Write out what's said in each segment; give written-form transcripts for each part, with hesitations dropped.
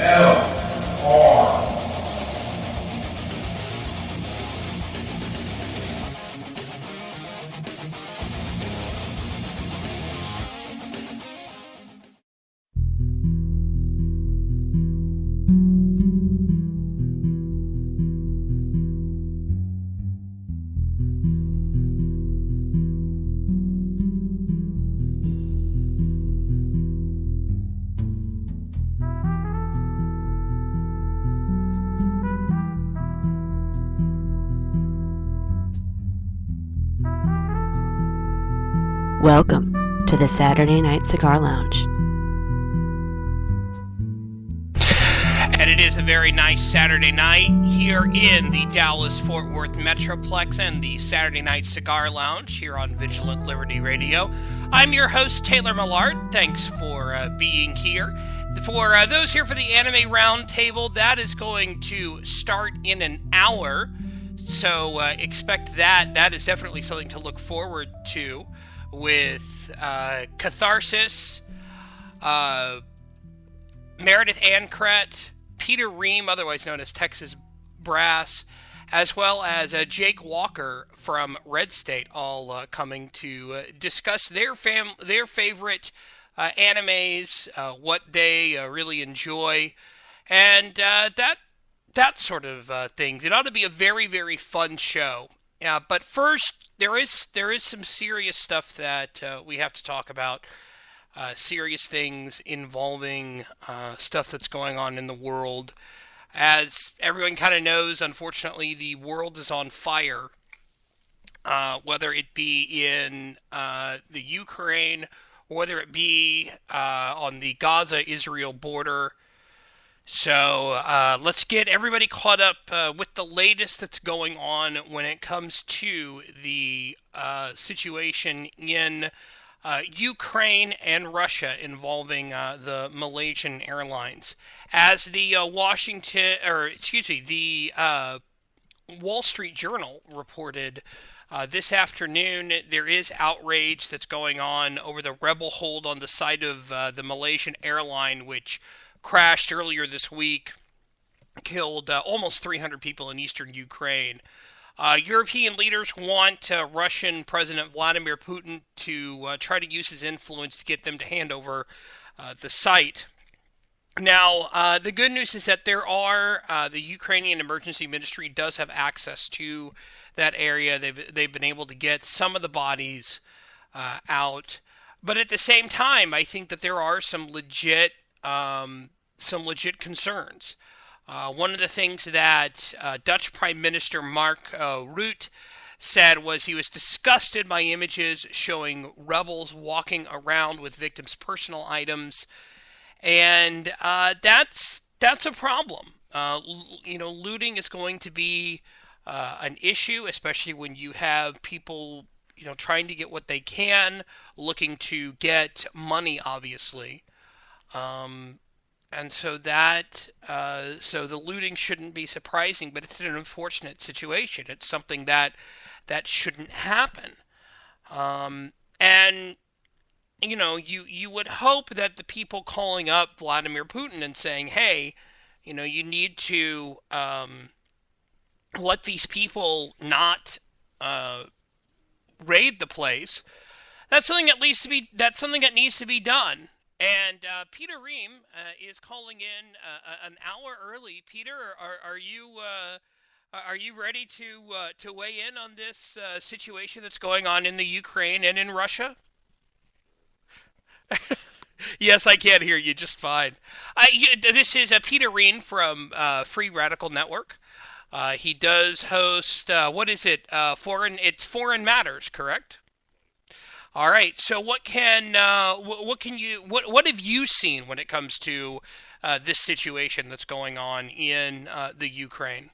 VLR. Welcome to the Saturday Night Cigar Lounge. And it is a very nice Saturday night here in the Dallas-Fort Worth Metroplex and the Saturday Night Cigar Lounge here on Vigilant Liberty Radio. I'm your host, Taylor Millard. Thanks for being here. For those here for the Anime Roundtable, that is going to start in an hour. So expect that. That is definitely something to look forward to. With Catharsis, Meredith Ancret, Peter Ream, otherwise known as Texas Brass, as well as Jake Walker from Red State, all coming to discuss their favorite animes, what they really enjoy, and that sort of things. It ought to be a very, very fun show. But first, there is some serious stuff that we have to talk about. Serious things involving stuff that's going on in the world. As everyone kind of knows, unfortunately, the world is on fire. Whether it be in the Ukraine, or whether it be on the Gaza-Israel border. So let's get everybody caught up with the latest that's going on when it comes to the situation in Ukraine and Russia involving the Malaysian Airlines. As the Wall Street Journal reported this afternoon, there is outrage that's going on over the rebel hold on the site of the Malaysian airline, which crashed earlier this week, killed almost 300 people in eastern Ukraine. European leaders want Russian President Vladimir Putin to try to use his influence to get them to hand over the site. Now, the good news is that there are, the Ukrainian Emergency Ministry does have access to that area. They've been able to get some of the bodies out. But at the same time, I think that there are some legit concerns. One of the things that Dutch Prime Minister Mark Rutte said was he was disgusted by images showing rebels walking around with victims' personal items, and that's a problem. Looting is going to be an issue, especially when you have people trying to get what they can, looking to get money, obviously. And so so the looting shouldn't be surprising, but it's an unfortunate situation. It's something that shouldn't happen. And you would hope that the people calling up Vladimir Putin and saying, hey, you need to let these people not raid the place. That's something that needs to be done. And Peter Ream is calling in an hour early. Peter, are you ready to weigh in on this situation that's going on in the Ukraine and in Russia? Yes, I can hear you just fine. This is Peter Ream from Free Radical Network. He does host what is it? Foreign Matters, correct? All right. So what have you seen when it comes to this situation that's going on in the Ukraine?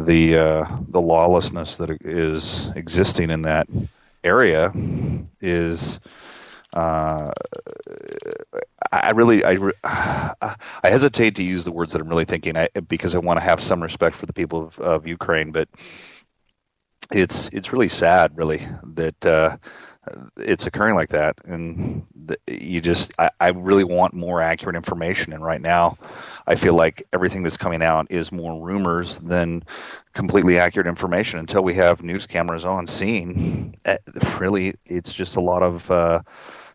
the lawlessness that is existing in that area is. I hesitate to use the words that I'm really thinking because I want to have some respect for the people of Ukraine, but it's really sad, really, that it's occurring like that, and I really want more accurate information. And right now, I feel like everything that's coming out is more rumors than completely accurate information. Until we have news cameras on scene, really, it's just a lot of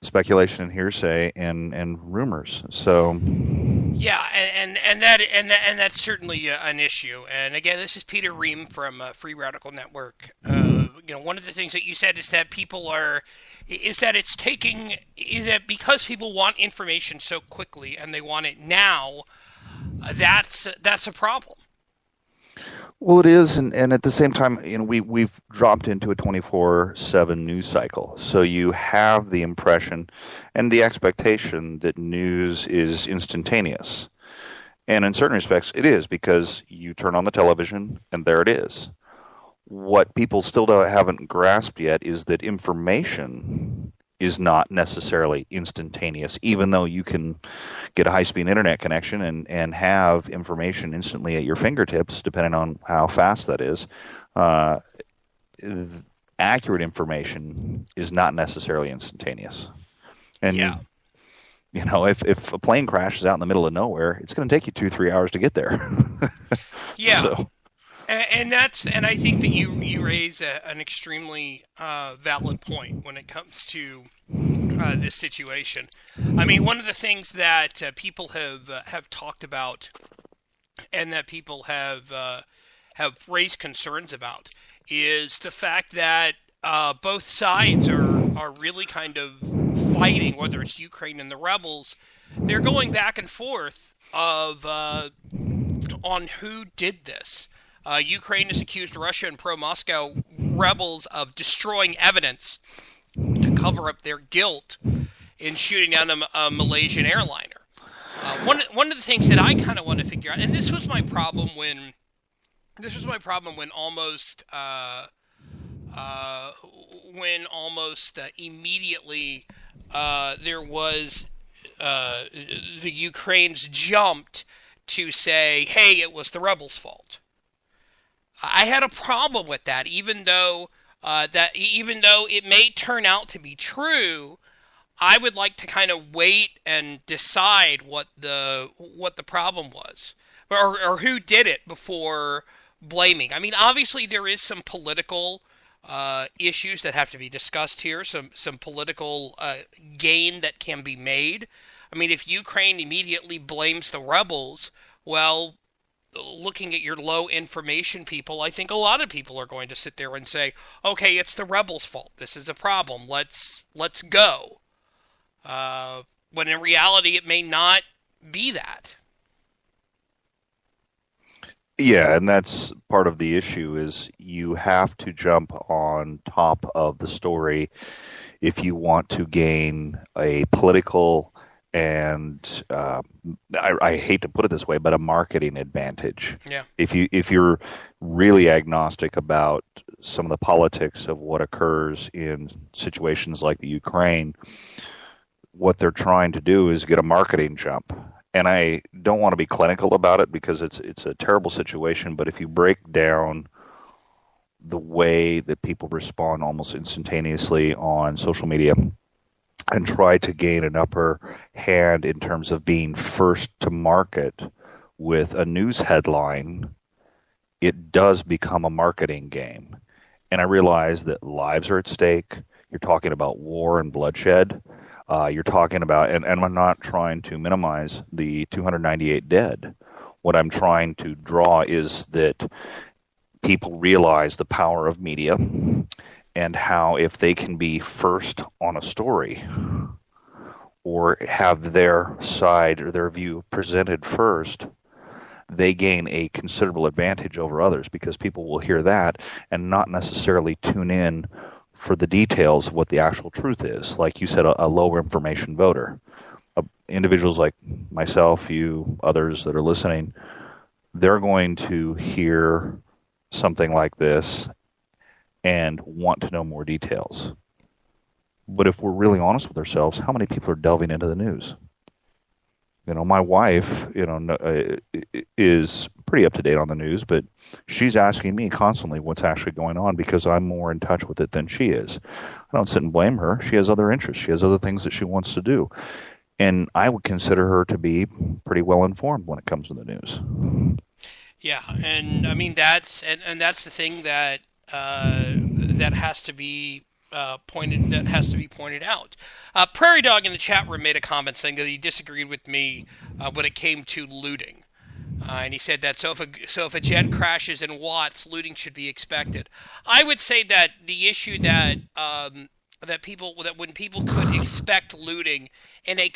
speculation and hearsay and rumors. So. Yeah, and that's certainly an issue. And again, this is Peter Ream from Free Radical Network. One of the things that you said is that is that because people want information so quickly and they want it now, that's a problem. Well, it is, and at the same time, we've dropped into a 24/7 news cycle. So you have the impression and the expectation that news is instantaneous. And in certain respects, it is, because you turn on the television and there it is. What people still haven't grasped yet is that information is not necessarily instantaneous, even though you can get a high-speed internet connection and have information instantly at your fingertips, depending on how fast that is. Accurate information is not necessarily instantaneous. And, yeah. If a plane crashes out in the middle of nowhere, it's going to take you 2-3 hours to get there. Yeah. So. And I think that you raise an extremely valid point when it comes to this situation. I mean, one of the things that people have talked about, and that people have raised concerns about, is the fact that both sides are really kind of fighting, whether it's Ukraine and the rebels. They're going back and forth on who did this. Ukraine has accused Russia and pro-Moscow rebels of destroying evidence to cover up their guilt in shooting down a Malaysian airliner. One of the things that I kind of want to figure out, and this was my problem when almost immediately there was the Ukrainians jumped to say, hey, it was the rebels' fault. I had a problem with that, even though it may turn out to be true. I would like to kind of wait and decide what the problem was, or who did it, before blaming. I mean, obviously there is some political issues that have to be discussed here, some political gain that can be made. I mean, if Ukraine immediately blames the rebels, well, looking at your low information people, I think a lot of people are going to sit there and say, okay, it's the rebels' fault. This is a problem. Let's go. When in reality, it may not be that. Yeah, and that's part of the issue, is you have to jump on top of the story if you want to gain a political and I hate to put it this way, but a marketing advantage. Yeah. If you're really agnostic about some of the politics of what occurs in situations like the Ukraine, what they're trying to do is get a marketing jump. And I don't want to be clinical about it because it's a terrible situation, but if you break down the way that people respond almost instantaneously on social media and try to gain an upper hand in terms of being first to market with a news headline, it does become a marketing game. And I realize that lives are at stake. You're talking about war and bloodshed. You're talking about, and I'm not trying to minimize the 298 dead. What I'm trying to draw is that people realize the power of media, and how if they can be first on a story or have their side or their view presented first, they gain a considerable advantage over others, because people will hear that and not necessarily tune in for the details of what the actual truth is. Like you said, a lower information voter. Individuals like myself, you, others that are listening, they're going to hear something like this and want to know more details. But if we're really honest with ourselves, how many people are delving into the news? My wife, is pretty up to date on the news, but she's asking me constantly what's actually going on because I'm more in touch with it than she is. I don't sit and blame her. She has other interests. She has other things that she wants to do. And I would consider her to be pretty well informed when it comes to the news. Yeah, and I mean that's the thing that that has to be pointed out. Prairie Dog in the chat room made a comment saying that he disagreed with me when it came to looting. And he said that so if a jet crashes in Watts, looting should be expected. I would say that the issue that that when people could expect looting in a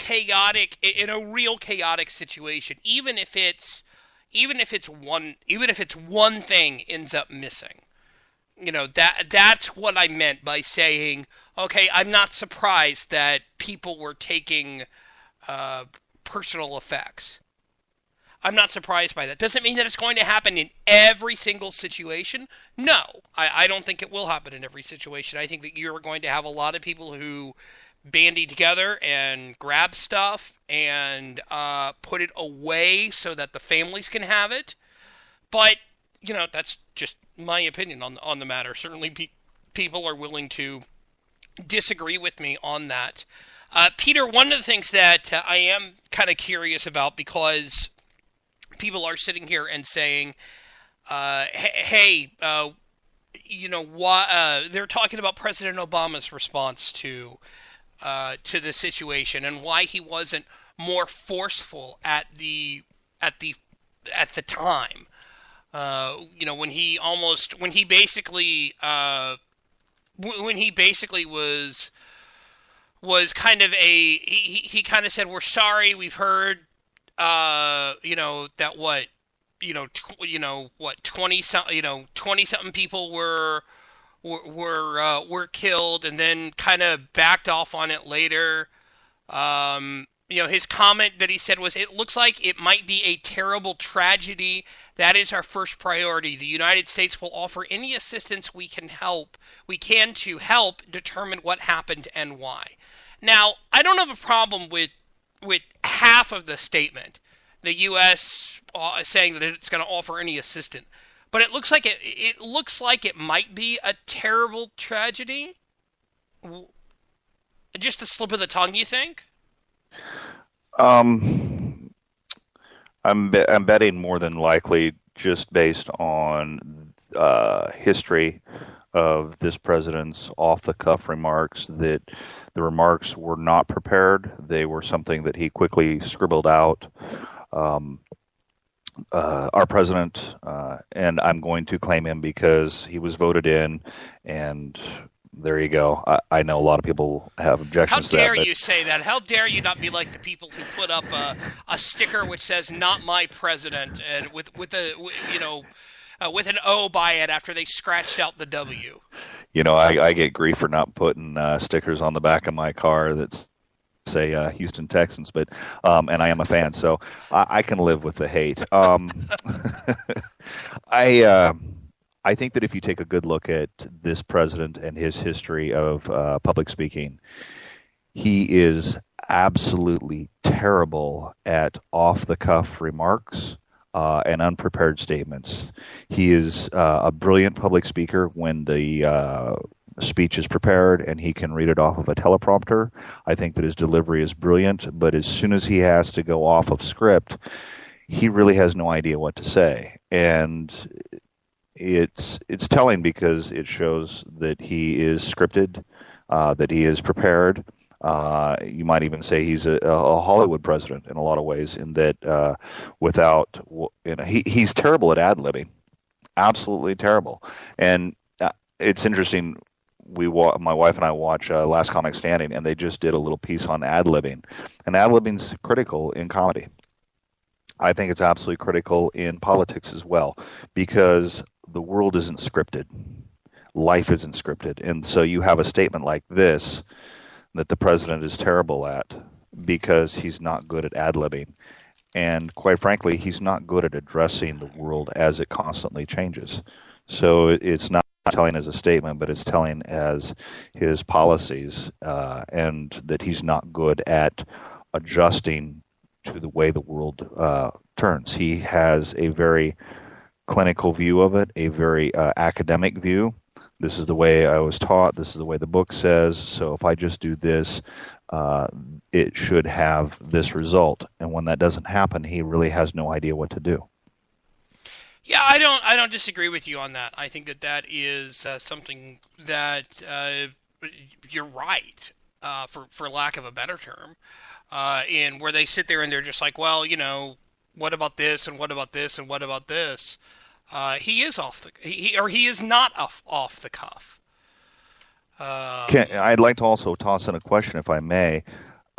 real chaotic situation, even if it's one thing ends up missing. That's what I meant by saying, okay, I'm not surprised that people were taking personal effects. I'm not surprised by that. Doesn't mean that it's going to happen in every single situation. No, I don't think it will happen in every situation. I think that you're going to have a lot of people who bandy together and grab stuff and put it away so that the families can have it. But that's just my opinion on the matter. Certainly, people are willing to disagree with me on that. Peter, one of the things that I am kind of curious about, because people are sitting here and saying, "Hey, they're talking about President Obama's response to the situation and why he wasn't more forceful at the time." When he basically was kind of he kind of said, "We're sorry, we've heard, that what, 20 something people were killed," and then kind of backed off on it later. His comment that he said was, "It looks like it might be a terrible tragedy. That is our first priority. The United States will offer any assistance we can to help determine what happened and why." Now, I don't have a problem with half of the statement, the U.S. Saying that it's going to offer any assistance, but it looks like it might be a terrible tragedy. Just a slip of the tongue, you think? I'm betting more than likely, just based on history of this president's off-the-cuff remarks, that the remarks were not prepared. They were something that he quickly scribbled out. Our president, and I'm going to claim him because he was voted in, and there you go. I know a lot of people have objections to that. How dare you say that? How dare you not be like the people who put up a sticker which says "Not my president" and with an O by it after they scratched out the W. I get grief for not putting stickers on the back of my car that say Houston Texans, but and I am a fan, so I can live with the hate. I think that if you take a good look at this president and his history of public speaking, he is absolutely terrible at off-the-cuff remarks and unprepared statements. He is a brilliant public speaker when the speech is prepared and he can read it off of a teleprompter. I think that his delivery is brilliant, but as soon as he has to go off of script, he really has no idea what to say. And it's telling because it shows that he is scripted, that he is prepared. You might even say he's a Hollywood president in a lot of ways, in that he's terrible at ad-libbing, absolutely terrible. And it's interesting. My wife and I watch Last Comic Standing, and they just did a little piece on ad-libbing, and ad-libbing's critical in comedy. I think it's absolutely critical in politics as well, because the world isn't scripted. Life isn't scripted. And so you have a statement like this that the president is terrible at because he's not good at ad-libbing. And quite frankly, he's not good at addressing the world as it constantly changes. So it's not telling as a statement, but it's telling as his policies, and that he's not good at adjusting to the way the world turns. He has a very clinical view of it, a very academic view. This is the way I was taught. This is the way the book says. So if I just do this, it should have this result. And when that doesn't happen, he really has no idea what to do. Yeah, I don't disagree with you on that. I think that is something that you're right, for lack of a better term, in where they sit there and they're just like, well, what about this and what about this and what about this? He is he is not off the cuff. I'd like to also toss in a question, if I may.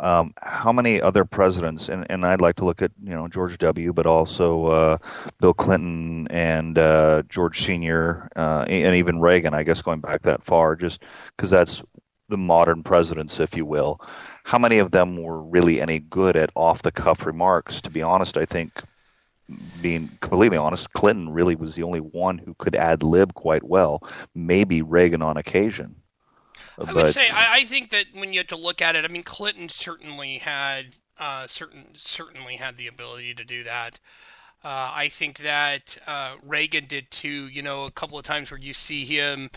How many other presidents, and I'd like to look at George W., but also Bill Clinton and George Sr. And even Reagan, I guess going back that far, just because that's the modern presidents, if you will. How many of them were really any good at off-the-cuff remarks? To be honest, I think, being completely honest, Clinton really was the only one who could ad-lib quite well, maybe Reagan on occasion. I would say I think that when you have to look at it, I mean, Clinton certainly had certainly had the ability to do that. I think that Reagan did too. A couple of times where you see him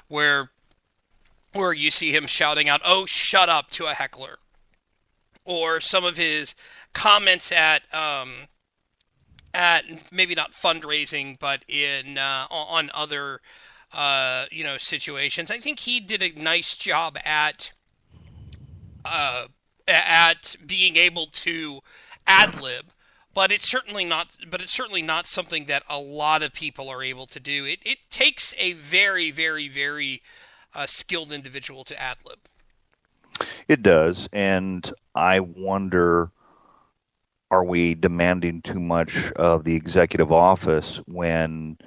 where you see him shouting out, "Oh, shut up," to a heckler, or some of his comments at maybe not fundraising, but in on other situations. I think he did a nice job at being able to ad lib, but it's certainly not something that a lot of people are able to do. It takes a very, very, very skilled individual to ad lib. It does, and I wonder, are we demanding too much of the executive office when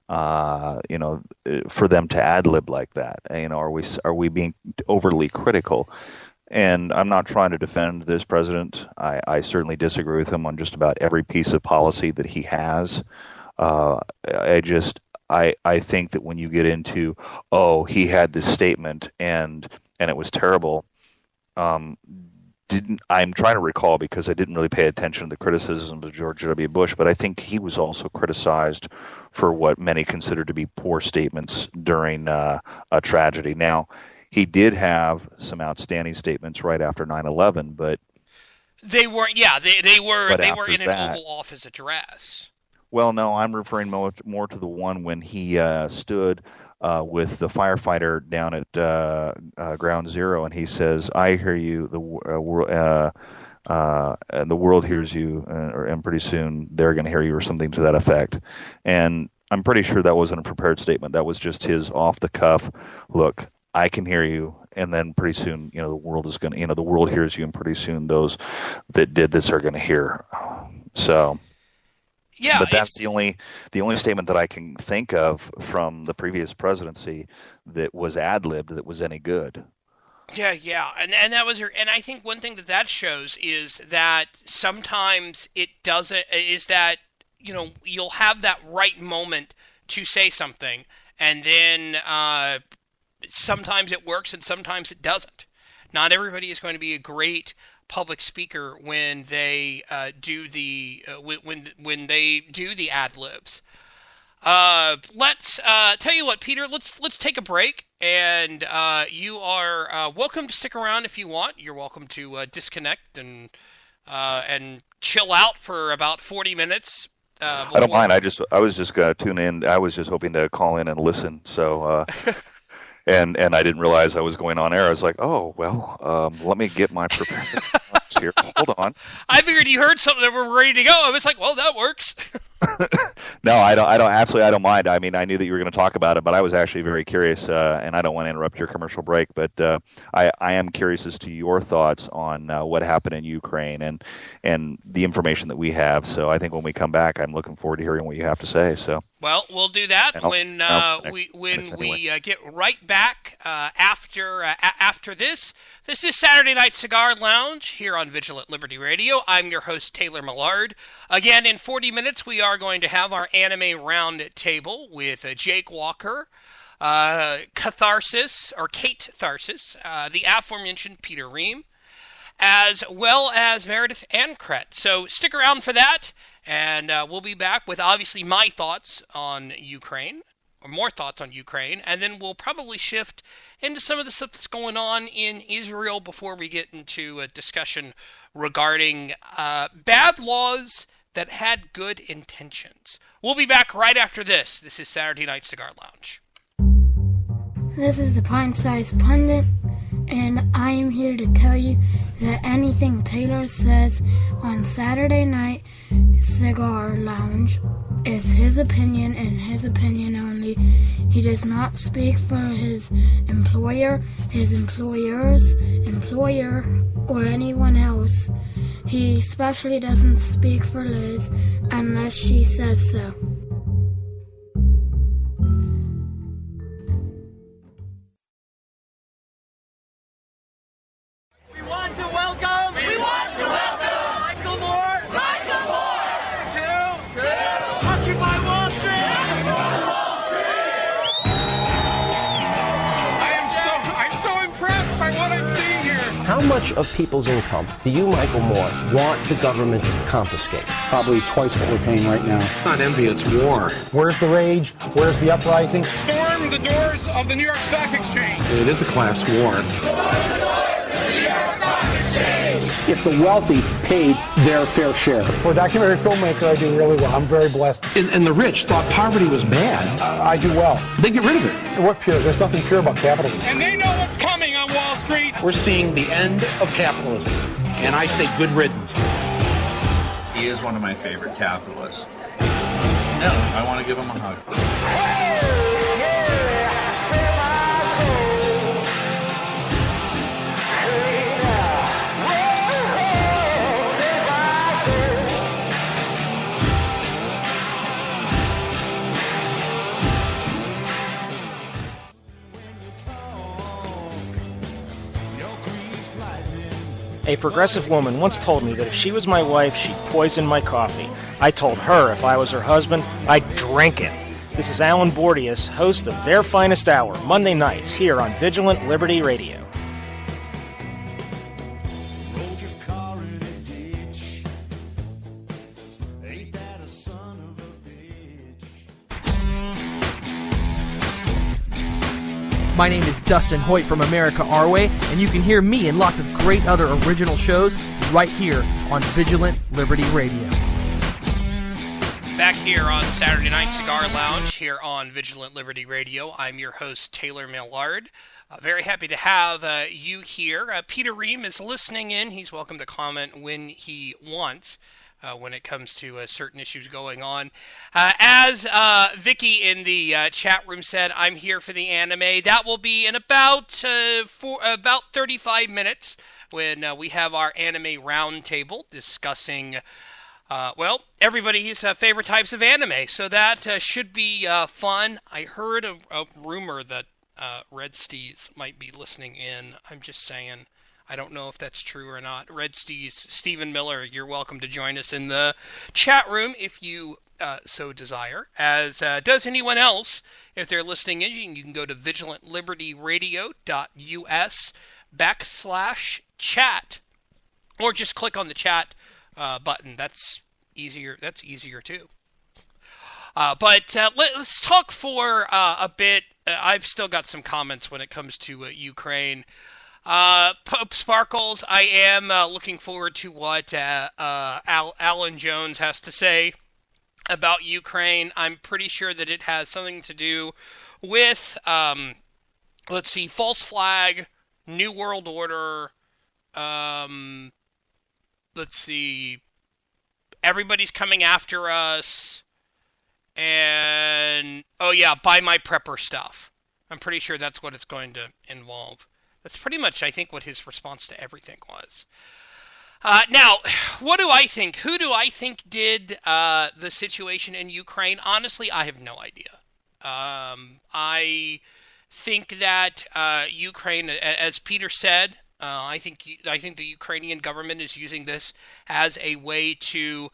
for them to ad lib like that? Are we being overly critical? And I'm not trying to defend this president. I certainly disagree with him on just about every piece of policy that he has. I think that when you get into, oh, he had this statement and it was terrible. I'm trying to recall, because I didn't really pay attention to the criticisms of George W. Bush, but I think he was also criticized for what many consider to be poor statements during a tragedy. Now, he did have some outstanding statements right after 9/11, but they weren't. Yeah, they were in an that, Oval Office address. Well, no, I'm referring more to the one when he stood with the firefighter down at Ground Zero, and he says, "I hear you. And the world hears you, and pretty soon they're going to hear you," or something to that effect. And I'm pretty sure that wasn't a prepared statement. That was just his off the cuff. Look, I can hear you, and then pretty soon, the world is going to, the world hears you, and pretty soon those that did this are going to hear. So. Yeah, but that's the only statement that I can think of from the previous presidency that was ad-libbed that was any good. Yeah, and that was and I think one thing that shows is that sometimes it doesn't, is that you'll have that right moment to say something, and then sometimes it works and sometimes it doesn't. Not everybody is going to be a great public speaker when they do the when they do the ad libs. Let's tell you what, Peter. Let's take a break, and you are welcome to stick around if you want. You're welcome to disconnect and chill out for about 40 minutes. I don't mind. I was just going to tune in. I was just hoping to call in and listen. So. And I didn't realize I was going on air. I was like, oh, well, let me get my prepared remarks here. Hold on. I figured you heard something that we're ready to go. I was like, well, that works. No, I don't mind. I mean, I knew that you were going to talk about it, but I was actually very curious, and I don't want to interrupt your commercial break, but I am curious as to your thoughts on what happened in Ukraine and the information that we have. So I think when we come back, I'm looking forward to hearing what you have to say. So Well, we'll do that And when we get right back after this. This is Saturday Night Cigar Lounge here on Vigilant Liberty Radio. I'm your host, Taylor Millard. Again, in 40 minutes, we are going to have our anime round table with Jake Walker, Kate Tharsis, the aforementioned Peter Ream, as well as Meredith Ankret. So stick around for that. And we'll be back with, obviously, my thoughts on Ukraine, or more thoughts on Ukraine, and then we'll probably shift into some of the stuff that's going on in Israel before we get into a discussion regarding bad laws that had good intentions. We'll be back right after this. This is Saturday Night Cigar Lounge. This is the Pint-Sized Pundit, and I am here to tell you that anything Taylor says on Saturday Night Cigar Lounge is his opinion and his opinion only. He does not speak for his employer, his employer's employer, or anyone else. He especially doesn't speak for Liz unless she says so. We want to welcome Michael Moore to Occupy Wall Street. I'm so impressed by what I'm seeing here. How much of people's income do you, Michael Moore, want the government to confiscate? Probably twice what we're paying right now. It's not envy, it's war. Where's the rage? Where's the uprising? Storm the doors of the New York Stock Exchange. It is a class war. If the wealthy paid their fair share. For a documentary filmmaker, I do really well. I'm very blessed. And the rich thought poverty was bad. I do well. They get rid of it. And what pure? There's nothing pure about capitalism. And they know what's coming on Wall Street. We're seeing the end of capitalism. And I say good riddance. He is one of my favorite capitalists. Yeah, I want to give him a hug. A progressive woman once told me that if she was my wife, she'd poison my coffee. I told her if I was her husband, I'd drink it. This is Alan Bordius, host of Their Finest Hour, Monday nights here on Vigilant Liberty Radio. My name is Dustin Hoyt from America Our Way, and you can hear me and lots of great other original shows right here on Vigilant Liberty Radio. Back here on Saturday Night Cigar Lounge here on Vigilant Liberty Radio. I'm your host, Taylor Millard. Very happy to have you here. Peter Ream is listening in. He's welcome to comment when he wants. When it comes to certain issues going on. As Vicky in the chat room said, I'm here for the anime. That will be in about 35 minutes when we have our anime roundtable discussing, everybody's favorite types of anime. So that should be fun. I heard a rumor that Red Steez might be listening in. I'm just saying. I don't know if that's true or not. Red Steez, Stephen Miller, you're welcome to join us in the chat room if you so desire. As does anyone else, if they're listening in, you can go to vigilantlibertyradio.us/chat, or just click on the chat button. That's easier. That's easier too. But let's talk for a bit. I've still got some comments when it comes to Ukraine. Pope Sparkles, I am looking forward to what Alan Jones has to say about Ukraine. I'm pretty sure that it has something to do with, false flag, New World Order, everybody's coming after us, and, buy my prepper stuff. I'm pretty sure that's what it's going to involve. That's pretty much, I think, what his response to everything was. Now, what do I think? Who do I think did the situation in Ukraine? Honestly, I have no idea. I think that Ukraine, as Peter said, I think the Ukrainian government is using this as a way to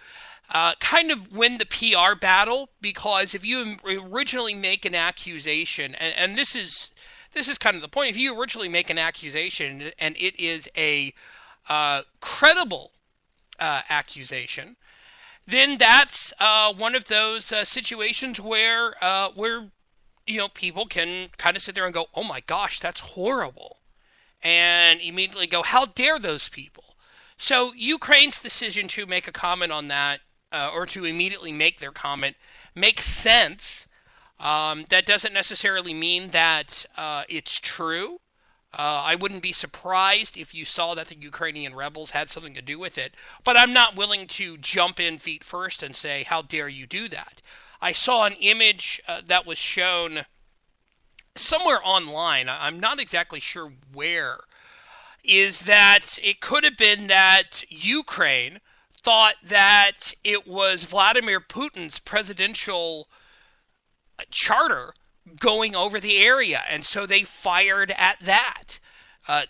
kind of win the PR battle, because if you originally make an accusation, and this is kind of the point, if you originally make an accusation and it is a credible accusation, then that's one of those situations where people can kind of sit there and go, "Oh my gosh, that's horrible," and immediately go, "How dare those people?" So Ukraine's decision to make a comment on that, or to immediately make their comment, makes sense. That doesn't necessarily mean that it's true. I wouldn't be surprised if you saw that the Ukrainian rebels had something to do with it, but I'm not willing to jump in feet first and say, how dare you do that? I saw an image that was shown somewhere online, I'm not exactly sure where, is that it could have been that Ukraine thought that it was Vladimir Putin's presidential charter going over the area, and so they fired at that.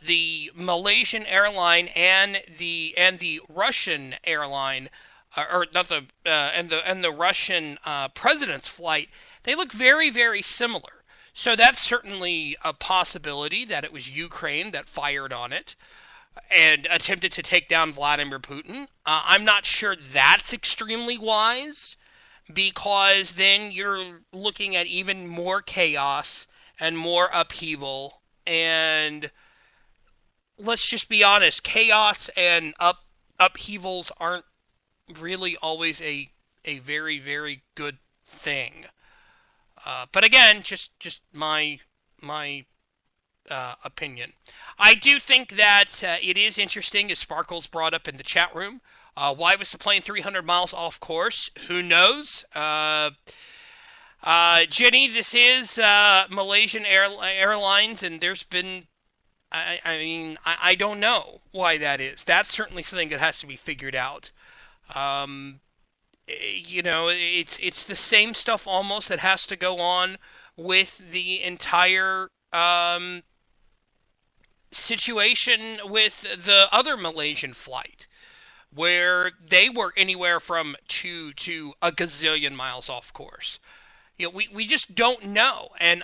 The Malaysian airline and the Russian airline, or not the and the Russian president's flight, they look very, very similar. So that's certainly a possibility that it was Ukraine that fired on it and attempted to take down Vladimir Putin. I'm not sure that's extremely wise, because then you're looking at even more chaos and more upheaval. And let's just be honest, chaos and upheavals aren't really always a very, very good thing. But again, just my opinion. I do think that it is interesting, as Sparkles brought up in the chat room. Why was the plane 300 miles off course? Who knows? Jenny, this is Malaysian Airlines, and there's been... I don't know why that is. That's certainly something that has to be figured out. It's the same stuff almost that has to go on with the entire situation with the other Malaysian flight, where they were anywhere from 2 to a gazillion miles off course. We just don't know, and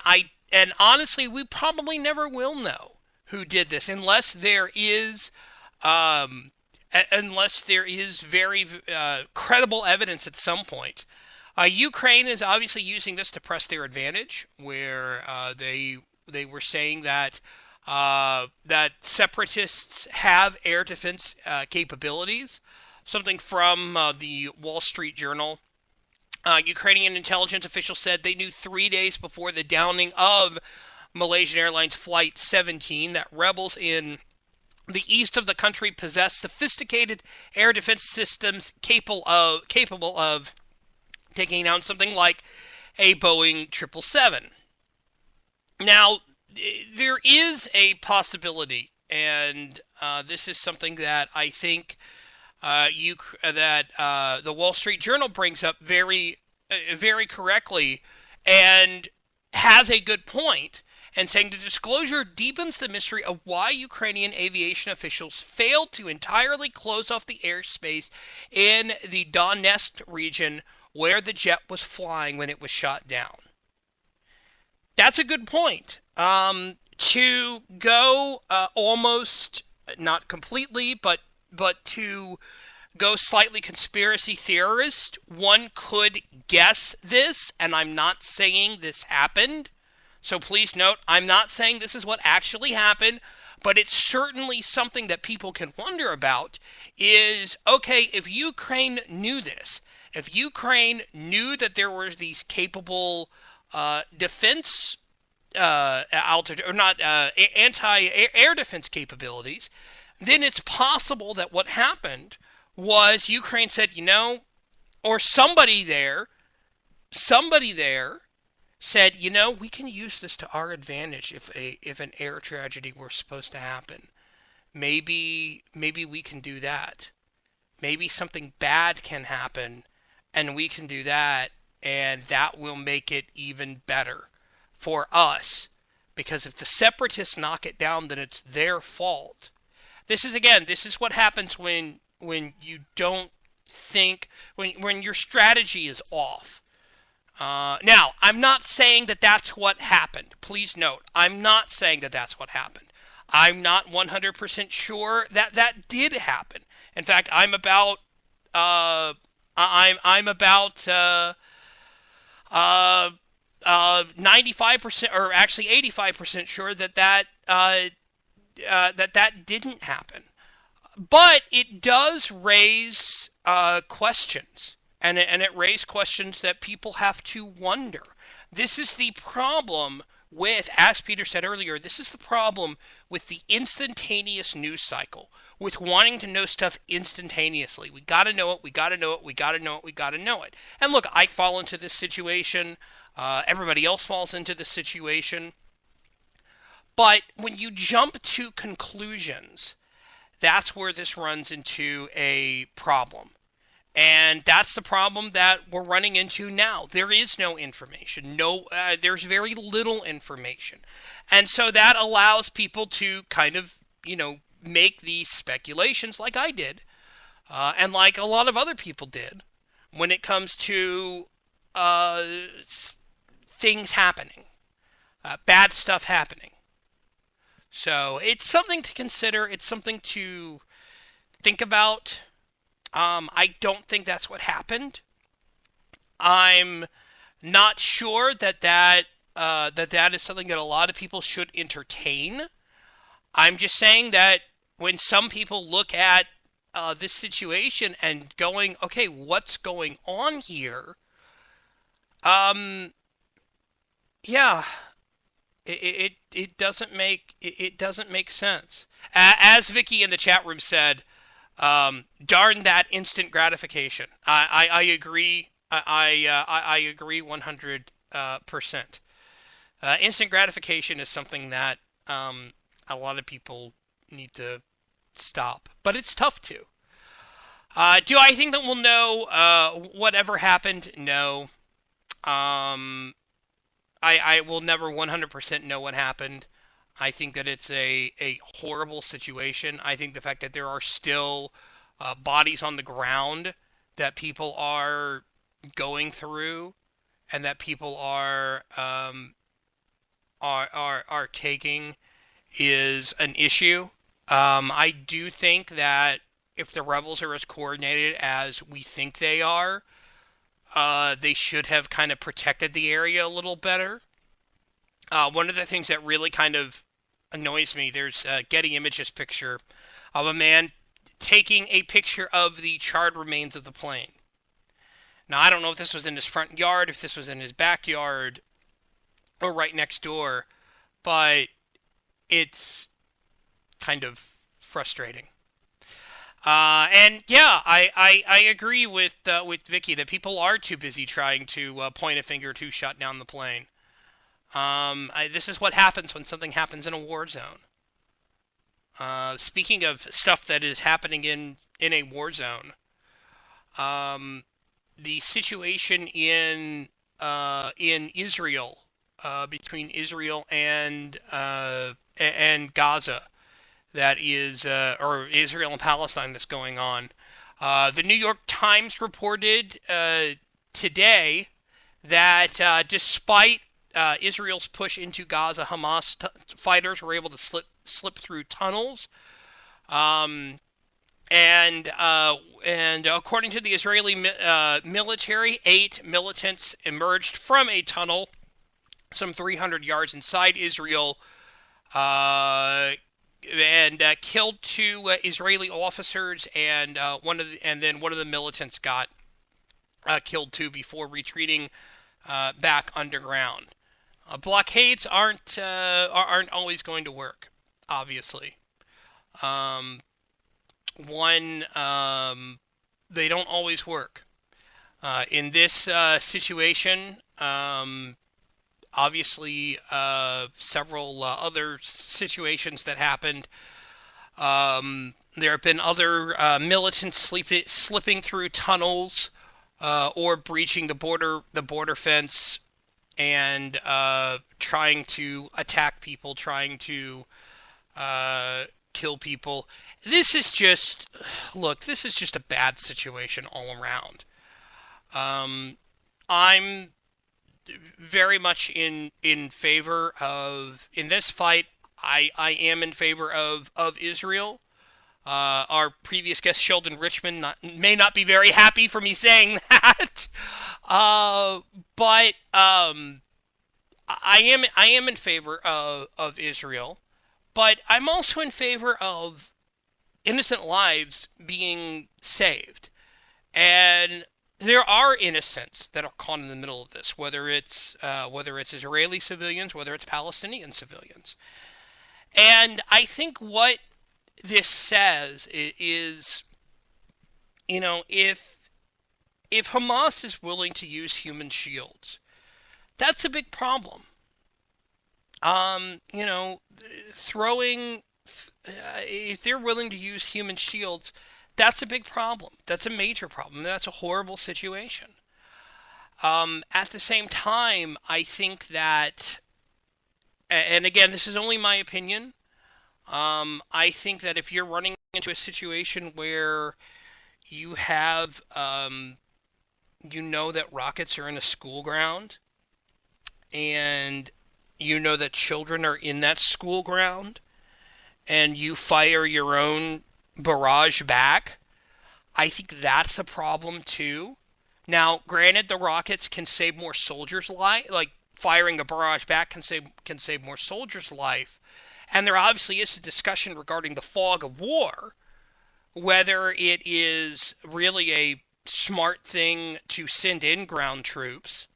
honestly, we probably never will know who did this unless there is very credible evidence at some point. Ukraine is obviously using this to press their advantage, where they were saying that separatists have air defense capabilities. Something from the Wall Street Journal. Ukrainian intelligence officials said they knew 3 days before the downing of Malaysian Airlines Flight 17 that rebels in the east of the country possess sophisticated air defense systems capable of taking down something like a Boeing 777. Now, there is a possibility, and this is something that I think the Wall Street Journal brings up very, very correctly, and has a good point, and saying the disclosure deepens the mystery of why Ukrainian aviation officials failed to entirely close off the airspace in the Donetsk region where the jet was flying when it was shot down. That's a good point. To go almost, not completely, but to go slightly conspiracy theorist, one could guess this, and I'm not saying this happened. So please note, I'm not saying this is what actually happened, but it's certainly something that people can wonder about is, okay, if Ukraine knew this, if Ukraine knew that there were these capable defense anti-air defense capabilities, then it's possible that what happened was Ukraine said, or somebody there said, we can use this to our advantage if an air tragedy were supposed to happen. maybe we can do that. Maybe something bad can happen, and we can do that, and that will make it even better for us. Because if the separatists knock it down, then it's their fault. This is what happens when you don't think, when your strategy is off. Now, I'm not saying that that's what happened. Please note, I'm not saying that that's what happened. I'm not 100% sure that that did happen. In fact, I'm about 95%, or actually 85% sure that didn't happen. But it does raise questions, and it raised questions that people have to wonder. This is the problem with, as Peter said earlier, this is the problem with the instantaneous news cycle, with wanting to know stuff instantaneously. We got to know it, we got to know it, we got to know it, we got to know it. And look, I fall into this situation. Everybody else falls into this situation. But when you jump to conclusions, that's where this runs into a problem. And that's the problem that we're running into now. There is no information. There's very little information. And so that allows people to kind of, make these speculations like I did, and like a lot of other people did, when it comes to things happening, bad stuff happening. So it's something to consider. It's something to think about. I don't think that's what happened. I'm not sure that is something that a lot of people should entertain. I'm just saying that when some people look at this situation and going, okay, what's going on here? Yeah, it doesn't make sense. As Vicky in the chat room said, darn that instant gratification. I agree. I agree 100%. Instant gratification is something that a lot of people need to stop, but it's tough to. Do I think that we'll know whatever happened? No. I will never 100% know what happened. I think that it's a horrible situation. I think the fact that there are still bodies on the ground that people are going through, and that people are taking, is an issue. I do think that if the rebels are as coordinated as we think they are, they should have kind of protected the area a little better. One of the things that really kind of annoys me, there's a Getty Images picture of a man taking a picture of the charred remains of the plane. Now, I don't know if this was in his front yard, if this was in his backyard, or right next door, but it's kind of frustrating. And yeah, I agree with Vicky that people are too busy trying to point a finger to shut down the plane. This is what happens when something happens in a war zone. Speaking of stuff that is happening in a war zone, the situation in Israel, between Israel and Gaza, that is, or Israel and Palestine, that's going on. The New York Times reported today that despite Israel's push into Gaza, Hamas fighters were able to slip through tunnels. And according to the Israeli military, 8 militants emerged from a tunnel some 300 yards inside Israel, and killed 2 Israeli officers, and then one of the militants got killed too before retreating back underground. Blockades aren't always going to work, obviously. They don't always work. In this situation, obviously, several other situations that happened, There have been other militants slipping through tunnels or breaching the border fence and trying to attack people, trying to kill people. This is just a bad situation all around. I'm very much in favor of, in this fight, I am in favor of Israel. Our previous guest, Sheldon Richmond, may not be very happy for me saying that. But I am in favor of Israel. But I'm also in favor of innocent lives being saved. And there are innocents that are caught in the middle of this, whether it's Israeli civilians, whether it's Palestinian civilians. And I think what this says is, if Hamas is willing to use human shields, that's a big problem. If they're willing to use human shields, that's a big problem. That's a major problem. That's a horrible situation. At the same time, I think that, and again, this is only my opinion, I think that if you're running into a situation where you have, that rockets are in a school ground, and that children are in that school ground, and you fire your own barrage back, I think that's a problem too. Now, granted, the rockets can save more soldiers' life, like firing a barrage back can save more soldiers' life, and there obviously is a discussion regarding the fog of war, whether it is really a smart thing to send in ground troops,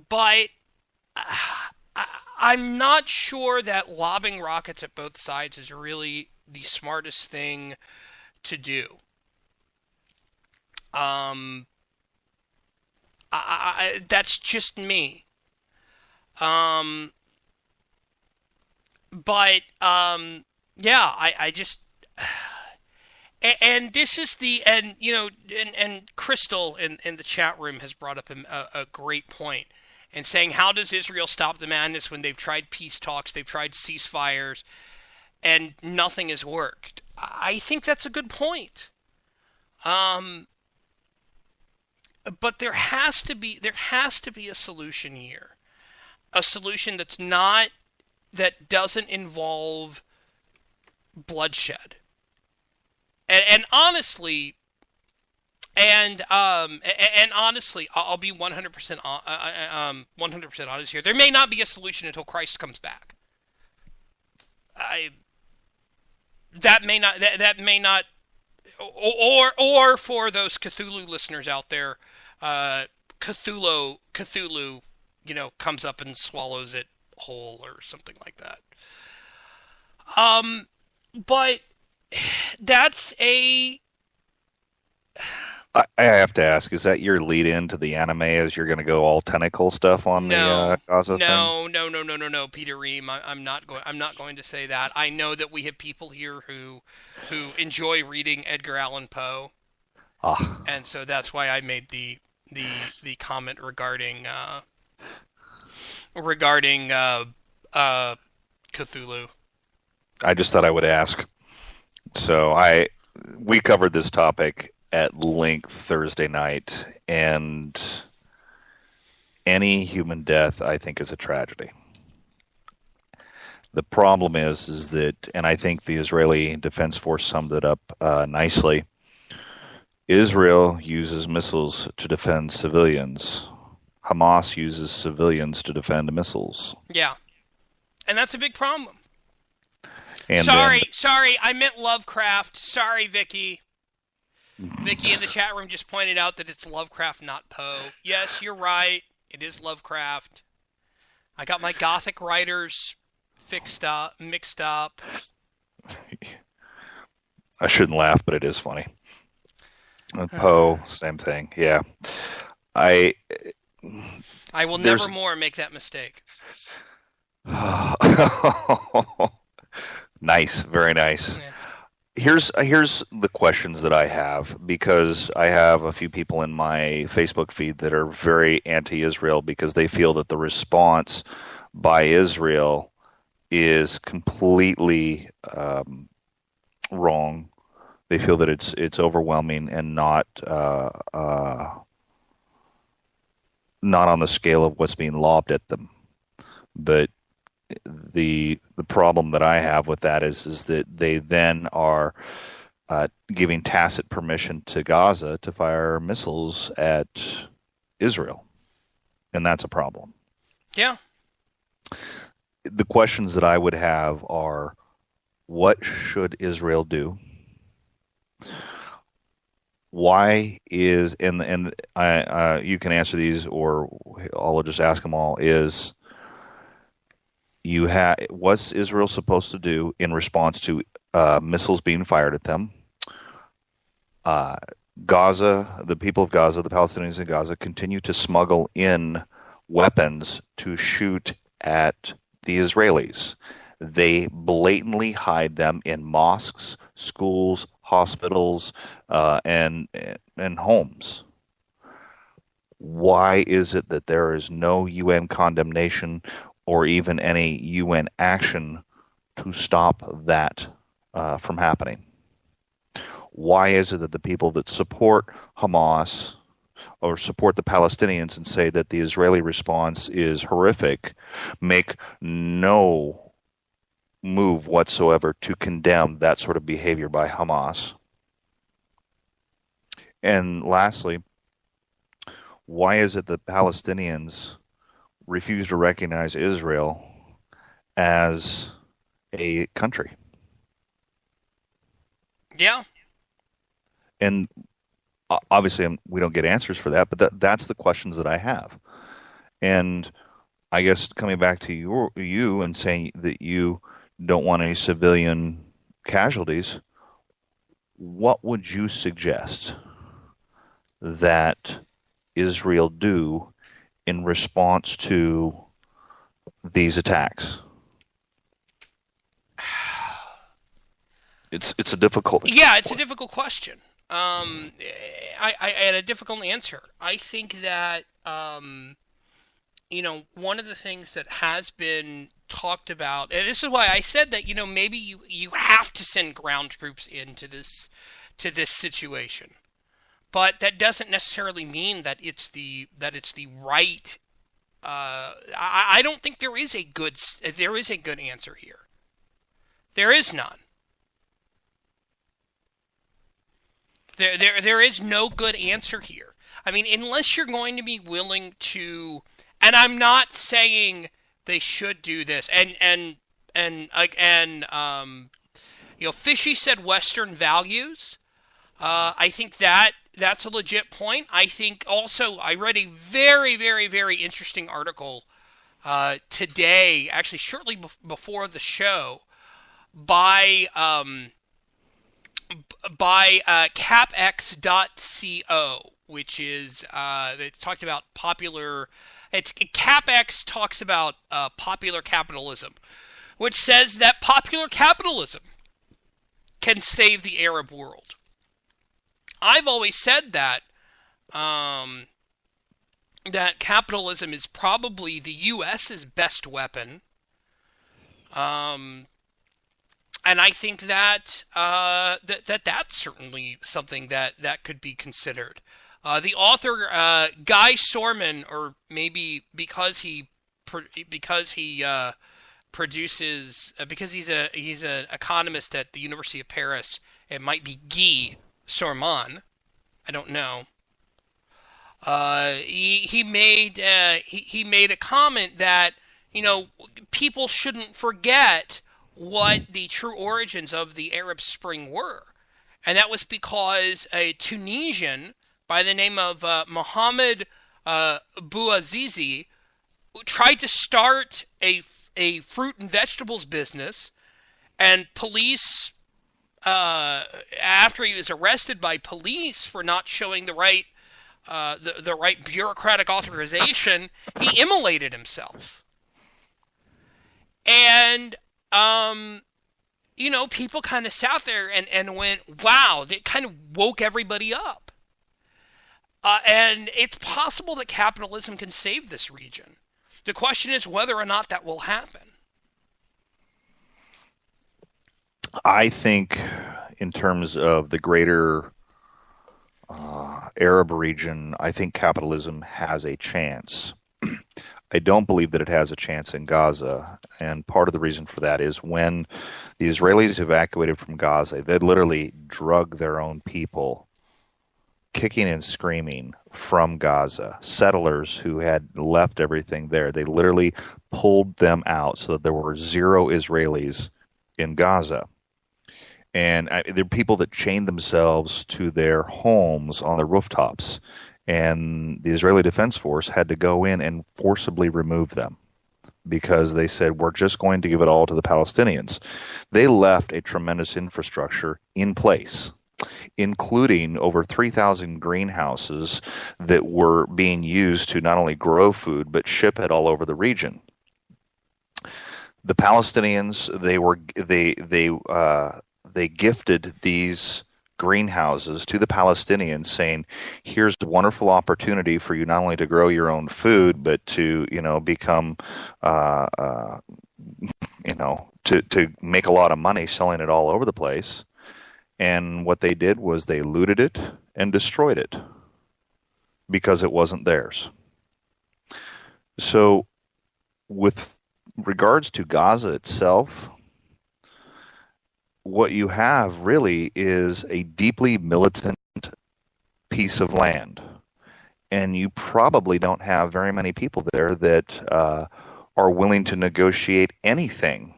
but I'm not sure that lobbing rockets at both sides is really the smartest thing to do. That's just me. I just, and this is and Crystal in the chat room has brought up a great point, and saying, how does Israel stop the madness when they've tried peace talks, they've tried ceasefires, and nothing has worked? I think that's a good point. But there has to be a solution here. A solution that doesn't involve bloodshed. And honestly, I'll be 100% honest here. There may not be a solution until Christ comes back. That may not, or for those Cthulhu listeners out there, Cthulhu, comes up and swallows it whole or something like that. But that's a. I have to ask, is that your lead in to the anime as you're going to go all tentacle stuff on the Gaza thing? No, Peter Ream. I'm not going to say that. I know that we have people here who enjoy reading Edgar Allan Poe. And so that's why I made the comment regarding Cthulhu. I just thought I would ask. So we covered this topic at length Thursday night, and any human death, I think, is a tragedy. The problem is that, and I think the Israeli Defense Force summed it up nicely, Israel uses missiles to defend civilians. Hamas uses civilians to defend missiles. Yeah. And that's a big problem. And sorry, I meant Lovecraft. Sorry, Vicky. Vicky in the chat room just pointed out that it's Lovecraft, not Poe. Yes, you're right. It is Lovecraft. I got my Gothic writers mixed up. I shouldn't laugh, but it is funny. Poe, same thing. Yeah. I will never more make that mistake. Nice, very nice. Yeah. Here's the questions that I have, because I have a few people in my Facebook feed that are very anti-Israel because they feel that the response by Israel is completely wrong. They feel that it's overwhelming and not on the scale of what's being lobbed at them. But the problem that I have with that is that they then are giving tacit permission to Gaza to fire missiles at Israel, and that's a problem. Yeah. The questions that I would have are, what should Israel do? Why is and I you can answer these, or I'll just ask them all. Is what's Israel supposed to do in response to missiles being fired at them? Gaza, the people of Gaza, the Palestinians in Gaza, continue to smuggle in weapons to shoot at the Israelis. They blatantly hide them in mosques, schools, hospitals, and homes. Why is it that there is no UN condemnation or even any UN action to stop that from happening? Why is it that the people that support Hamas or support the Palestinians and say that the Israeli response is horrific make no move whatsoever to condemn that sort of behavior by Hamas? And lastly, why is it that Palestinians refuse to recognize Israel as a country? Yeah. And obviously we don't get answers for that, but that's the questions that I have. And I guess coming back to you and saying that you don't want any civilian casualties, what would you suggest that Israel do in response to these attacks? It's a difficult question. Yeah, it's a difficult question. I had a difficult answer. I think that one of the things that has been talked about, and this is why I said that maybe you have to send ground troops into this situation, but that doesn't necessarily mean that it's the right. I don't think there is a good answer here. There is none. There is no good answer here. I mean, unless you're going to be willing to, and I'm not saying they should do this. Fishy said Western values. I think that's a legit point. I think also I read a very, very, very interesting article today, actually shortly before the show, by capx.co, which is it's talked about popular. CapX talks about popular capitalism, which says that popular capitalism can save the Arab world. I've always said that that capitalism is probably the U.S.'s best weapon. And I think that that's certainly something that could be considered. The author Guy Sorman, or maybe because he's an economist at the University of Paris, it might be Guy Sorman. I don't know. He made a comment that people shouldn't forget what the true origins of the Arab Spring were. And that was because a Tunisian by the name of Mohamed Bouazizi tried to start a fruit and vegetables business, and police, after he was arrested by police for not showing the right the right bureaucratic authorization, he immolated himself. And people kind of sat there and went, wow, it kind of woke everybody up. And it's possible that capitalism can save this region. The question is whether or not that will happen. I think in terms of the greater Arab region, I think capitalism has a chance. I don't believe that it has a chance in Gaza, and part of the reason for that is when the Israelis evacuated from Gaza, they literally drug their own people, kicking and screaming, from Gaza. Settlers who had left everything there, they literally pulled them out so that there were 0 Israelis in Gaza. And there are people that chained themselves to their homes on the rooftops, and the Israeli Defense Force had to go in and forcibly remove them because they said, we're just going to give it all to the Palestinians. They left a tremendous infrastructure in place, including over 3,000 greenhouses that were being used to not only grow food, but ship it all over the region. The Palestinians, they gifted these greenhouses to the Palestinians, saying, here's a wonderful opportunity for you not only to grow your own food, but to, become, to make a lot of money selling it all over the place. And what they did was they looted it and destroyed it because it wasn't theirs. So with regards to Gaza itself, what you have really is a deeply militant piece of land. And you probably don't have very many people there that are willing to negotiate anything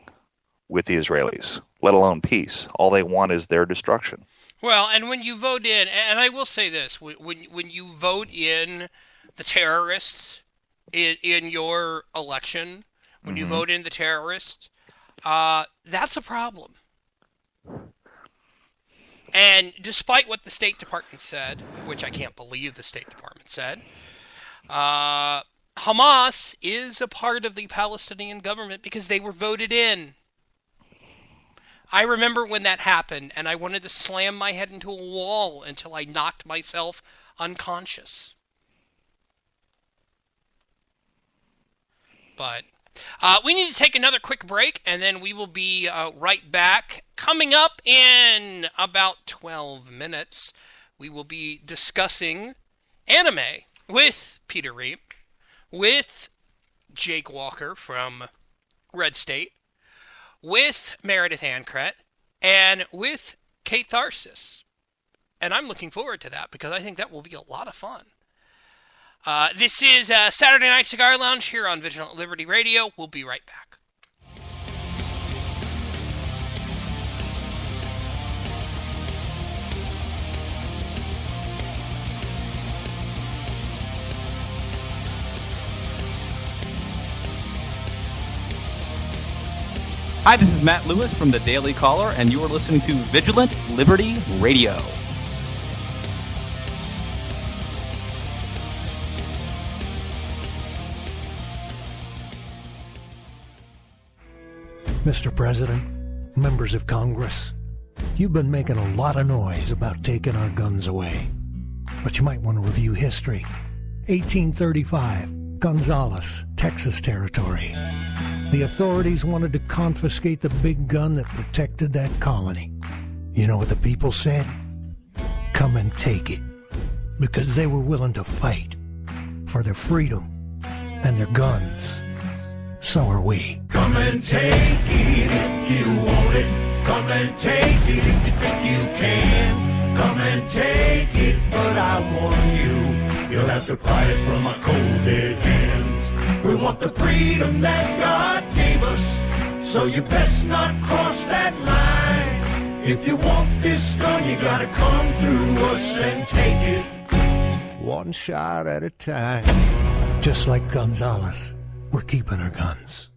with the Israelis, let alone peace. All they want is their destruction. Well, and when you vote in, and I will say this, when you vote in the terrorists in your election, when you vote in the terrorists, that's a problem. And despite what the State Department said, which I can't believe the State Department said, Hamas is a part of the Palestinian government because they were voted in. I remember when that happened, and I wanted to slam my head into a wall until I knocked myself unconscious. But we need to take another quick break, and then we will be right back. Coming up in about 12 minutes, we will be discussing anime with Peter Reem, with Jake Walker from Red State, with Meredith Ancret, and with Kate Tharsis. And I'm looking forward to that because I think that will be a lot of fun. This is Saturday Night Cigar Lounge here on Vigilant Liberty Radio. We'll be right back. Hi, this is Matt Lewis from the Daily Caller, and you are listening to Vigilant Liberty Radio. Mr. President, members of Congress, you've been making a lot of noise about taking our guns away. But you might want to review history. 1835, Gonzales, Texas Territory. The authorities wanted to confiscate the big gun that protected that colony. You know what the people said? Come and take it. Because they were willing to fight for their freedom and their guns. So are we. Come and take it if you want it. Come and take it if you think you can. Come and take it, but I warn you, you'll have to pry it from my cold dead hands. We want the freedom that God gave us, so you best not cross that line. If you want this gun, you gotta come through us and take it. One shot at a time. Just like Gonzales, we're keeping our guns.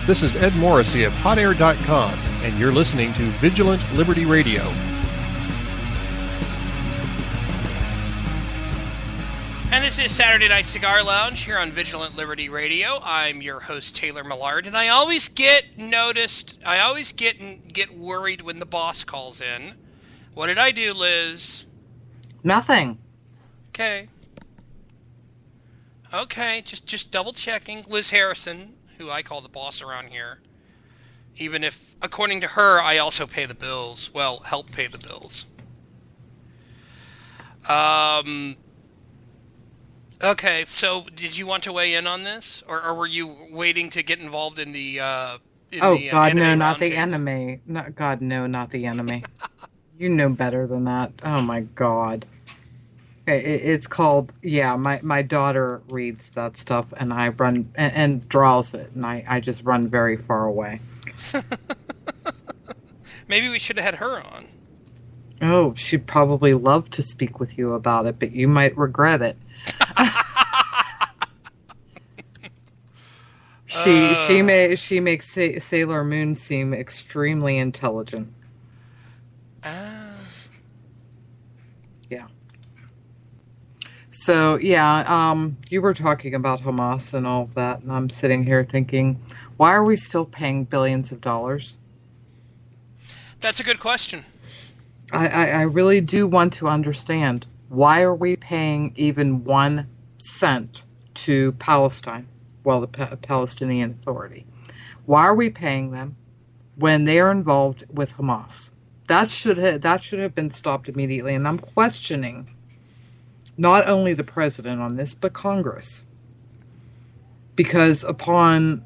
This is Ed Morrissey of HotAir.com, and you're listening to Vigilant Liberty Radio. And this is Saturday Night Cigar Lounge here on Vigilant Liberty Radio. I'm your host, Taylor Millard, and I always get worried when the boss calls in. What did I do, Liz? Nothing. Okay, just double checking. Liz Harrison, who I call the boss around here, even if, according to her, I also pay the bills. Well, help pay the bills. Okay, so did you want to weigh in on this, or were you waiting to get involved in the? God, no, not the enemy. God, no, not the enemy. You know better than that. Oh my God. It's called. Yeah, my daughter reads that stuff, and I run and draws it, and I just run very far away. Maybe we should have had her on. Oh, she'd probably love to speak with you about it, but you might regret it. She makes Sailor Moon seem extremely intelligent. Yeah. So you were talking about Hamas and all of that, and I'm sitting here thinking, why are we still paying billions of dollars? That's a good question. I really do want to understand, why are we paying even 1 cent to Palestine? Well, the Palestinian Authority. Why are we paying them when they are involved with Hamas? That should have been stopped immediately. And I'm questioning not only the president on this, but Congress. Because upon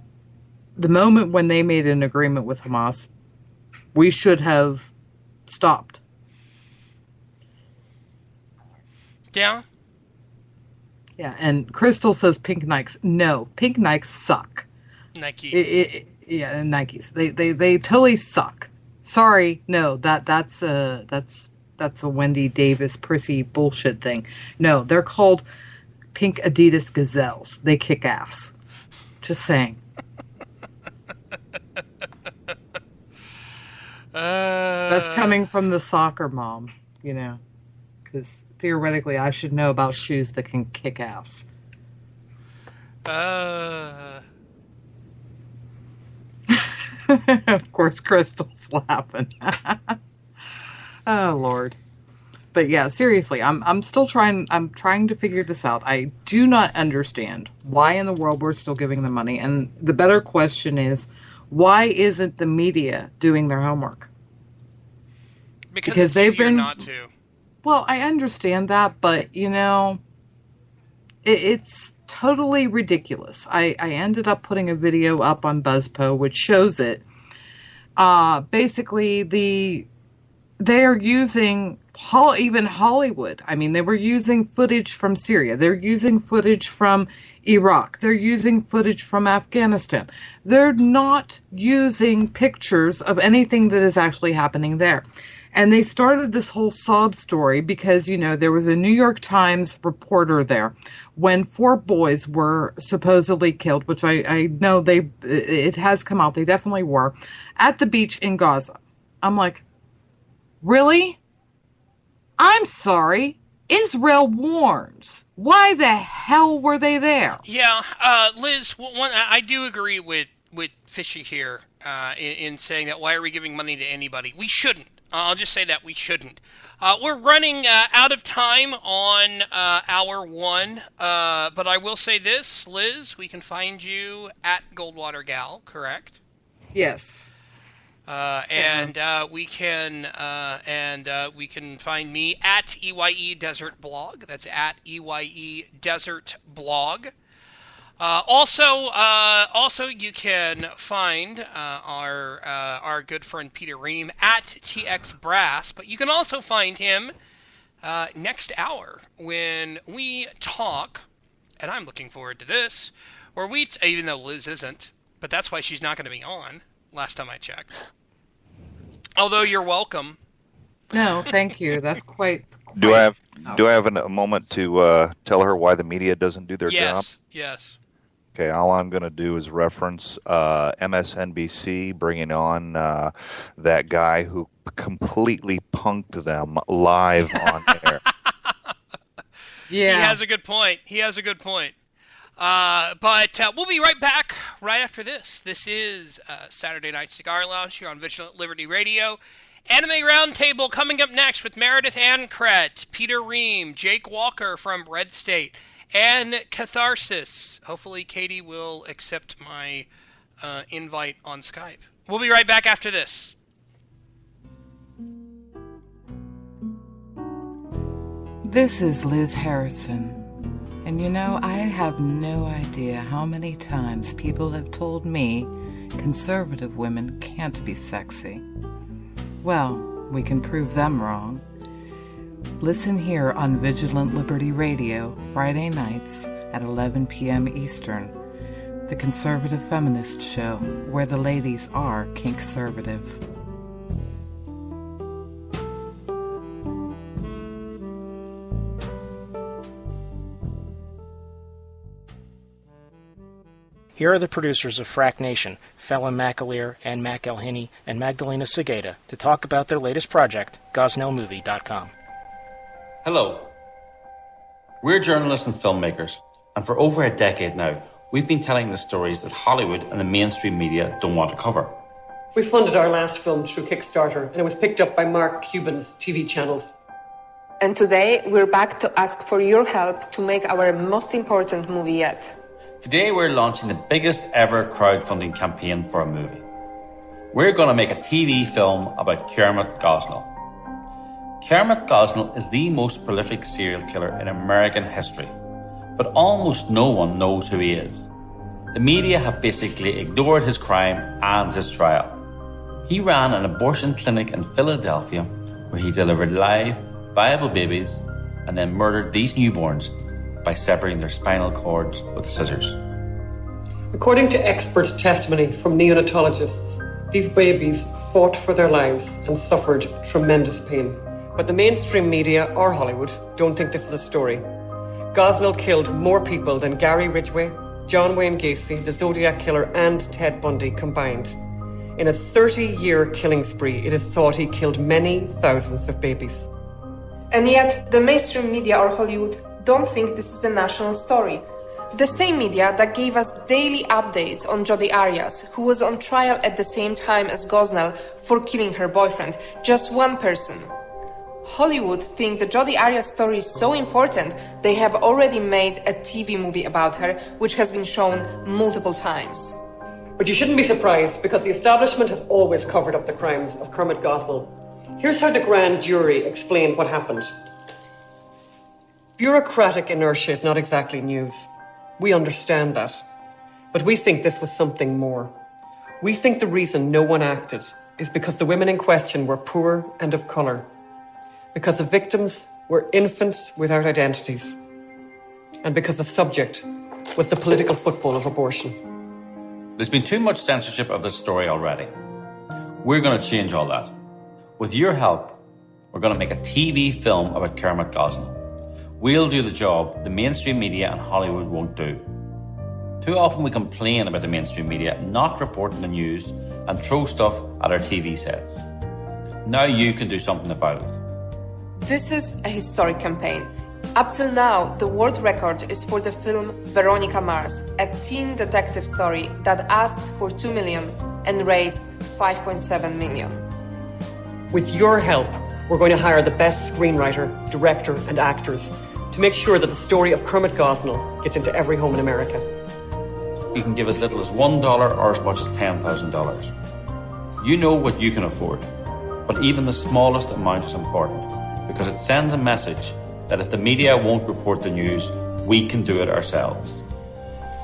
the moment when they made an agreement with Hamas, we should have stopped. Yeah. Yeah, and Crystal says pink Nikes. No, pink Nikes suck. Nikes. Nikes. They totally suck. Sorry, no, that's a Wendy Davis prissy bullshit thing. No, they're called pink Adidas Gazelles. They kick ass. Just saying. That's coming from the soccer mom, because theoretically I should know about shoes that can kick ass. Of course, Crystal's laughing. Oh Lord. But yeah, seriously, I'm still trying to figure this out. I do not understand why in the world we're still giving them money. And the better question is, why isn't the media doing their homework? Because they've been not to. Well, I understand that, but it's totally ridiculous. I ended up putting a video up on BuzzPo which shows it. Basically, they are using even Hollywood. I mean, they were using footage from Syria. They're using footage from Iraq. They're using footage from Afghanistan. They're not using pictures of anything that is actually happening there. And they started this whole sob story because, there was a New York Times reporter there when 4 boys were supposedly killed, which I know it has come out. They definitely were at the beach in Gaza. I'm like, really? I'm sorry. Israel warns. Why the hell were they there? Yeah, Liz, I do agree with Fishy here in saying that why are we giving money to anybody? We shouldn't. I'll just say that we shouldn't. We're running out of time on hour 1, but I will say this, Liz, we can find you at Goldwater Gal, correct? Yes. We can find me at EYE Desert Blog. That's at EYE Desert Blog. Also, you can find our good friend Peter Ream at TX Brass, but you can also find him next hour when we talk, and I'm looking forward to this, where even though Liz isn't, but that's why she's not going to be on. Last time I checked. Although you're welcome. No, thank you. That's quite. Do I have a moment to tell her why the media doesn't do their job? Yes. Okay, all I'm going to do is reference MSNBC bringing on that guy who completely punked them live on air. Yeah. He has a good point. But we'll be right back right after this. This is Saturday Night Cigar Lounge here on Vigilant Liberty Radio. Anime Roundtable coming up next with Meredith Ancret, Peter Ream, Jake Walker from Red State, and Catharsis. Hopefully Katie will accept my invite on Skype. We'll be right back after this. This is Liz Harrison. And you know, I have no idea how many times people have told me conservative women can't be sexy. Well, we can prove them wrong. Listen here on Vigilant Liberty Radio, Friday nights at 11 p.m. Eastern, the conservative feminist show where the ladies are kink-servative. Here are the producers of Frack Nation, Fallon McAleer, Ann McElhinney, and Magdalena Segeda, to talk about their latest project, GosnellMovie.com. Hello. We're journalists and filmmakers, and for over a decade now, we've been telling the stories that Hollywood and the mainstream media don't want to cover. We funded our last film through Kickstarter, and it was picked up by Mark Cuban's TV channels. And today, we're back to ask for your help to make our most important movie yet. Today we're launching the biggest ever crowdfunding campaign for a movie. We're going to make a TV film about Kermit Gosnell. Kermit Gosnell is the most prolific serial killer in American history, but almost no one knows who he is. The media have basically ignored his crime and his trial. He ran an abortion clinic in Philadelphia where he delivered live, viable babies and then murdered these newborns by severing their spinal cords with scissors. According to expert testimony from neonatologists, these babies fought for their lives and suffered tremendous pain. But the mainstream media or Hollywood don't think this is a story. Gosnell killed more people than Gary Ridgway, John Wayne Gacy, the Zodiac Killer, and Ted Bundy combined. In a 30-year killing spree, it is thought he killed many thousands of babies. And yet, the mainstream media or Hollywood don't think this is a national story. The same media that gave us daily updates on Jodi Arias, who was on trial at the same time as Gosnell for killing her boyfriend, just one person. Hollywood think the Jodi Arias story is so important, they have already made a TV movie about her, which has been shown multiple times. But you shouldn't be surprised, because the establishment has always covered up the crimes of Kermit Gosnell. Here's how the grand jury explained what happened. Bureaucratic inertia is not exactly news. We understand that. But we think this was something more. We think the reason no one acted is because the women in question were poor and of colour. Because the victims were infants without identities. And because the subject was the political football of abortion. There's been too much censorship of this story already. We're going to change all that. With your help, we're going to make a TV film about Kermit Gosnell. We'll do the job the mainstream media and Hollywood won't do. Too often we complain about the mainstream media not reporting the news and throw stuff at our TV sets. Now you can do something about it. This is a historic campaign. Up till now, the world record is for the film Veronica Mars, a teen detective story that asked for $2 million and raised $5.7 million. With your help, we're going to hire the best screenwriter, director, and actors to make sure that the story of Kermit Gosnell gets into every home in America. You can give as little as $1 or as much as $10,000. You know what you can afford, but even the smallest amount is important because it sends a message that if the media won't report the news, we can do it ourselves.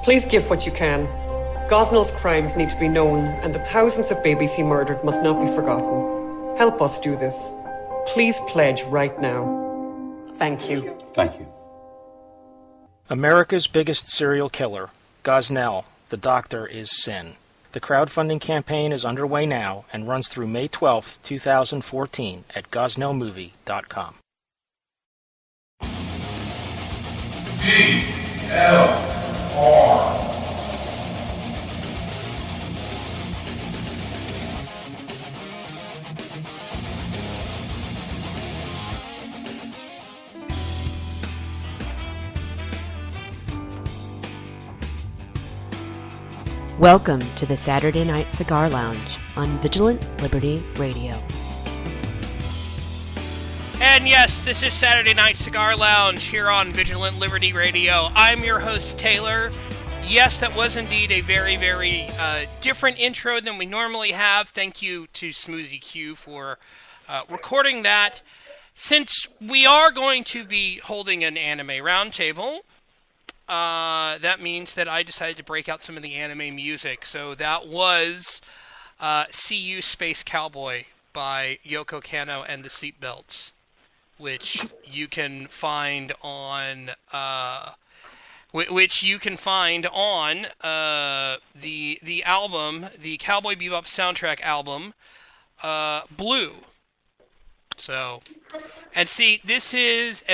Please give what you can. Gosnell's crimes need to be known, and the thousands of babies he murdered must not be forgotten. Help us do this. Please pledge right now. Thank you. Thank you. America's biggest serial killer, Gosnell, the doctor is sin. The crowdfunding campaign is underway now and runs through May 12, 2014 at GosnellMovie.com. VLR. Welcome to the Saturday Night Cigar Lounge on Vigilant Liberty Radio. And yes, this is Saturday Night Cigar Lounge here on Vigilant Liberty Radio. I'm your host, Taylor. Yes, that was indeed a very, very different intro than we normally have. Thank you to Smoothie Q for recording that. Since we are going to be holding an anime roundtable, that means that I decided to break out some of the anime music. So that was See You Space Cowboy by Yoko Kanno and the Seatbelts, which you can find on the album, the Cowboy Bebop soundtrack album, Blue. So, this is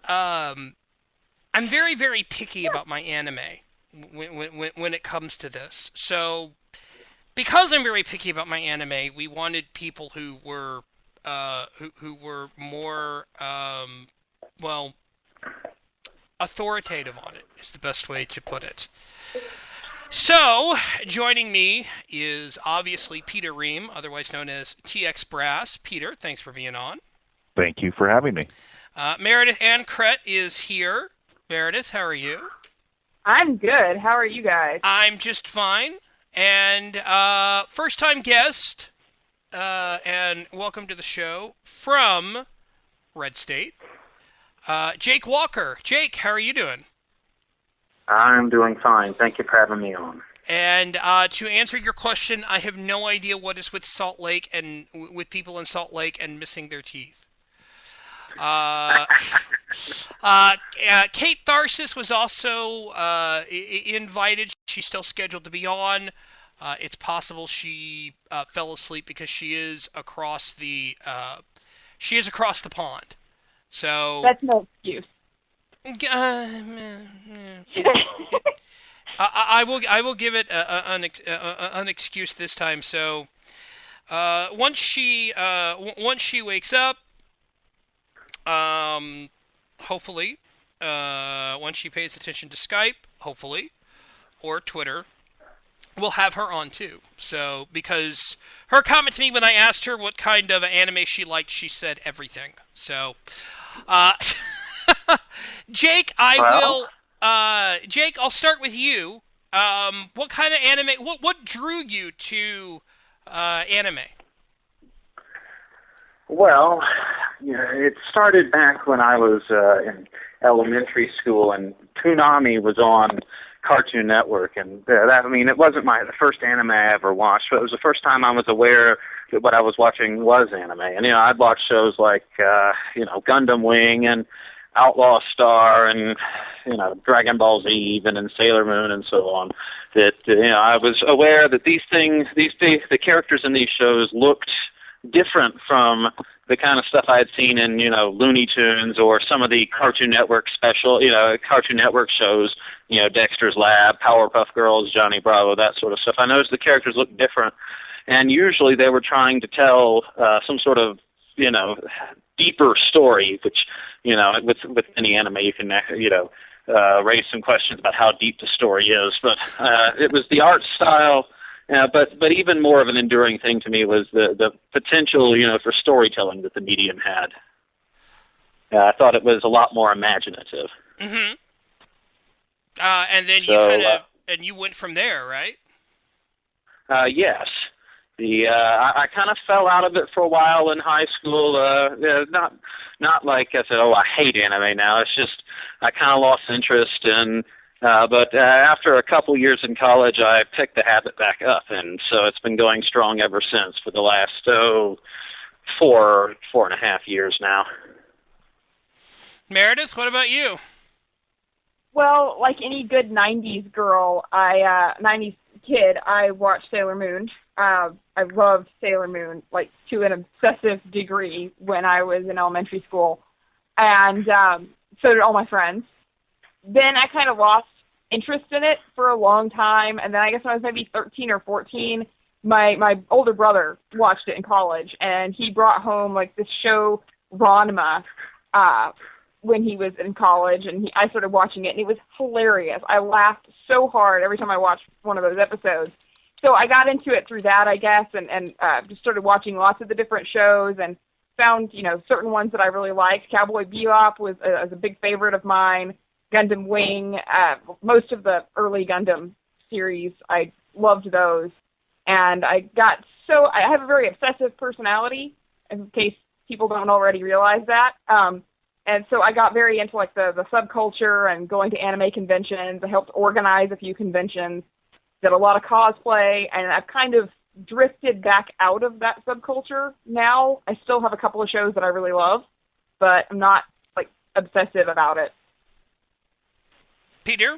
I'm very, very picky about my anime when it comes to this. So, because I'm very picky about my anime, we wanted people who were more authoritative on it, is the best way to put it. So, joining me is obviously Peter Ream, otherwise known as TX Brass. Peter, thanks for being on. Thank you for having me. Meredith Ann Krett is here. Meredith, how are you? I'm good. How are you guys? I'm just fine. And first-time guest, and welcome to the show from Red State, Jake Walker. Jake, how are you doing? I'm doing fine. Thank you for having me on. And to answer your question, I have no idea what is with Salt Lake and with people in Salt Lake and missing their teeth. Kate Tharsis was also invited. She's still scheduled to be on. It's possible she fell asleep because she is across the pond. So that's no excuse. I will give it an excuse this time. So once she wakes up, hopefully, once she pays attention to Skype, hopefully, or Twitter, we'll have her on too. So because her comment to me when I asked her what kind of anime she liked, she said everything. So. Jake, Jake, I'll start with you. What kind of anime? What drew you to anime? Well, it started back when I was in elementary school, and Toonami was on Cartoon Network, and it wasn't the first anime I ever watched, but it was the first time I was aware that what I was watching was anime. And I'd watch shows like Gundam Wing and Outlaw Star and Dragon Ball Z even, and Sailor Moon and so on. That I was aware that these things, the characters in these shows looked different from the kind of stuff I had seen in Looney Tunes or some of the Cartoon Network Cartoon Network shows, Dexter's Lab, Powerpuff Girls, Johnny Bravo, that sort of stuff. I noticed the characters looked different, and usually they were trying to tell some sort of deeper story, which with any anime you can raise some questions about how deep the story is. But it was the art style. But even more of an enduring thing to me was the potential, for storytelling that the medium had. I thought it was a lot more imaginative. Mm-hmm. And then you went from there, right? Yes. I kind of fell out of it for a while in high school. Not like I said, I hate anime now. It's just I kind of lost interest in. But after a couple years in college, I picked the habit back up, and so it's been going strong ever since for the last 4.5 years now. Meredith, what about you? Well, like any good 90s girl, 90s kid, I watched Sailor Moon. I loved Sailor Moon, like, to an obsessive degree when I was in elementary school. And so did all my friends. Then I kind of lost interest in it for a long time, and then I guess when I was maybe 13 or 14, my older brother watched it in college, and he brought home, like, this show, Ranma, when he was in college, and I started watching it, and it was hilarious. I laughed so hard every time I watched one of those episodes. So I got into it through that, I guess, and just started watching lots of the different shows and found, certain ones that I really liked. Cowboy Bebop was a big favorite of mine. Gundam Wing, most of the early Gundam series, I loved those. And I have a very obsessive personality, in case people don't already realize that. And so I got very into like the subculture and going to anime conventions. I helped organize a few conventions, did a lot of cosplay, and I've kind of drifted back out of that subculture now. I still have a couple of shows that I really love, but I'm not like obsessive about it. Peter?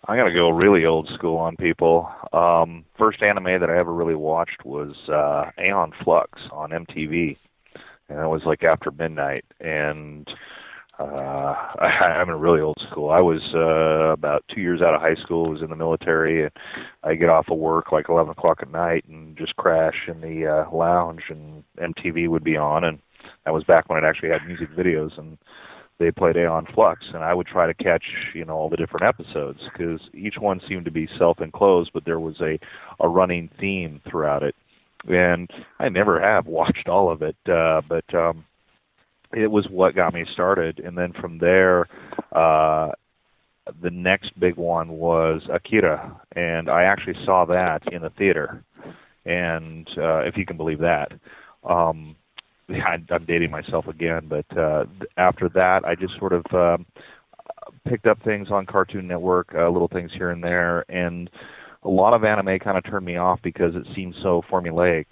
I'm going to go really old school on people. First anime that I ever really watched was Aeon Flux on MTV. And it was like after midnight. And I'm really old school. I was about 2 years out of high school, was in the military, and I get off of work like 11 o'clock at night and just crash in the lounge, and MTV would be on. And that was back when it actually had music videos, and they played Aeon Flux, and I would try to catch, all the different episodes, because each one seemed to be self-enclosed, but there was a running theme throughout it. And I never have watched all of it, but it was what got me started. And then from there, the next big one was Akira, and I actually saw that in the theater. And if you can believe that. I'm dating myself again, but after that, I just sort of picked up things on Cartoon Network, little things here and there, and a lot of anime kind of turned me off because it seemed so formulaic,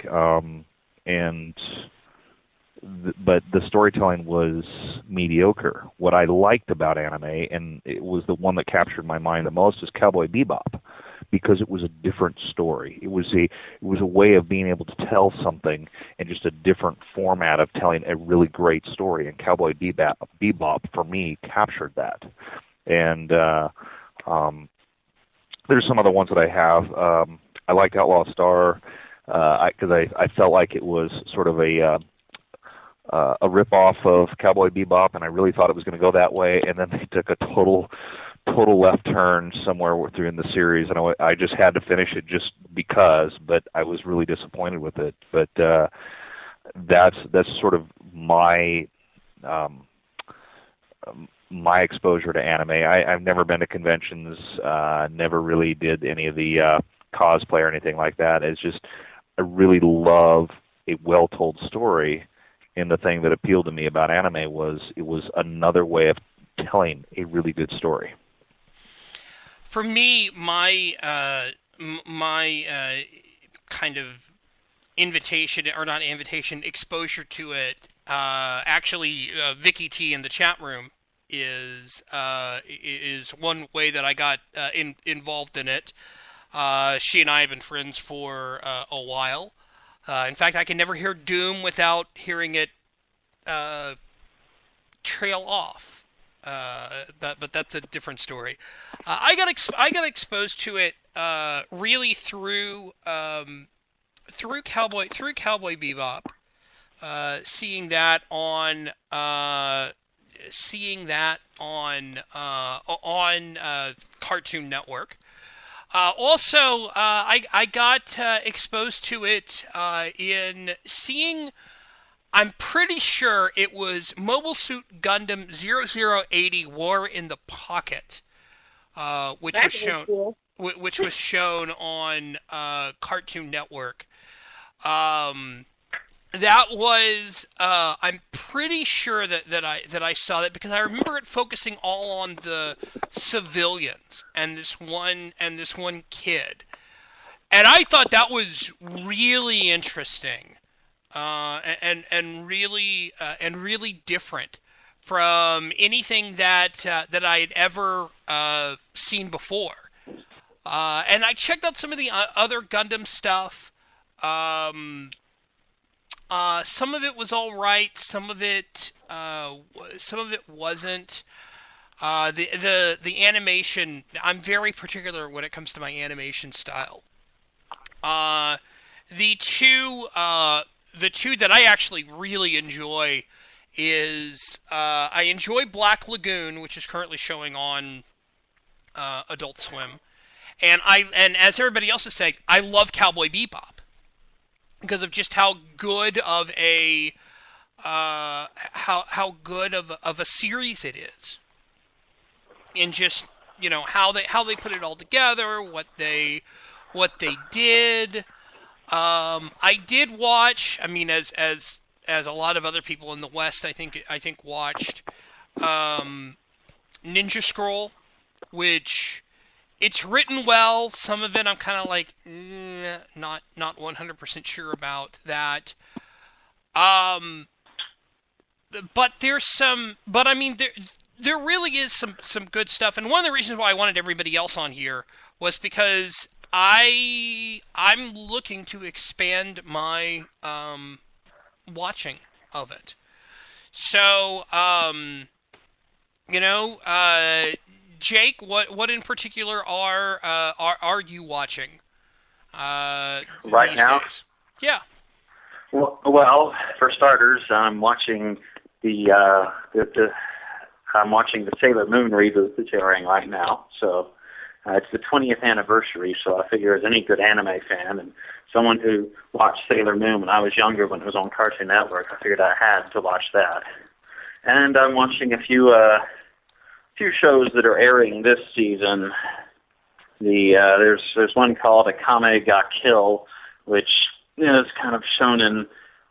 but the storytelling was mediocre. What I liked about anime, and it was the one that captured my mind the most, is Cowboy Bebop, because it was a different story. It was a way of being able to tell something in just a different format of telling a really great story. And Cowboy Bebop for me captured that. And there's some other ones that I have. I liked Outlaw Star because I felt like it was sort of a rip-off of Cowboy Bebop, and I really thought it was going to go that way. And then they took a total left turn somewhere through in the series, and I just had to finish it just because. But I was really disappointed with it. But that's sort of my my exposure to anime. I've never been to conventions, never really did any of the cosplay or anything like that. It's just I really love a well-told story, and the thing that appealed to me about anime was it was another way of telling a really good story. For me, my kind of invitation, or not invitation, exposure to it, actually Vicky T in the chat room is one way that I got involved in it. She and I have been friends for a while. In fact, I can never hear Doom without hearing it trail off. But that's a different story. I got exposed to it really through Cowboy Bebop, seeing that on Cartoon Network. Also, I got exposed to it in seeing. I'm pretty sure it was Mobile Suit Gundam 0080 War in the Pocket, which was shown on Cartoon Network. That was I'm pretty sure that I saw that because I remember it focusing all on the civilians and this one kid, and I thought that was really interesting. And really different from anything that I had ever seen before. And I checked out some of the other Gundam stuff. Some of it was all right. Some of it wasn't. The animation. I'm very particular when it comes to my animation style. The two that I actually really enjoy is I enjoy Black Lagoon, which is currently showing on Adult Swim, and as everybody else is saying, I love Cowboy Bebop because of just how good of a how good of a series it is, and just how they put it all together, what they did. I did watch. I mean, as a lot of other people in the West, I think watched Ninja Scroll, which it's written well. Some of it I'm kind of like not 100% sure about that. But there's some. But I mean, there really is some good stuff. And one of the reasons why I wanted everybody else on here was because I'm looking to expand my watching of it. So, Jake, what in particular are you watching right now? Days? Yeah. Well, for starters, I'm watching I'm watching the Sailor Moon reboot that's airing right now. So it's the 20th anniversary. So I figure, as any good anime fan and someone who watched Sailor Moon when I was younger, when it was on Cartoon Network, I figured I had to watch that. And I'm watching a few shows that are airing this season. There's one called Akame ga Kill, which is kind of shown in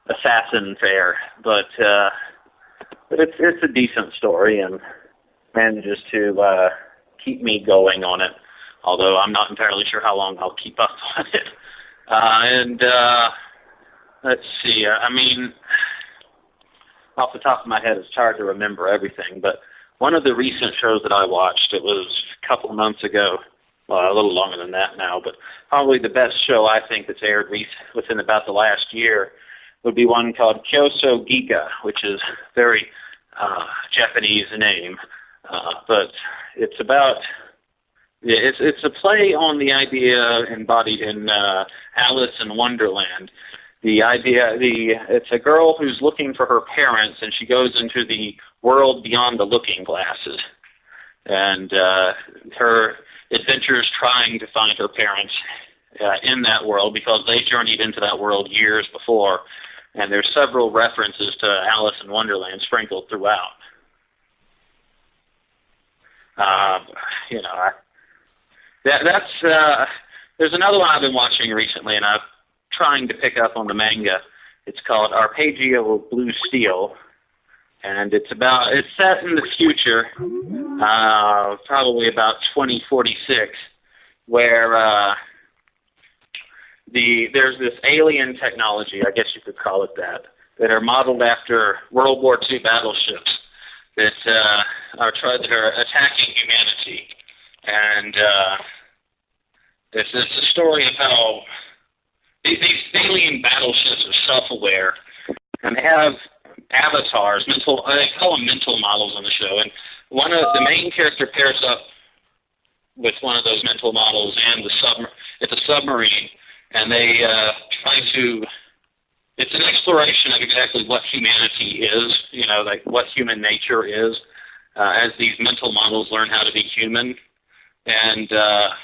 assassin fare, but it's a decent story and manages to keep me going on it. Although I'm not entirely sure how long I'll keep up on it. Let's see. I mean, off the top of my head, it's hard to remember everything, but one of the recent shows that I watched, it was a couple months ago, well, a little longer than that now, but probably the best show I think that's aired within about the last year would be one called Kyoso Giga, which is a very Japanese name, but it's about... It's a play on the idea embodied in Alice in Wonderland. It's a girl who's looking for her parents, and she goes into the world beyond the looking glasses. And her adventures trying to find her parents in that world, because they journeyed into that world years before. And there's several references to Alice in Wonderland sprinkled throughout. There's another one I've been watching recently, and I'm trying to pick up on the manga. It's called Arpeggio of Blue Steel, and it's set in the future, probably about 2046, where there's this alien technology, I guess you could call it that are modeled after World War II battleships that are attacking humanity. And it's a story of how these alien battleships are self-aware, and they have avatars, they call them mental models on the show. And the main character pairs up with one of those mental models, and it's a submarine, and they try to. It's an exploration of exactly what humanity is, like what human nature is, as these mental models learn how to be human. And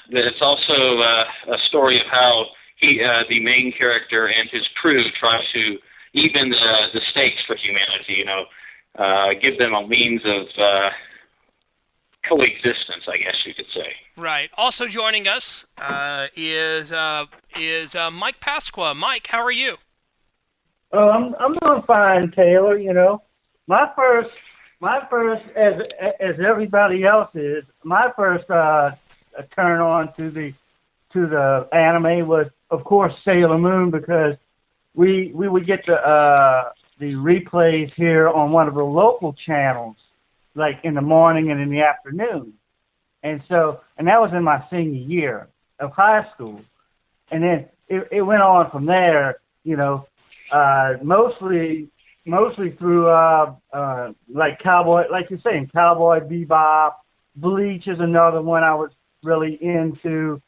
it's also a story of how the main character and his crew try to even the stakes for humanity, give them a means of coexistence, I guess you could say. Right. Also joining us is Mike Pasqua. Mike, how are you? Oh, I'm doing fine, Taylor. My first, as everybody else is, my first turn on to the anime was, of course, Sailor Moon, because we would get the replays here on one of the local channels, like in the morning and in the afternoon, and that was in my senior year of high school, and then it went on from there, mostly through like you're saying, Cowboy Bebop. Bleach is another one I was really into.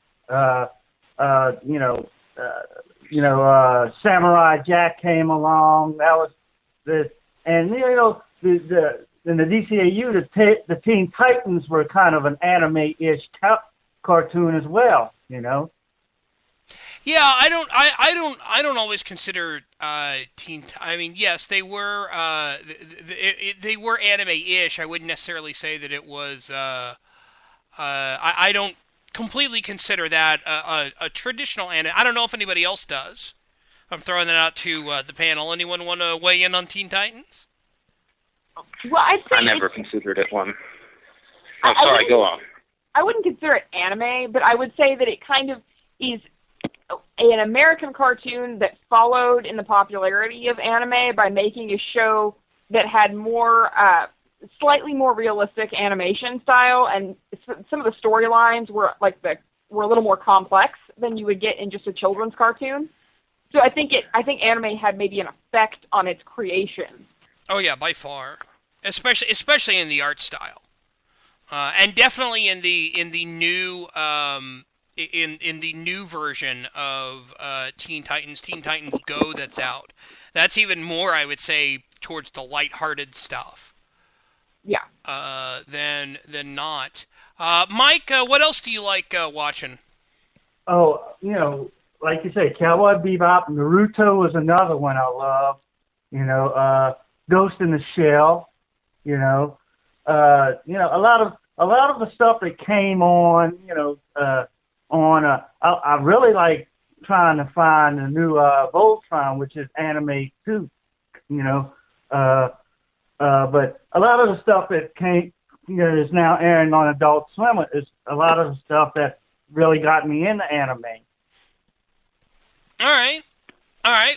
Samurai Jack came along. That was And in the DCAU, the Teen Titans were kind of an anime-ish cartoon as well. Yeah, I don't always consider Teen. I mean, yes, they were they were anime-ish. I wouldn't necessarily say that it was. I don't completely consider that a traditional anime. I don't know if anybody else does. I'm throwing that out to the panel. Anyone want to weigh in on Teen Titans? Well, I'd say I never considered it one. Oh, sorry, go on. I wouldn't consider it anime, but I would say that it kind of is an American cartoon that followed in the popularity of anime by making a show that had more, slightly more realistic animation style, and some of the storylines were were a little more complex than you would get in just a children's cartoon. So I think anime had maybe an effect on its creation. Oh yeah, by far, especially in the art style, and definitely in the new in the new version of Teen Titans Go that's out. That's even more, I would say, towards the lighthearted stuff. Yeah. Than not. Mike, what else do you like watching? Oh, like you say, Cowboy Bebop, Naruto was another one I love. Ghost in the Shell. A lot of the stuff that came on. I really like trying to find a new Voltron, which is anime too. But a lot of the stuff that came, is now airing on Adult Swim is a lot of the stuff that really got me into anime. All right.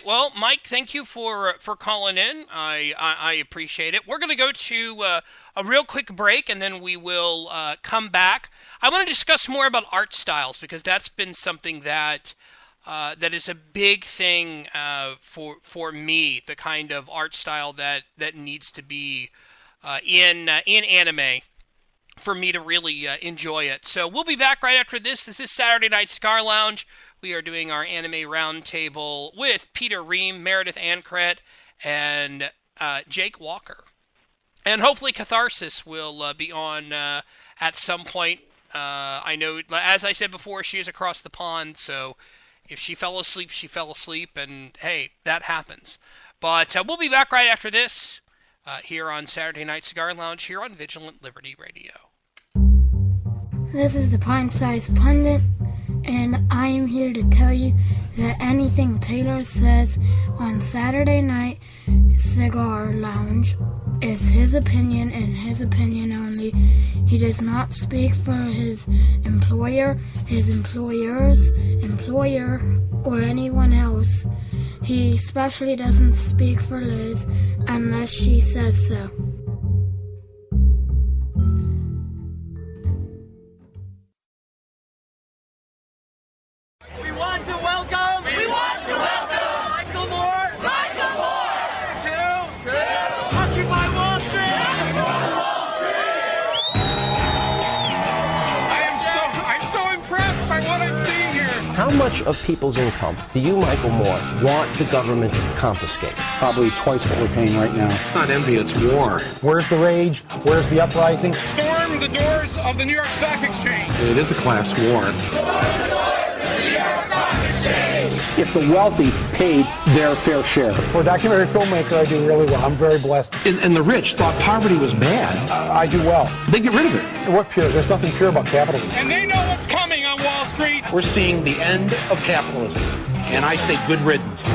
Well, Mike, thank you for calling in. I appreciate it. We're going to go to a real quick break, and then we will come back. I want to discuss more about art styles, because that's been something that is a big thing for me. The kind of art style that needs to be in anime for me to really enjoy it. So we'll be back right after this. This is Saturday Night Cigar Lounge. We are doing our anime roundtable with Peter Ream, Meredith Ancret, and Jake Walker. And hopefully Catharsis will be on at some point. I know, as I said before, she is across the pond, so if she fell asleep, she fell asleep, and hey, that happens. But we'll be back right after this here on Saturday Night Cigar Lounge here on Vigilant Liberty Radio. This is the Pint-Sized Pundit, and I am here to tell you that anything Taylor says on Saturday Night Cigar Lounge is his opinion and his opinion only. He does not speak for his employer, his employer's employer, or anyone else. He especially doesn't speak for Liz unless she says so. We want to welcome Michael Moore to Occupy Wall Street. I'm so impressed by what I'm seeing here. How much of people's income do you, Michael Moore, want the government to confiscate? Probably twice what we're paying right now. It's not envy, it's war. Where's the rage? Where's the uprising? Storm the doors of the New York Stock Exchange. It is a class war. If the wealthy paid their fair share. For a documentary filmmaker, I do really well. I'm very blessed. And the rich thought poverty was bad. I do well. They get rid of it. What pure? There's nothing pure about capitalism. And they know what's coming on Wall Street. We're seeing the end of capitalism. And I say good riddance.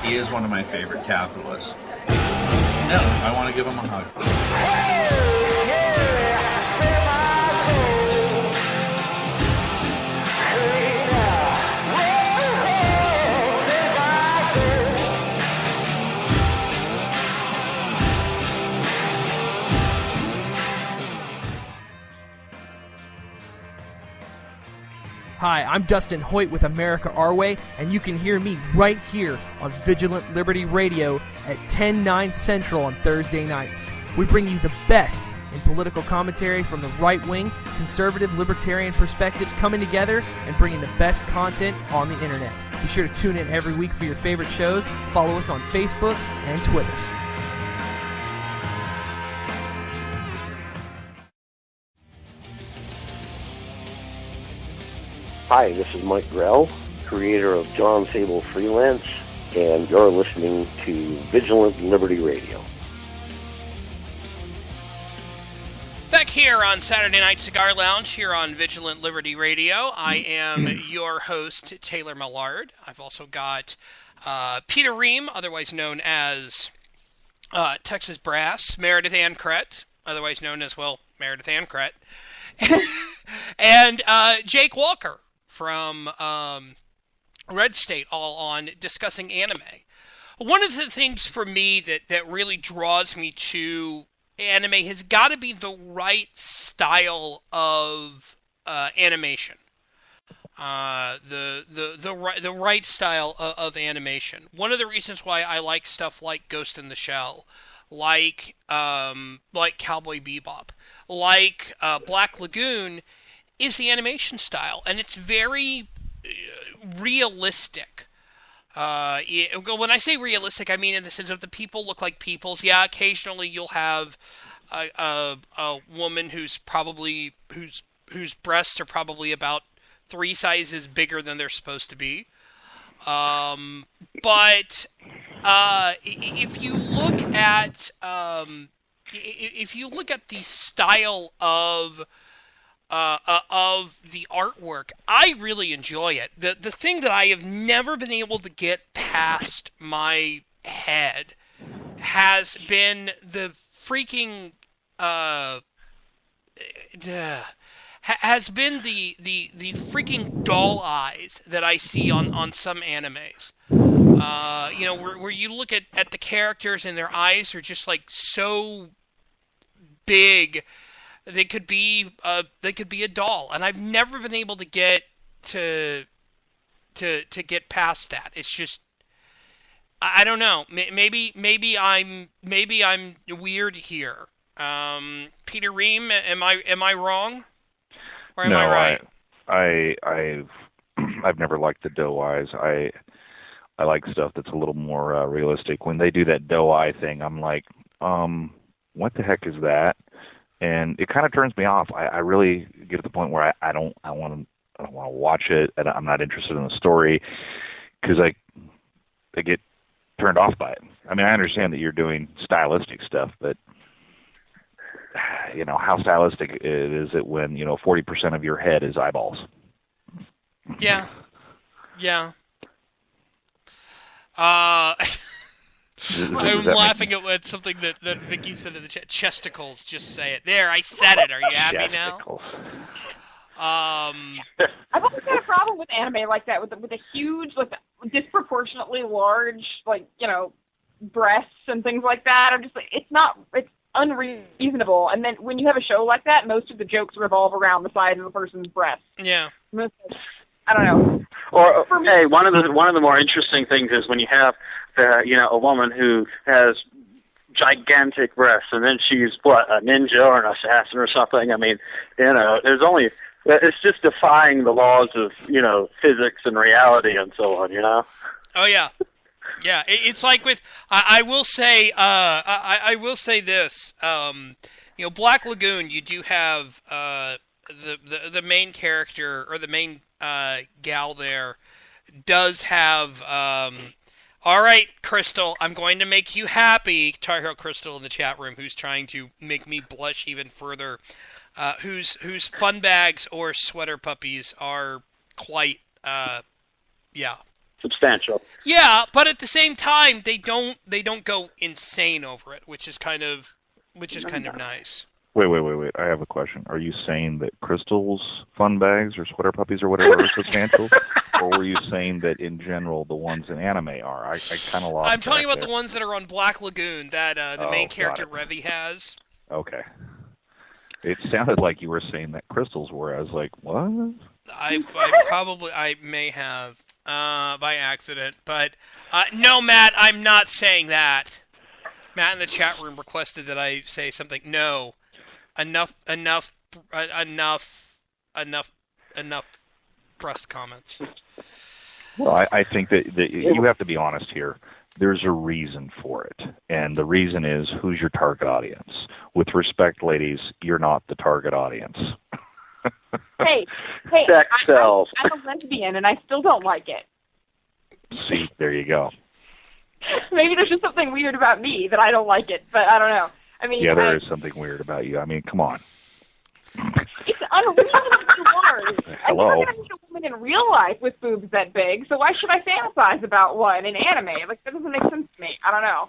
He is one of my favorite capitalists. No, I want to give him a hug. Hi, I'm Dustin Hoyt with America Our Way, and you can hear me right here on Vigilant Liberty Radio at 10/9 Central on Thursday nights. We bring you the best in political commentary from the right-wing, conservative, libertarian perspectives coming together and bringing the best content on the internet. Be sure to tune in every week for your favorite shows. Follow us on Facebook and Twitter. Hi, this is Mike Grell, creator of John Sable Freelance, and you're listening to Vigilant Liberty Radio. Back here on Saturday Night Cigar Lounge, here on Vigilant Liberty Radio, I am your host, Taylor Millard. I've also got Peter Ream, otherwise known as Texas Brass, Meredith Ancret, otherwise known as, well, Meredith Ancret, and Jake Walker from Red State, all on discussing anime. One of the things for me that really draws me to anime has got to be the right style of animation. The right style of animation. One of the reasons why I like stuff like Ghost in the Shell, like Cowboy Bebop, like Black Lagoon, is the animation style, and it's very realistic. When I say realistic, I mean in the sense of the people look like peoples. Yeah, occasionally you'll have a woman whose breasts are probably about 3 sizes bigger than they're supposed to be. But if you look at the style of the artwork, I really enjoy it. The thing that I have never been able to get past my head has been the freaking the freaking doll eyes that I see on some animes. Where you look at the characters and their eyes are just like so big. They could be a doll, and I've never been able to get to get past that. It's just, I don't know. Maybe I'm weird here. Peter Ream, am I wrong, or am I right? I've never liked the doe eyes. I like stuff that's a little more realistic. When they do that doe eye thing, I'm like, what the heck is that? And it kind of turns me off. I really get to the point where I don't want to watch it, and I'm not interested in the story because I get turned off by it. I mean, I understand that you're doing stylistic stuff, but how stylistic is it when 40% of your head is eyeballs? Yeah. I'm laughing at something that Vicky said in the chat. Chesticles, just say it. There, I said it. Are you happy now? I've always had a problem with anime like that, with a huge, disproportionately large, breasts and things like that. I'm just like, it's unreasonable. And then when you have a show like that, most of the jokes revolve around the size of the person's breasts. Yeah. I don't know. Or hey, one of the more interesting things is when you have a woman who has gigantic breasts, and then she's a ninja or an assassin or something. I mean, it's just defying the laws of physics and reality and so on. Oh yeah. Yeah, it's like with I will say this. Black Lagoon, you do have the main character, or the main gal there does have all right, Crystal, I'm going to make you happy. Tar Heel Crystal in the chat room, who's trying to make me blush even further. Whose fun bags or sweater puppies are quite substantial. Yeah, but at the same time, they don't go insane over it, which is kind of nice. Wait. I have a question. Are you saying that Crystal's fun bags or sweater puppies or whatever are substantial? Or were you saying that in general the ones in anime are? I kind of lost. I'm talking about the ones that are on Black Lagoon that the main character Revy has. Okay. It sounded like you were saying that Crystal's were. I was like, what? I may have by accident, but no, Matt, I'm not saying that. Matt in the chat room requested that I say something. No. Enough breast comments. Well, I think that you have to be honest here. There's a reason for it, and the reason is who's your target audience. With respect, ladies, you're not the target audience. hey, Sex sells. I'm a lesbian, and I still don't like it. See, there you go. Maybe there's just something weird about me that I don't like it, but I don't know. I mean, Yeah, there is something weird about you. I mean, come on. It's unreal that you are. Hello. I'm never gonna meet a woman in real life with boobs that big, so why should I fantasize about one in anime? Like, that doesn't make sense to me. I don't know.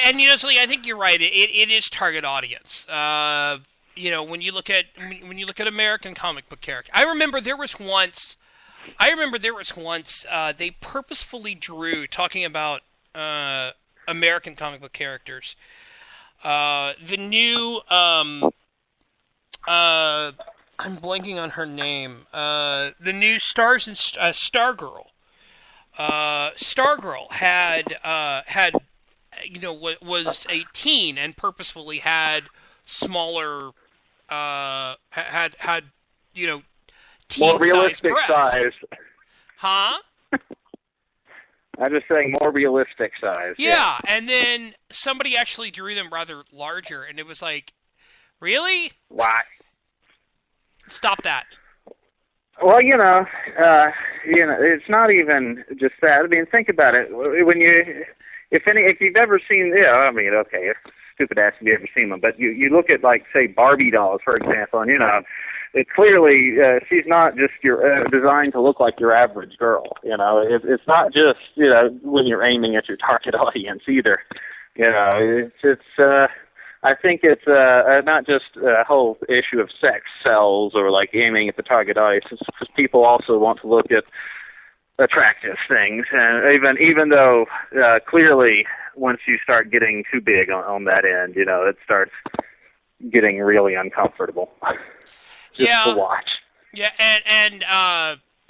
And something, I think you're right. It is target audience. When you look at American comic book characters, I remember there was once they purposefully drew, talking about American comic book characters, the new I'm blanking on her name. The new Stargirl. Stargirl had was a teen and purposefully had smaller had more realistic size. size. Huh? I'm just saying more realistic size. Yeah, and then somebody actually drew them rather larger, and it was like, really? Why? Stop that. Well, it's not even just that. I mean, think about it. If you've ever seen, okay, it's stupid to ask if you've ever seen them, but you look at, like, say, Barbie dolls, for example, and it clearly she's not just designed to look like your average girl. It's not just when you're aiming at your target audience either. I think it's not just a whole issue of sex sells or like aiming at the target audience. It's because people also want to look at attractive things, and even though clearly once you start getting too big on that end, it starts getting really uncomfortable just to watch. Yeah, and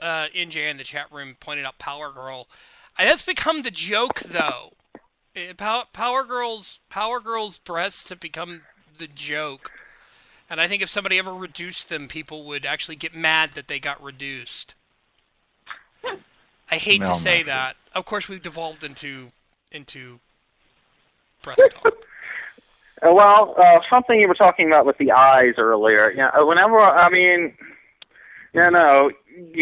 NJ in the chat room pointed out Power Girl. That's become the joke, though. Power Girl's breasts have become the joke, and I think if somebody ever reduced them, people would actually get mad that they got reduced. I hate to say that. Of course, we've devolved into breast talk. Well, something you were talking about with the eyes earlier. You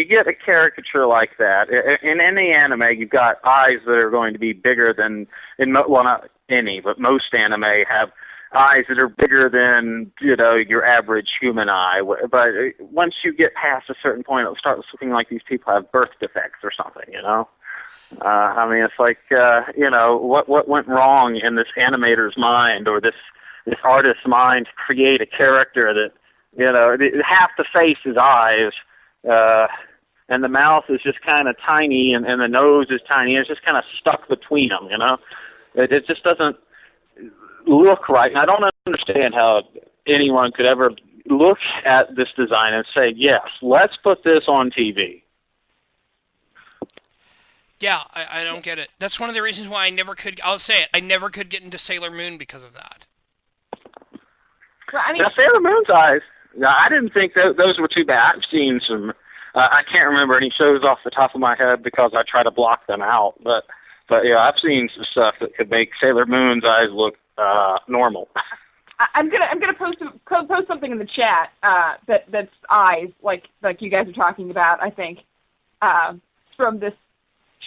get a caricature like that. In any anime, you've got eyes that are going to be bigger than, not any, but most anime have eyes that are bigger than, your average human eye. But once you get past a certain point, it starts looking like these people have birth defects or something, it's like, what went wrong in this animator's mind or this artist's mind to create a character that, half the face is eyes, and the mouth is just kind of tiny, and the nose is tiny, and it's just kind of stuck between them, It just doesn't look right, and I don't understand how anyone could ever look at this design and say, yes, let's put this on TV. Yeah, I don't get it. That's one of the reasons why I'll say it, I never could get into Sailor Moon because of that. Well, now, Sailor Moon's eyes, I didn't think those were too bad. I've seen some, I can't remember any shows off the top of my head because I try to block them out, but yeah, I've seen some stuff that could make Sailor Moon's eyes look normal. I'm gonna post something in the chat that's eyes like you guys are talking about. I think from this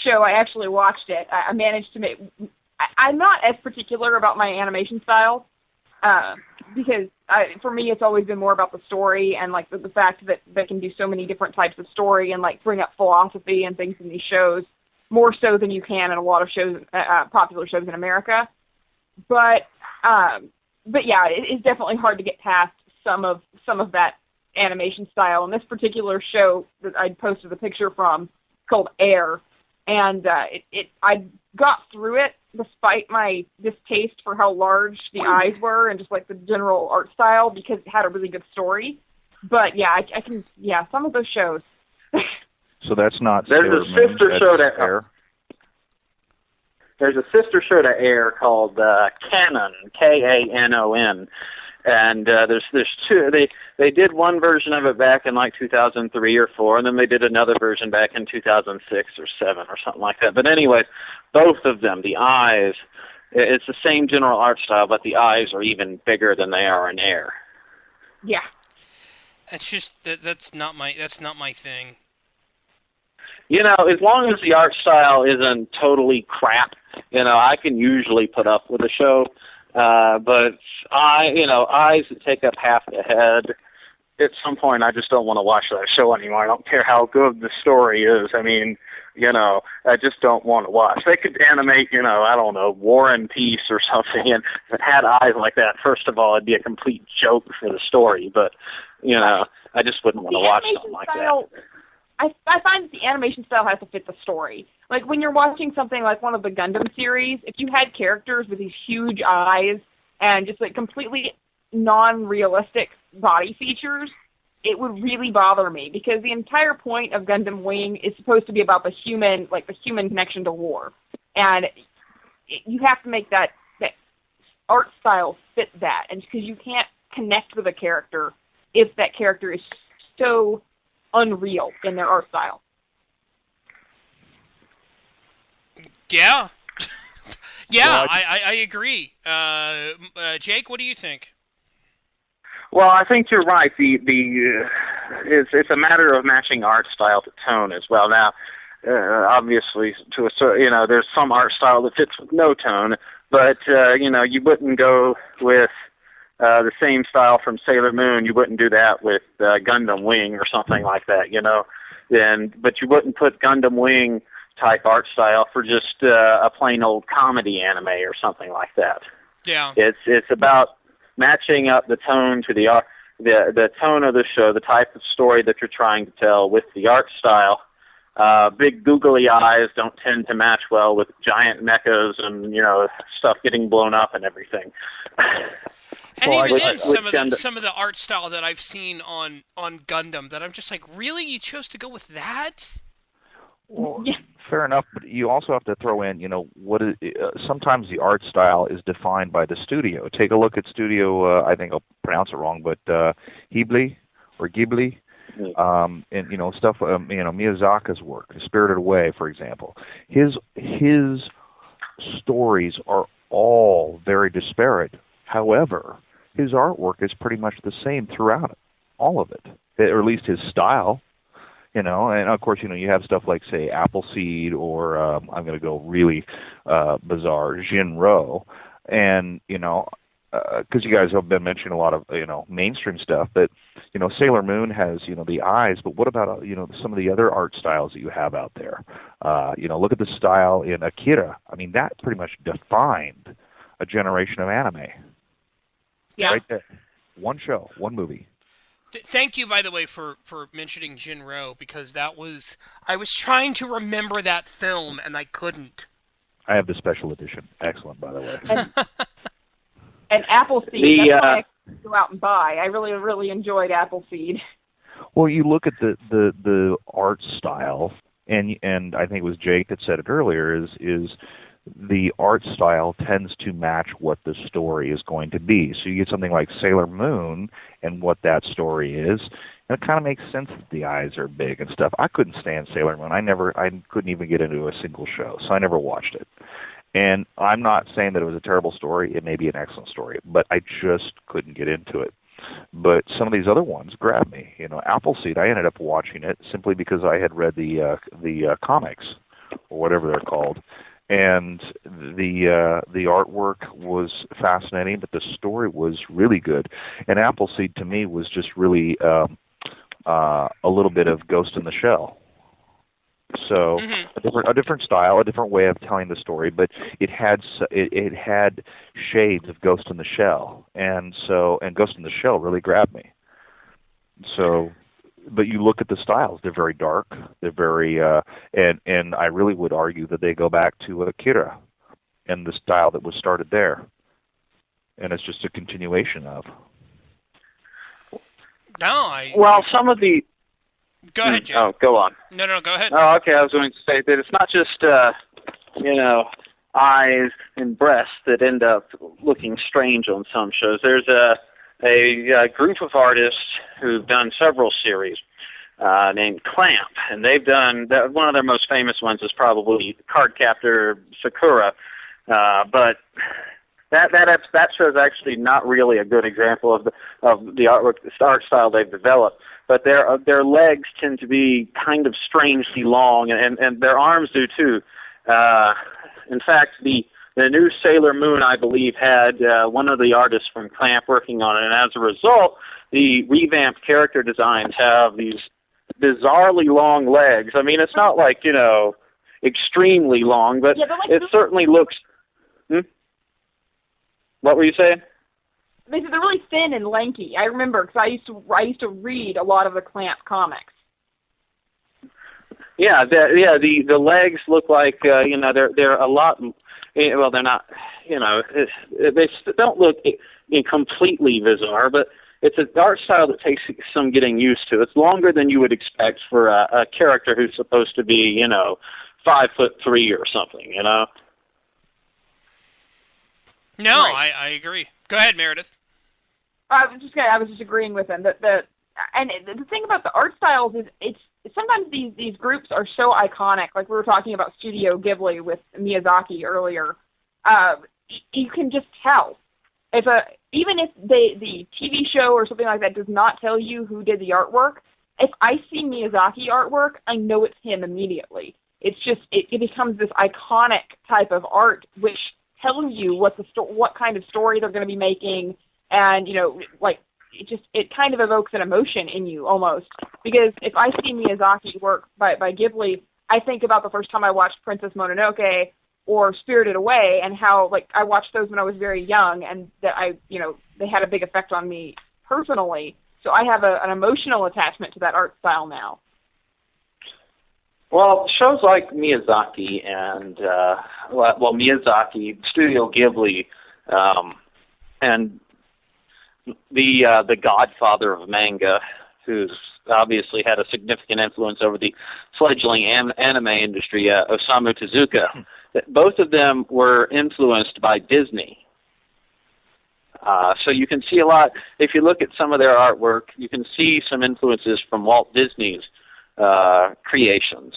show, I actually watched it. I managed to make. I'm not as particular about my animation style because for me it's always been more about the story and like the fact that they can do so many different types of story and like bring up philosophy and things in these shows more so than you can in a lot of shows, popular shows in America. But yeah, it's definitely hard to get past some of that animation style. And this particular show that I posted a picture from called Air, and I got through it despite my distaste for how large the eyes were and just like the general art style because it had a really good story. But yeah, I can some of those shows. So that's not. There's a sister show to Air. There's a sister show to Air called Canon, Kanon, and there's two. They did one version of it back in like 2003 or 4, and then they did another version back in 2006 or 7 or something like that. But anyway, both of them, the eyes, it's the same general art style, but the eyes are even bigger than they are in Air. Yeah. It's just that's not my thing. You know, as long as the art style isn't totally crap, you know, I can usually put up with a show. But eyes that take up half the head, at some point I just don't want to watch that show anymore. I don't care how good the story is. I mean, you know, I just don't want to watch. They could animate, you know, I don't know, War and Peace or something, and if it had eyes like that, first of all, it'd be a complete joke for the story. But, you know, I just wouldn't want to watch something like that. I find that the animation style has to fit the story. Like when you're watching something like one of the Gundam series, if you had characters with these huge eyes and just like completely non-realistic body features, it would really bother me, because the entire point of Gundam Wing is supposed to be about the human connection to war, and you have to make that art style fit that, and because you can't connect with a character if that character is so unreal in their art style. Yeah. Well, I agree. Jake, what do you think? Well, I think you're right. It's a matter of matching art style to tone as well. Now, obviously, to a certain, you know, there's some art style that fits with no tone, but you know, you wouldn't go with the same style from Sailor Moon. You wouldn't do that with Gundam Wing or something like that, you know. But you wouldn't put Gundam Wing type art style for just a plain old comedy anime or something like that. Yeah. It's about matching up the tone to the tone of the show, the type of story that you're trying to tell with the art style. Big googly eyes don't tend to match well with giant mechas and, you know, stuff getting blown up and everything. And even then, some of the art style that I've seen on Gundam, that I'm just like, really? You chose to go with that? Well, fair enough, but you also have to throw in, you know, sometimes the art style is defined by the studio. Take a look at Studio, I think I'll pronounce it wrong, but Ghibli, and, you know, stuff, you know, Miyazaka's work, Spirited Away, for example. His stories are all very disparate. However, his artwork is pretty much the same throughout it, all of it, or at least his style. You know, and of course, you know, you have stuff like, say, Appleseed, or I'm going to go really bizarre, Jinro, and, you know, because you guys have been mentioning a lot of, you know, mainstream stuff, but, you know, Sailor Moon has, you know, the eyes, but what about, you know, some of the other art styles that you have out there? You know, look at the style in Akira. I mean, that pretty much defined a generation of anime. Yeah. Right there. One show, one movie. Thank you, by the way, for mentioning Jinro, because I was trying to remember that film, and I couldn't. I have the special edition. Excellent, by the way. And Appleseed, that's why I go out and buy. I really, really enjoyed Appleseed. Well, you look at the art style, and I think it was Jake that said it earlier, is the art style tends to match what the story is going to be. So you get something like Sailor Moon and what that story is, and it kind of makes sense that the eyes are big and stuff. I couldn't stand Sailor Moon. I couldn't even get into a single show, so I never watched it. And I'm not saying that it was a terrible story. It may be an excellent story, but I just couldn't get into it. But some of these other ones grabbed me. You know, Appleseed, I ended up watching it simply because I had read the comics, or whatever they're called. And the artwork was fascinating, but the story was really good. And Appleseed, to me, was just really a little bit of Ghost in the Shell. So a different style, a different way of telling the story, but it had shades of Ghost in the Shell, and Ghost in the Shell really grabbed me. So. But you look at the styles; they're very dark. They're very, and I really would argue that they go back to Akira and the style that was started there, and it's just a continuation of. Well, some of the. Go ahead, Jay. Oh, go on. No, go ahead. Oh, okay. I was going to say that it's not just, you know, eyes and breasts that end up looking strange on some shows. There's a group of artists who've done several series named Clamp, and they've done one of their most famous ones is probably Cardcaptor Sakura, but That show's actually not really a good example of the art style they've developed. But their legs tend to be kind of strangely long, and their arms do too. In fact, the new Sailor Moon, I believe, had one of the artists from Clamp working on it, and as a result, the revamped character designs have these bizarrely long legs. I mean, it's not like, extremely long, but it certainly looks... What were you saying? They're really thin and lanky. I remember because I used to read a lot of the Clamp comics. Yeah, the legs look like they're a lot. Well, they're not. They don't look completely bizarre, but it's an art style that takes some getting used to. It's longer than you would expect for a character who's supposed to be 5'3" or something. No, Right. I agree. Go ahead, Meredith. I was just agreeing with him. And the thing about the art styles is it's sometimes these groups are so iconic. Like we were talking about Studio Ghibli with Miyazaki earlier. You can just tell even if the TV show or something like that does not tell you who did the artwork. If I see Miyazaki artwork, I know it's him immediately. It's just it becomes this iconic type of art which tells you what kind of story they're going to be making, and it kind of evokes an emotion in you almost. Because if I see Miyazaki work by Ghibli, I think about the first time I watched Princess Mononoke or Spirited Away, and how I watched those when I was very young, and that they had a big effect on me personally. So I have an emotional attachment to that art style now. Well, shows like Miyazaki and Miyazaki, Studio Ghibli, and the godfather of manga, who's obviously had a significant influence over the fledgling anime industry, Osamu Tezuka. Both of them were influenced by Disney. So you can see a lot. If you look at some of their artwork, you can see some influences from Walt Disney's creations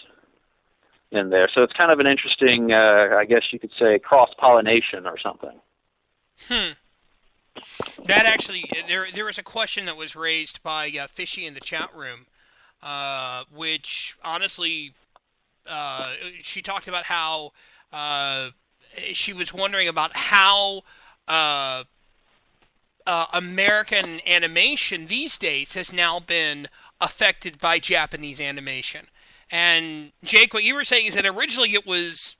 in there. So it's kind of an interesting, I guess you could say, cross-pollination or something. That actually, there was a question that was raised by Fishy in the chat room, which honestly, she talked about how she was wondering about how American animation these days has now been affected by Japanese animation. And Jake, what you were saying is that originally it was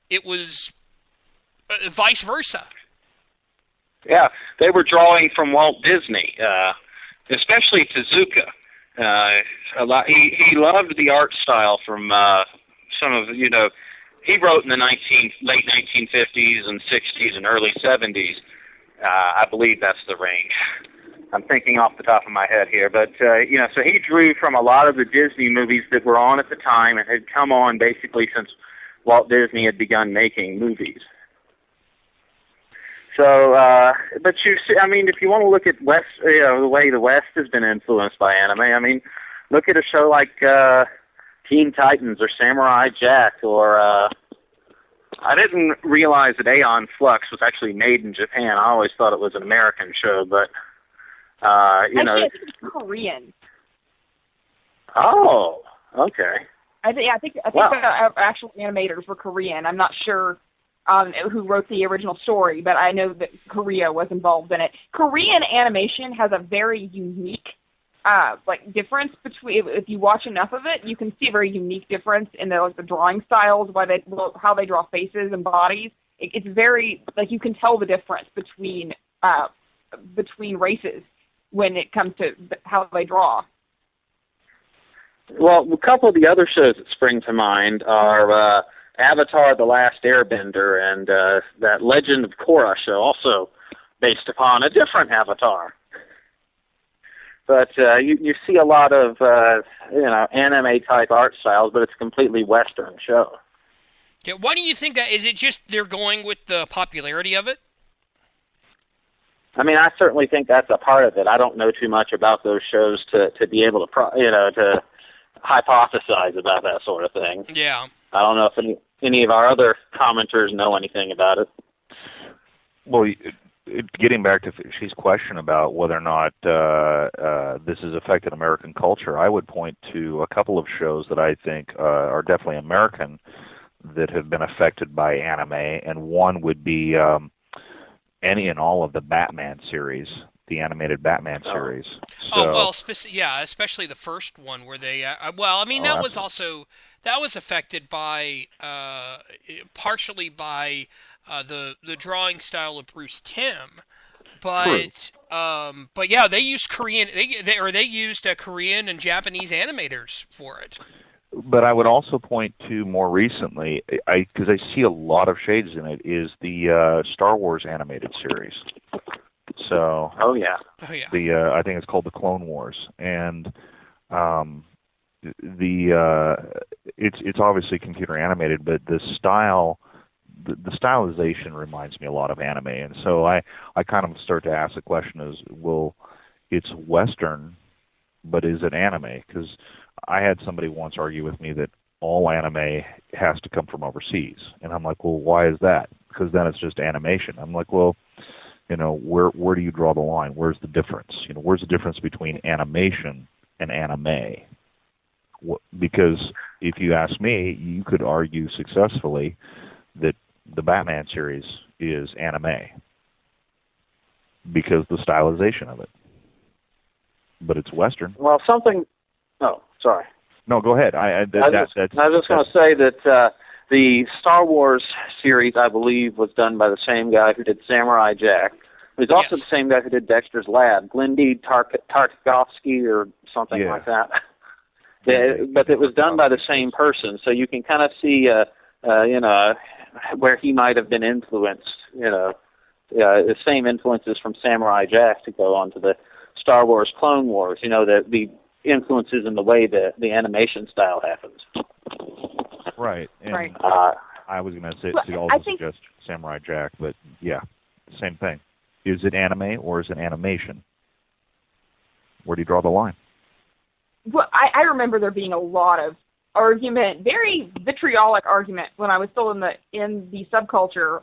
vice versa. Yeah, they were drawing from Walt Disney, especially Tezuka. He loved the art style from some of he wrote in the late 1950s and 60s and early 70s. I believe that's the range. I'm thinking off the top of my head here, but so he drew from a lot of the Disney movies that were on at the time and had come on basically since Walt Disney had begun making movies. So, but you see, I mean, if you want to look at West, the way the West has been influenced by anime, I mean, look at a show like Teen Titans or Samurai Jack, or I didn't realize that Aeon Flux was actually made in Japan. I always thought it was an American show, but I think it's Korean. Oh, okay. I think the actual animators were Korean. I'm not sure who wrote the original story, but I know that Korea was involved in it. Korean animation has a very unique difference between, if you watch enough of it, you can see a very unique difference in the drawing styles, how they draw faces and bodies. It's very, you can tell the difference between races when it comes to how they draw. Well, a couple of the other shows that spring to mind are Avatar: The Last Airbender and that Legend of Korra show, also based upon a different Avatar. But you see a lot of anime-type art styles, but it's a completely Western show. Yeah, why do you think that? Is it just they're going with the popularity of it? I mean, I certainly think that's a part of it. I don't know too much about those shows to be able to to hypothesize about that sort of thing. Yeah. I don't know if any of our other commenters know anything about it. Well, getting back to Fishy's question about whether or not this has affected American culture, I would point to a couple of shows that I think are definitely American that have been affected by anime, and one would be any and all of the Batman series, the animated Batman series. So, especially the first one where they. That was affected by partially by the drawing style of Bruce Timm, but yeah, they used Korean. They used Korean and Japanese animators for it. But I would also point to more recently, because I see a lot of shades in it, is the Star Wars animated series. So, I think it's called the Clone Wars, and it's obviously computer animated, but the stylization reminds me a lot of anime, and so I kind of start to ask the question is, well, it's Western, but is it anime? Because I had somebody once argue with me that all anime has to come from overseas, and I'm like, well, why is that? Because then it's just animation. I'm like, well, where do you draw the line? Where's the difference? Where's the difference between animation and anime? Because if you ask me, you could argue successfully that the Batman series is anime because the stylization of it. But it's Western. Well, something... Oh, sorry. No, go ahead. I was just going to say that the Star Wars series, I believe, was done by the same guy who did Samurai Jack. It was also the same guy who did Dexter's Lab, Glendy Tartakovsky or something like that. But it was done by the same person, so you can kind of see, where he might have been influenced. The same influences from Samurai Jack to go on to the Star Wars Clone Wars. The influences in the way the animation style happens. Right. And right. I was going to say also suggest Samurai Jack, but yeah, same thing. Is it anime or is it animation? Where do you draw the line? Well, I remember there being a lot of argument, very vitriolic argument, when I was still in the subculture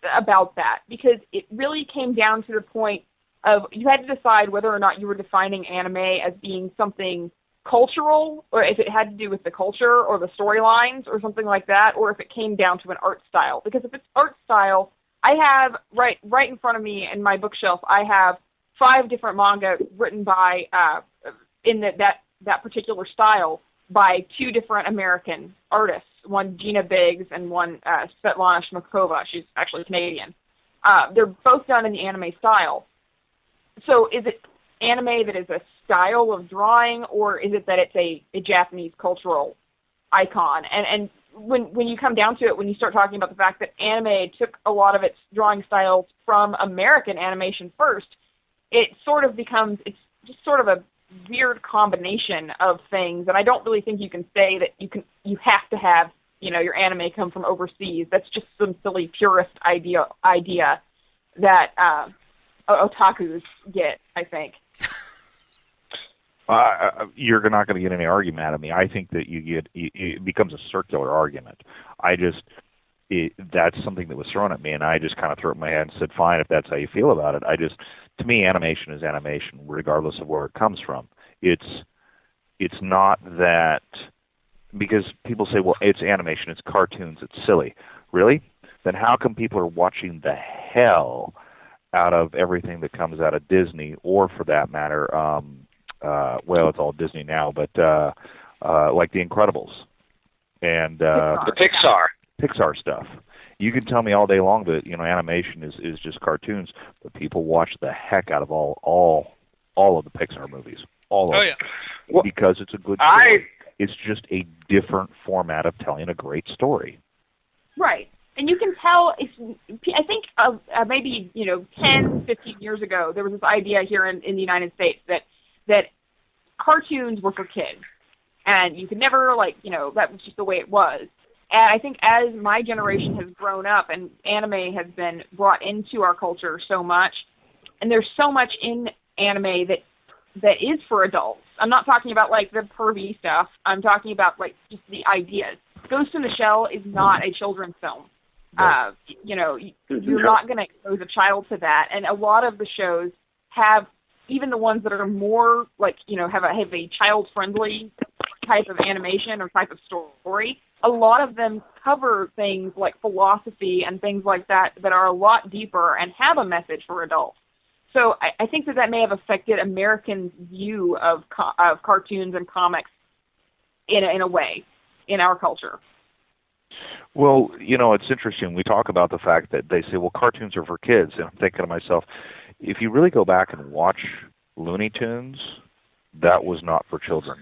about that, because it really came down to the point of you had to decide whether or not you were defining anime as being something cultural, or if it had to do with the culture or the storylines or something like that, or if it came down to an art style. Because if it's art style, I have right in front of me in my bookshelf, I have 5 different manga written by in that particular style by 2 different American artists, one Gina Biggs and one Svetlana Shmakova. She's actually Canadian. They're both done in the anime style. So is it anime that is a style of drawing, or is it that it's a Japanese cultural icon? And when you come down to it, when you start talking about the fact that anime took a lot of its drawing styles from American animation first, it sort of becomes, it's just sort of a weird combination of things. And I don't really think you can say that you have to have, your anime come from overseas. That's just some silly purist idea that otakus get, I think. You're not going to get any argument out of me. I think that it becomes a circular argument. That's something that was thrown at me, and I just kind of threw it in my head and said, fine, if that's how you feel about it. To me, animation is animation, regardless of where it comes from. It's not that, because people say, well, it's animation, it's cartoons, it's silly. Really? Then how come people are watching the hell out of everything that comes out of Disney, or for that matter, well, it's all Disney now, but like The Incredibles and the Pixar stuff. You can tell me all day long that animation is just cartoons, but people watch the heck out of all of the Pixar movies, all of them, because it's a good story. It's just a different format of telling a great story. Right. And you can tell, I think maybe 10, 15 years ago, there was this idea here in the United States that cartoons were for kids. And you could never, that was just the way it was. And I think as my generation has grown up and anime has been brought into our culture so much, and there's so much in anime that is for adults. I'm not talking about, the pervy stuff. I'm talking about, just the ideas. Ghost in the Shell is not a children's film. You're not going to expose a child to that. And a lot of the shows have, even the ones that are more have a child-friendly type of animation or type of story, a lot of them cover things like philosophy and things like that are a lot deeper and have a message for adults. So I think that may have affected Americans' view of cartoons and comics in a way in our culture. Well, it's interesting. We talk about the fact that they say, well, cartoons are for kids. And I'm thinking to myself, if you really go back and watch Looney Tunes, that was not for children.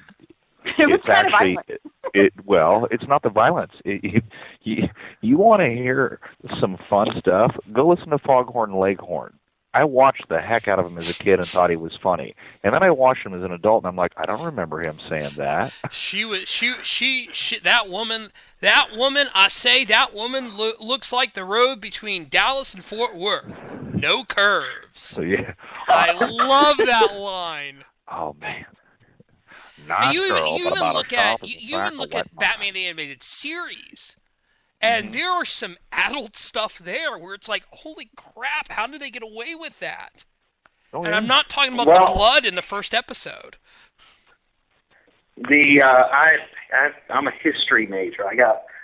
It's kind of violent. It's not the violence. You want to hear some fun stuff? Go listen to Foghorn Leghorn. I watched the heck out of him as a kid and thought he was funny, and then I watched him as an adult, and I'm like, I don't remember him saying that. That woman. I say that woman looks like the road between Dallas and Fort Worth. No curves. So yeah, I love that line. Oh man. Nice you girl, even look at Batman the Animated Series, and there are some adult stuff there where it's like, holy crap, how did they get away with that? Oh, and I'm not talking about the blood in the first episode. I'm a history major. I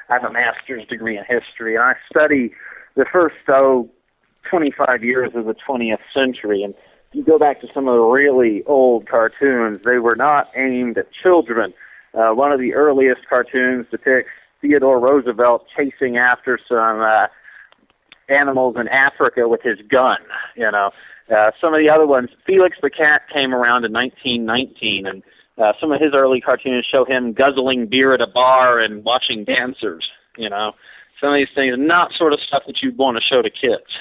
have a master's degree in history, and I study the first 25 years of the 20th century. And if you go back to some of the really old cartoons, they were not aimed at children. One of the earliest cartoons depicts Theodore Roosevelt chasing after some animals in Africa with his gun. Some of the other ones, Felix the Cat came around in 1919, and some of his early cartoons show him guzzling beer at a bar and watching dancers. Some of these things, not sort of stuff that you'd want to show to kids.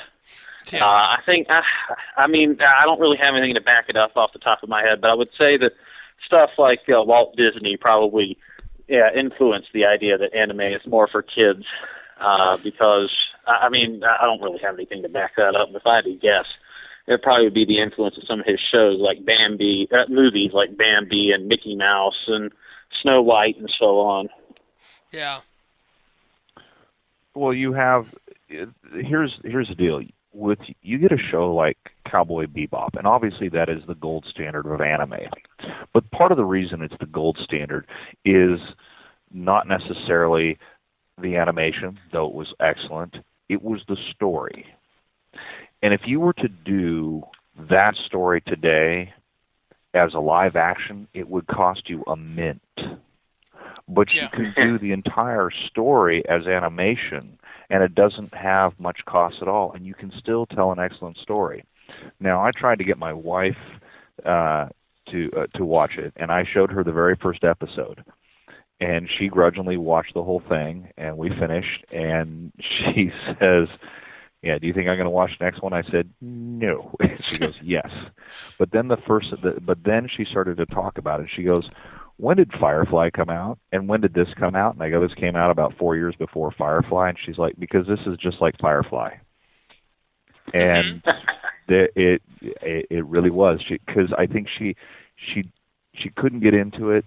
Yeah. I think, I don't really have anything to back it up off the top of my head, but I would say that stuff like Walt Disney probably influenced the idea that anime is more for kids, because, I don't really have anything to back that up. If I had to guess, it probably would be the influence of some of his shows like movies like Bambi and Mickey Mouse and Snow White and so on. Yeah. Well, here's the deal. You get a show like Cowboy Bebop, and obviously that is the gold standard of anime. But part of the reason it's the gold standard is not necessarily the animation, though it was excellent. It was the story. And if you were to do that story today as a live action, it would cost you a mint. But you can do the entire story as animation, and it doesn't have much cost at all, and you can still tell an excellent story. Now, I tried to get my wife to watch it, and I showed her the very first episode, and she grudgingly watched the whole thing, and we finished, and she says, "Yeah, do you think I'm going to watch the next one?" I said, "No." She goes, "Yes." But then she started to talk about it. She goes, "When did Firefly come out? And when did this come out?" And I go, "This came out about 4 years before Firefly." And she's like, "Because this is just like Firefly." And it really was, because I think she couldn't get into it,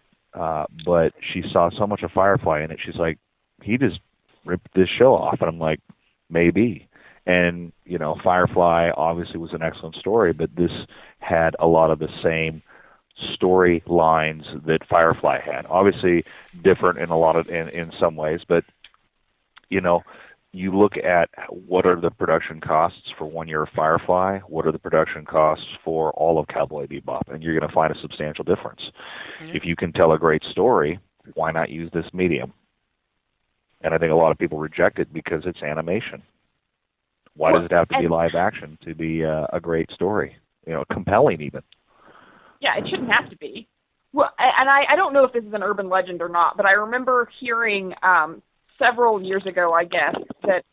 but she saw so much of Firefly in it. She's like, "He just ripped this show off," and I'm like, "Maybe." And Firefly obviously was an excellent story, but this had a lot of the same storylines that Firefly had. Obviously different in some ways, but you look at what are the production costs for 1 year of Firefly, what are the production costs for all of Cowboy Bebop, and you're going to find a substantial difference. Mm-hmm. If you can tell a great story, why not use this medium? And I think a lot of people reject it because it's animation. Why does it have to be live action to be a great story? Compelling even. Yeah, it shouldn't have to be. Well, and I don't know if this is an urban legend or not, but I remember hearing several years ago, I guess, that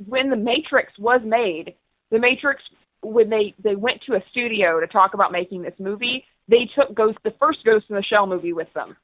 when The Matrix was made, The Matrix, when they went to a studio to talk about making this movie, they took the first Ghost in the Shell movie with them,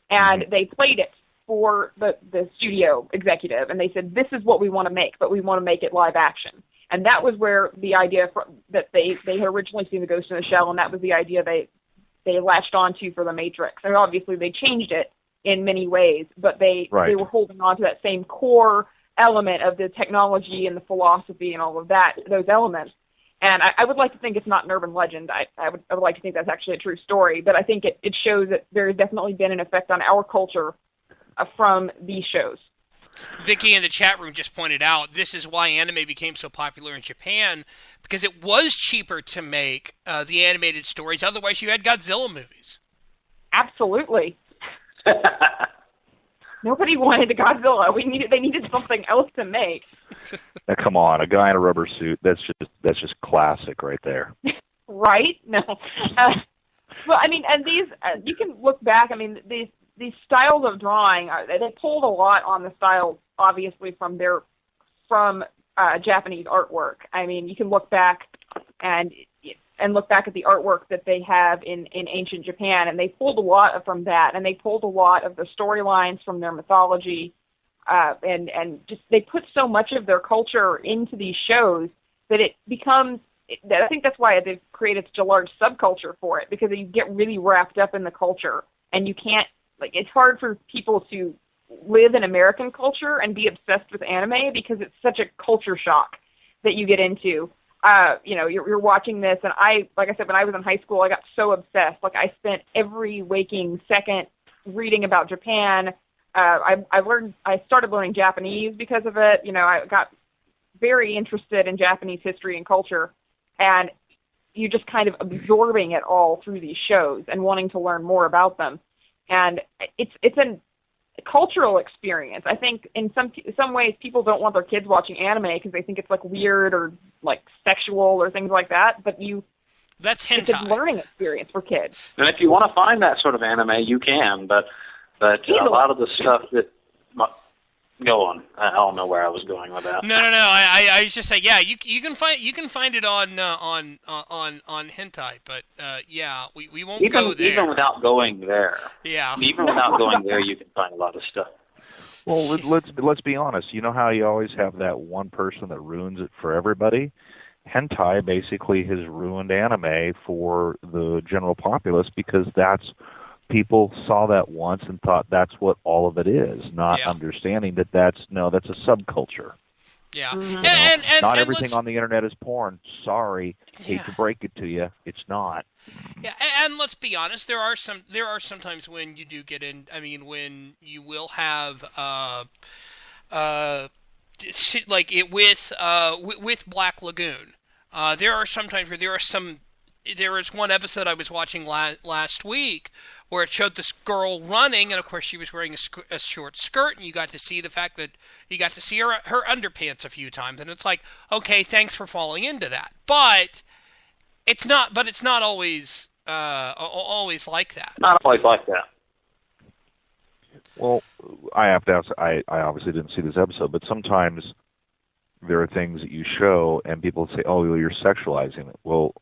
and they played it for the studio executive, and they said, "This is what we want to make, but we want to make it live action." And that was where the idea that they had originally seen the Ghost in the Shell, and that was the idea they latched onto for The Matrix. And obviously they changed it in many ways, but they were holding on to that same core element of the technology and the philosophy and all of that, those elements. And I would like to think it's not an urban legend. I would like to think that's actually a true story. But I think it shows that there has definitely been an effect on our culture from these shows. Vicky in the chat room just pointed out this is why anime became so popular in Japan, because it was cheaper to make the animated stories. Otherwise, you had Godzilla movies. Absolutely. Nobody wanted a Godzilla. They needed something else to make. Now, come on, a guy in a rubber suit. That's just classic right there. Right? No. Well, I mean, and these you can look back. I mean, these styles of drawing, they pulled a lot on the styles, obviously, from Japanese artwork. I mean, you can look back and look back at the artwork that they have in ancient Japan, and they pulled a lot from that, and they pulled a lot of the storylines from their mythology, and just they put so much of their culture into these shows that it becomes. I think that's why they've created such a large subculture for it, because you get really wrapped up in the culture, and you can't, it's hard for people to live in American culture and be obsessed with anime because it's such a culture shock that you get into. You're watching this, and like I said, when I was in high school, I got so obsessed. Like, I spent every waking second reading about Japan. I started learning Japanese because of it. I got very interested in Japanese history and culture, and you're just kind of absorbing it all through these shows and wanting to learn more about them. And it's a cultural experience. I think in some ways people don't want their kids watching anime because they think it's weird or sexual or things like that. But that's hentai. It's a learning experience for kids. And if you want to find that sort of anime, you can. But a lot of the stuff that go on. I don't know where I was going with that. No. I was just saying, yeah, you can find it on hentai, but yeah, we won't go there. Even without going there. Yeah. Even without going there, you can find a lot of stuff. Well, let's be honest. You know how you always have that one person that ruins it for everybody? Hentai basically has ruined anime for the general populace because people saw that once and thought that's what all of it is, not understanding that that's a subculture. Yeah. Mm-hmm. And not everything on the internet is porn. Sorry, hate to break it to you, it's not. Yeah, and let's be honest, there are sometimes when you do get in. I mean, when you will have like it with Black Lagoon. There are some times where there was one episode I was watching last week where it showed this girl running, and of course she was wearing a short skirt, and you got to see the fact that you got to see her underpants a few times, and it's like, okay, thanks for falling into that, but it's not always like that. Not always like that. Well, I have to ask. I obviously didn't see this episode, but sometimes there are things that you show, and people say, "Oh, you're sexualizing it." Well,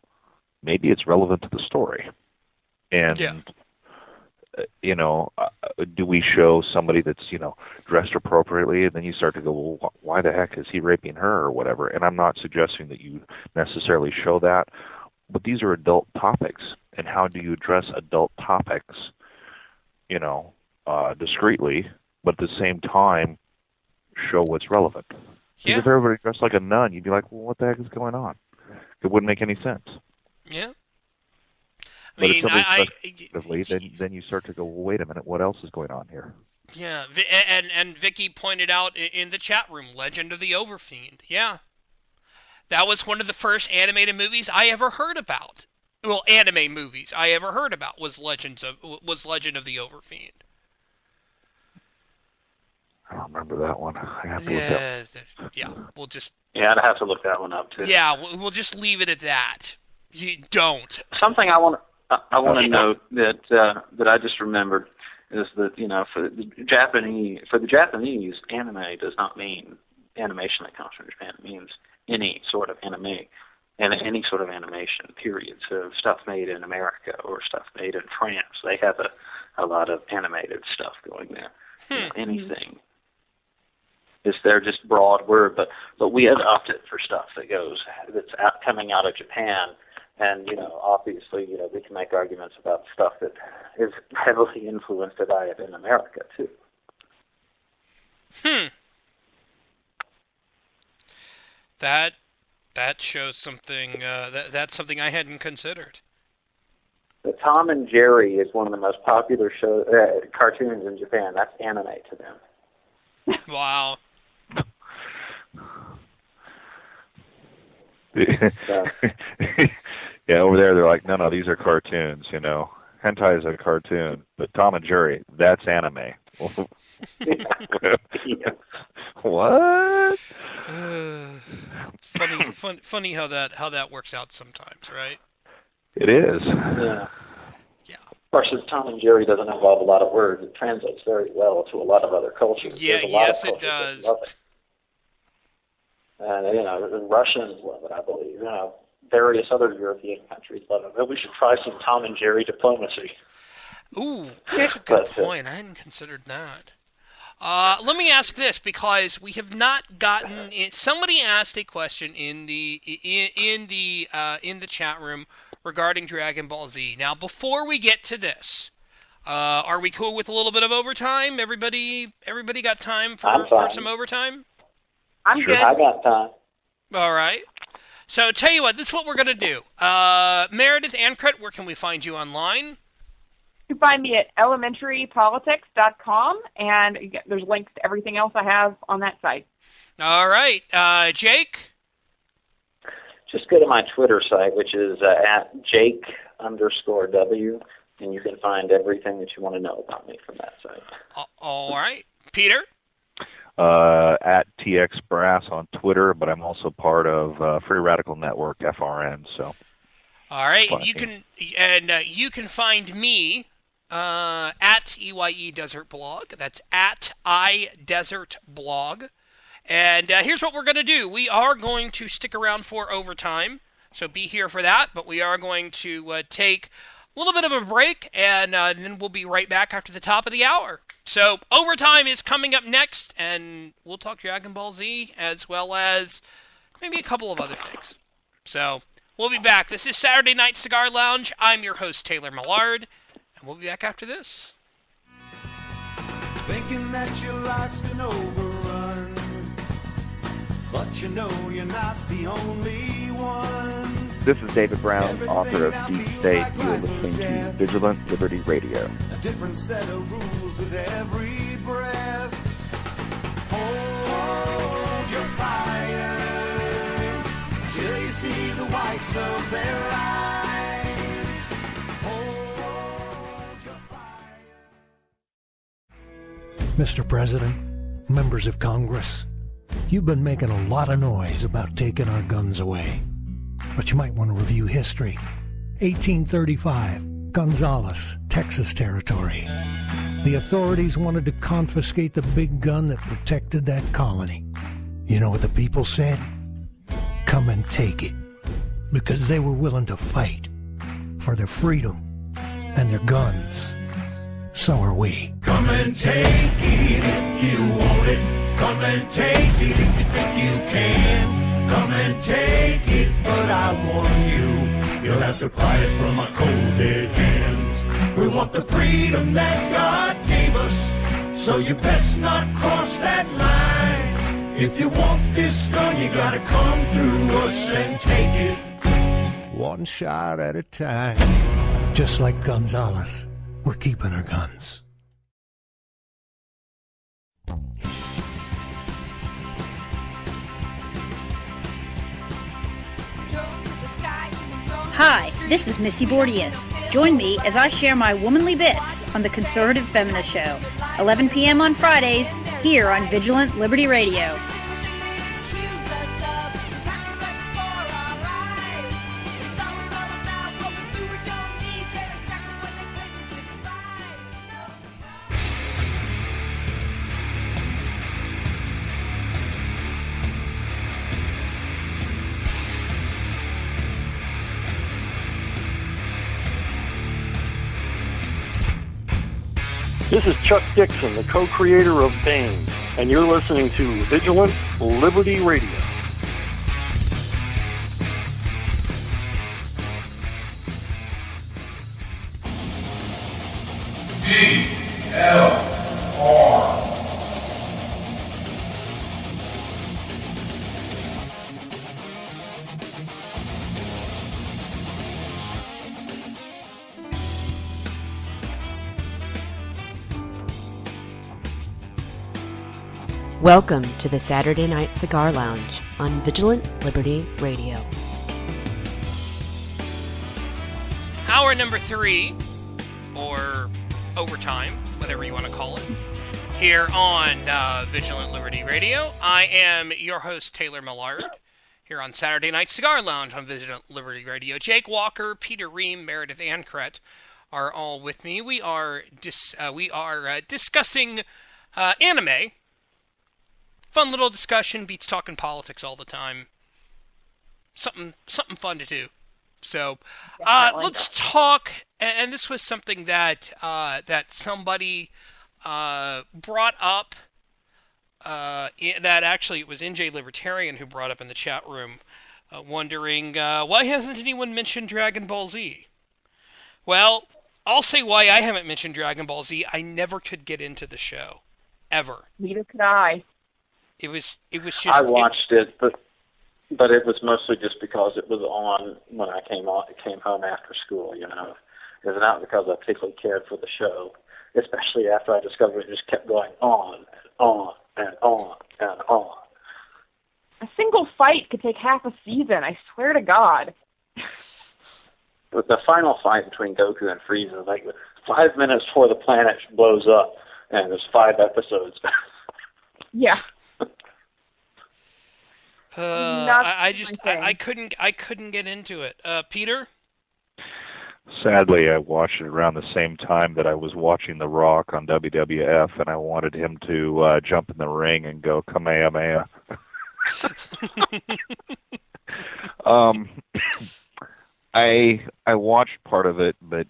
maybe it's relevant to the story. And, do we show somebody that's, dressed appropriately, and then you start to go, well, why the heck is he raping her or whatever? And I'm not suggesting that you necessarily show that, but these are adult topics. And how do you address adult topics, discreetly, but at the same time show what's relevant? Because if everybody dressed like a nun, you'd be like, well, what the heck is going on? It wouldn't make any sense. Yeah. But if somebody's then you start to go, well, wait a minute, what else is going on here? Yeah, and Vicky pointed out in the chat room, Legend of the Overfiend. Yeah. That was one of the first animated movies I ever heard about. Well, anime movies I ever heard about was Legend of the Overfiend. I don't remember that one. I have to look that. Yeah, we'll just. Yeah, I'd have to look that one up too. Yeah, we'll just leave it at that. You don't. Something I want to note that I just remembered is that for the Japanese, anime does not mean animation that comes from Japan. It means any sort of anime and any sort of animation. Period. So stuff made in America or stuff made in France. They have a lot of animated stuff going there. Anything. They're just broad word, but we adopt it for stuff that's coming out of Japan. And, obviously, we can make arguments about stuff that is heavily influenced by it in America, too. That shows something. That's something I hadn't considered. The Tom and Jerry is one of the most popular cartoons in Japan. That's anime to them. Wow. Yeah, over there they're like, no, these are cartoons. Hentai is a cartoon, but Tom and Jerry, that's anime. What? It's funny how that works out sometimes, right? It is. Yeah. Of course, since Tom and Jerry doesn't involve a lot of words, it translates very well to a lot of other cultures. Yeah, yes, it does. Love it. And the Russians love it, I believe. Various other European countries love it. Maybe we should try some Tom and Jerry diplomacy. Ooh, that's a good point. I hadn't considered that. Let me ask this, because we have not gotten it. Somebody asked a question in the chat room regarding Dragon Ball Z. Now, before we get to this, are we cool with a little bit of overtime? Everybody got time for some overtime? I'm good. I got time. All right. So, tell you what, this is what we're going to do. Meredith Ankret, where can we find you online? You can find me at elementarypolitics.com, and there's links to everything else I have on that site. All right. Jake? Just go to my Twitter site, which is at Jake_W, and you can find everything that you want to know about me from that site. All right. Peter? At TX Brass on Twitter, but I'm also part of Free Radical Network, FRN. So, all right, you can find me at EYE Desert Blog. That's at iDesert Blog. And here's what we're going to do. We are going to stick around for overtime, so be here for that. But we are going to take a little bit of a break, and then we'll be right back after the top of the hour. So overtime is coming up next, and we'll talk Dragon Ball Z as well as maybe a couple of other things. So we'll be back. This is Saturday Night Cigar Lounge. I'm your host, Taylor Millard, and we'll be back after this. Thinking that your life's been overrun, but you know you're not the only one. This is David Brown, author of Deep State. You are listening to Vigilant Liberty Radio. A different set of rules with every breath. Hold your fire till you see the whites of their eyes. Hold your fire. Mr. President, members of Congress, you've been making a lot of noise about taking our guns away. But you might want to review history. 1835, Gonzales, Texas Territory. The authorities wanted to confiscate the big gun that protected that colony. You know what the people said? Come and take it. Because they were willing to fight for their freedom and their guns. So are we. Come and take it if you want it. Come and take it if you think you can. Come and take it, but I warn you, you'll have to pry it from my cold dead hands. We want the freedom that God gave us, so you best not cross that line. If you want this gun, you gotta come through us and take it. One shot at a time. Just like Gonzales, we're keeping our guns. Hi, this is Missy Bordius. Join me as I share my womanly bits on the Conservative Feminist Show, 11 p.m. on Fridays, here on Vigilant Liberty Radio. This is Chuck Dixon, the co-creator of Bane, and you're listening to Vigilant Liberty Radio. VLR. Welcome to the Saturday Night Cigar Lounge on Vigilant Liberty Radio. Hour number 3, or overtime, whatever you want to call it, here on Vigilant Liberty Radio. I am your host, Taylor Millard, here on Saturday Night Cigar Lounge on Vigilant Liberty Radio. Jake Walker, Peter Ream, Meredith Ancret are all with me. We are discussing anime. Fun little discussion, beats talking politics all the time. Something fun to do. So, let's talk, and this was something that somebody brought up, that actually it was NJ Libertarian who brought up in the chat room, wondering, why hasn't anyone mentioned Dragon Ball Z? Well, I'll say why I haven't mentioned Dragon Ball Z. I never could get into the show. Ever. Neither could I. It was just... I watched it, but it was mostly just because it was on when I came home after school, you know. It was not because I particularly cared for the show, especially after I discovered it just kept going on and on and on and on. A single fight could take half a season, I swear to God. But the final fight between Goku and Frieza, like 5 minutes before the planet blows up, and there's 5 episodes. Yeah. I couldn't get into it. Peter? Sadly, I watched it around the same time that I was watching The Rock on WWF, and I wanted him to jump in the ring and go Kamehameha. I watched part of it, but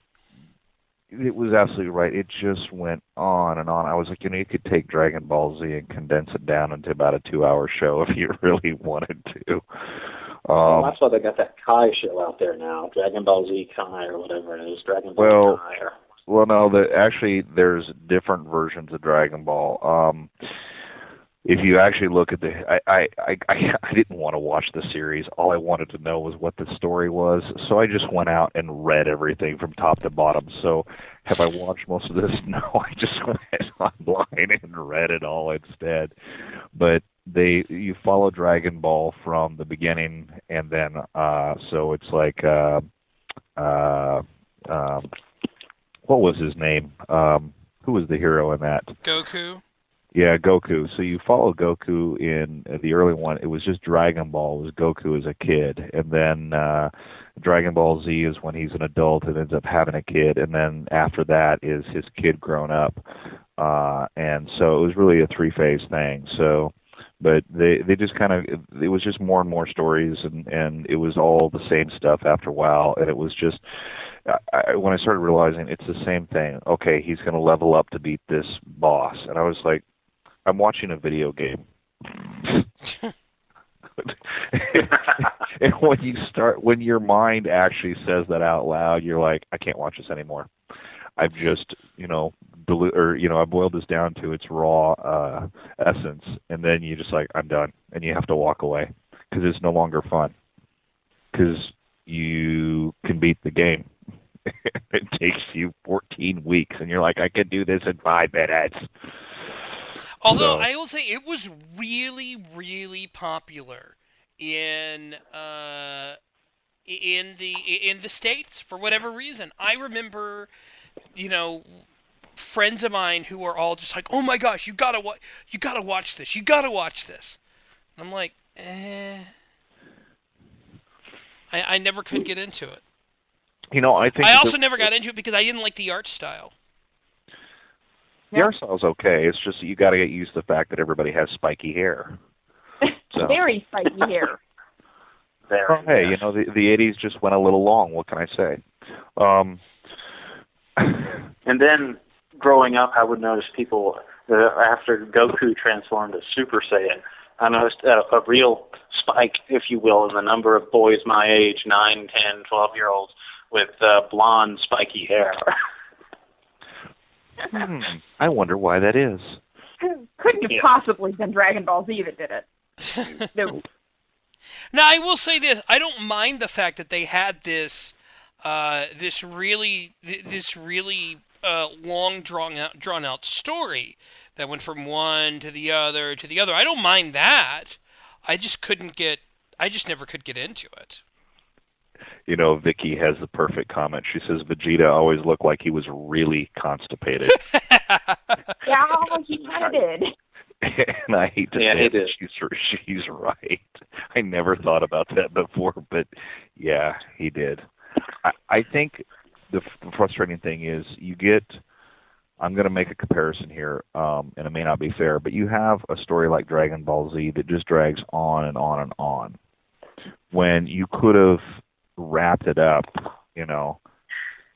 it was absolutely right. It just went on and on. I was like, you could take Dragon Ball Z and condense it down into about a 2-hour show if you really wanted to. Well, that's why they got that Kai show out there now, Dragon Ball Z Kai or whatever it is, Dragon Ball Kai. Well, no, actually, there's different versions of Dragon Ball. If you actually look at I didn't want to watch the series. All I wanted to know was what the story was. So I just went out and read everything from top to bottom. So have I watched most of this? No, I just went online and read it all instead. But you follow Dragon Ball from the beginning, and then so it's like what was his name? Who was the hero in that? Goku. Yeah, Goku. So you follow Goku in the early one. It was just Dragon Ball. It was Goku as a kid. And then Dragon Ball Z is when he's an adult and ends up having a kid. And then after that is his kid grown up. And so it was really a 3-phase thing. So, but they just kind of, it was just more and more stories, and it was all the same stuff after a while. And it was just, when I started realizing it's the same thing. Okay, he's going to level up to beat this boss. And I was like, I'm watching a video game. And when your mind actually says that out loud, you're like, I can't watch this anymore. I've just, I boiled this down to its raw essence, and then you're just like, I'm done, and you have to walk away because it's no longer fun. Because you can beat the game. It takes you 14 weeks, and you're like, I can do this in 5 minutes. Although I will say it was really, really popular in the States for whatever reason. I remember, friends of mine who were all just like, "Oh my gosh, you gotta watch this. You gotta watch this." And I'm like, I never could get into it. I also never got into it because I didn't like the art style. The art style's okay. It's just you got to get used to the fact that everybody has spiky hair. So. Very spiky hair. Hey, the 80s just went a little long. What can I say? And then growing up, I would notice people after Goku transformed to Super Saiyan. I noticed a real spike, if you will, in the number of boys my age, 9, 10, 12-year-olds, with blonde, spiky hair. I wonder why that is. Couldn't have possibly been Dragon Ball Z that did it. No. Now, I will say this. I don't mind the fact that they had this really long, drawn out story that went from one to the other to the other. I don't mind that. I just never could get into it. You know, Vicky has the perfect comment. She says Vegeta always looked like he was really constipated. Yeah, he kind of did. And I hate to say it, she's right. I never thought about that before, but yeah, he did. I think the frustrating thing is I'm going to make a comparison here, and it may not be fair, but you have a story like Dragon Ball Z that just drags on and on and on. When you could have wrapped it up, you know,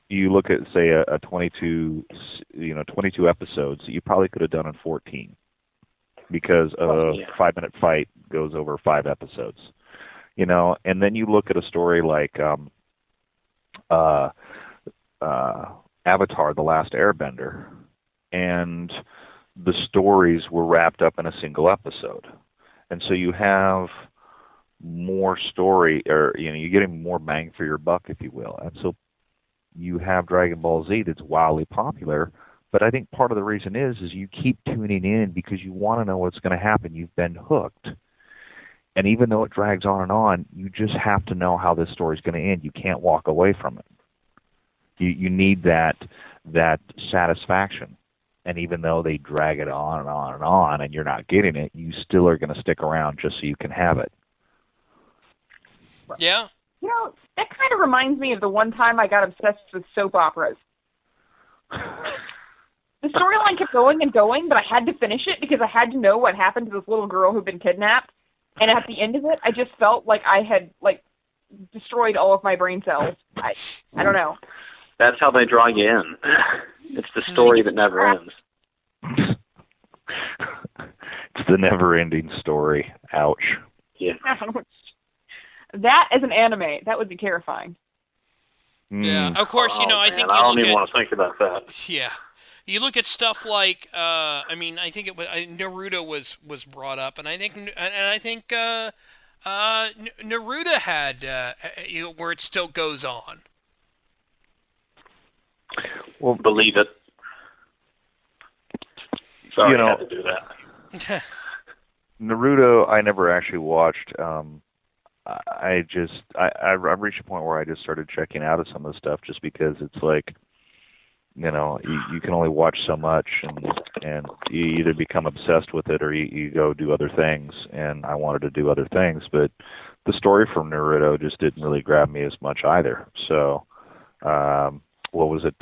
you look at, say, a 22 episodes, you probably could have done in 14. Because a 5-minute fight goes over 5 episodes, you know. And then you look at a story like Avatar: The Last Airbender, and the stories were wrapped up in a single episode, and so you have more story, or you know, you're getting more bang for your buck, if you will. And so you have Dragon Ball Z that's wildly popular. But I think part of the reason is you keep tuning in because you want to know what's going to happen. You've been hooked. And even though it drags on, you just have to know how this story's going to end. You can't walk away from it. You need that satisfaction. And even though they drag it on and on and on and you're not getting it, you still are going to stick around just so you can have it. Yeah. You know, that kind of reminds me of the one time I got obsessed with soap operas. The storyline kept going and going, but I had to finish it because I had to know what happened to this little girl who'd been kidnapped. And at the end of it, I just felt like I had, destroyed all of my brain cells. I don't know. That's how they draw you in. It's the story that never ends. It's the never-ending story. Ouch. Yeah. That as an anime, that would be terrifying. Yeah, of course, I think I don't even want to think about that. Yeah. You look at stuff like, I think it was Naruto was brought up, and I think Naruto had where it still goes on. Well, believe it. Sorry, I had to do that. Naruto, I never actually watched. I reached a point where I just started checking out of some of the stuff just because it's like, you can only watch so much, and you either become obsessed with it or you go do other things. And I wanted to do other things, but the story from Naruto just didn't really grab me as much either. So, what was it?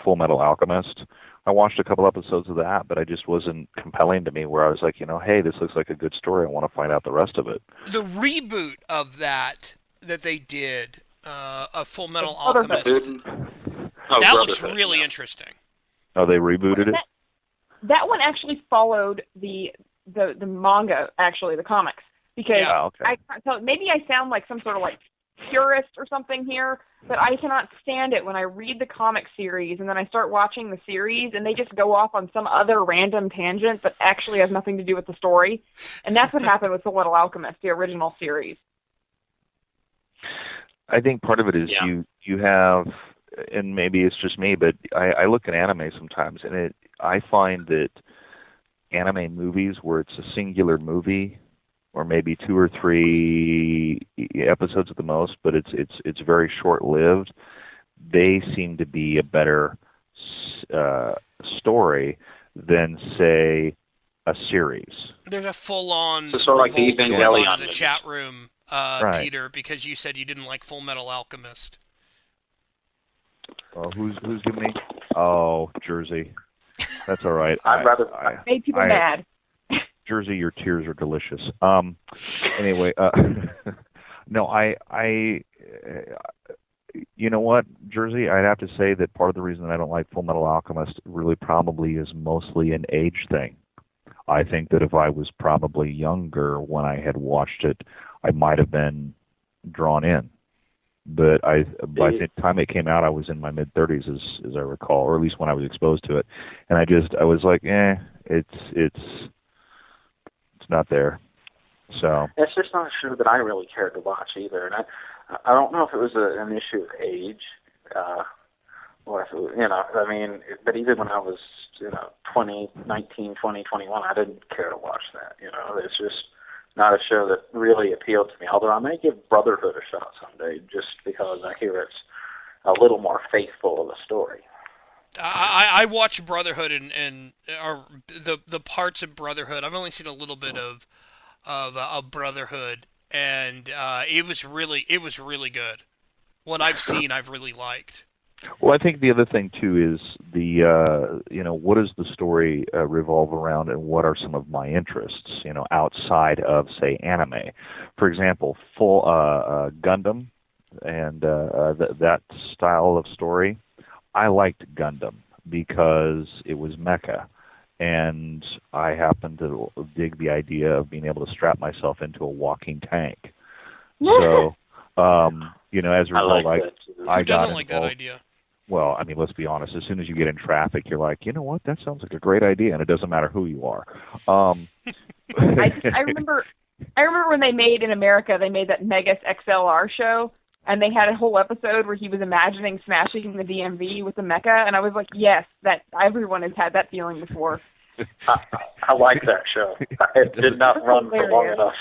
Full Metal Alchemist. I watched a couple episodes of that, but it just wasn't compelling to me. Where I was like, hey, this looks like a good story. I want to find out the rest of it. The reboot of that they did, of Full Metal Alchemist. That looks really interesting. Oh, they rebooted it? That one actually followed the manga, actually, the comics. Because so maybe I sound like some sort of purist or something here, but I cannot stand it when I read the comic series and then I start watching the series and they just go off on some other random tangent that actually has nothing to do with the story. And that's what happened with Full Metal Alchemist, the original series. I think part of it is you have, and maybe it's just me, but I look at anime sometimes, and I find that anime movies where it's a singular movie, or maybe 2 or 3 episodes at the most, but it's very short-lived, they seem to be a better story than, say, a series. There's a full-on sort of like the Evangelion in the chat room, Peter, because you said you didn't like Full Metal Alchemist. Oh, who's giving me? Oh, Jersey. That's all right. I made people mad. Jersey, your tears are delicious. Anyway, no, you know what, Jersey? I'd have to say that part of the reason I don't like Full Metal Alchemist really probably is mostly an age thing. I think that if I was probably younger when I had watched it, I might have been drawn in. But by the time it came out, I was in my mid-30s, as I recall, or at least when I was exposed to it. And I was like, it's not there. So it's just not a show that I really cared to watch either. And I don't know if it was an issue of age, I mean, but even when I was, 19, 20, 21, I didn't care to watch that. It's just not a show that really appealed to me. Although I may give Brotherhood a shot someday, just because I hear it's a little more faithful of a story. I watched Brotherhood and the parts of Brotherhood. I've only seen a little bit of Brotherhood, and it was really good. What I've seen, I've really liked. Well, I think the other thing too is what does the story revolve around, and what are some of my interests, outside of, say, anime. For example, full Gundam and that style of story. I liked Gundam because it was mecha, and I happen to dig the idea of being able to strap myself into a walking tank. So, as a result, I got involved. That idea? Well, I mean, let's be honest. As soon as you get in traffic, you're like, you know what? That sounds like a great idea, and it doesn't matter who you are. I remember when they made that Megas XLR show, and they had a whole episode where he was imagining smashing the DMV with the mecha, and I was like, yes, that everyone has had that feeling before. I like that show. It did not run for long enough.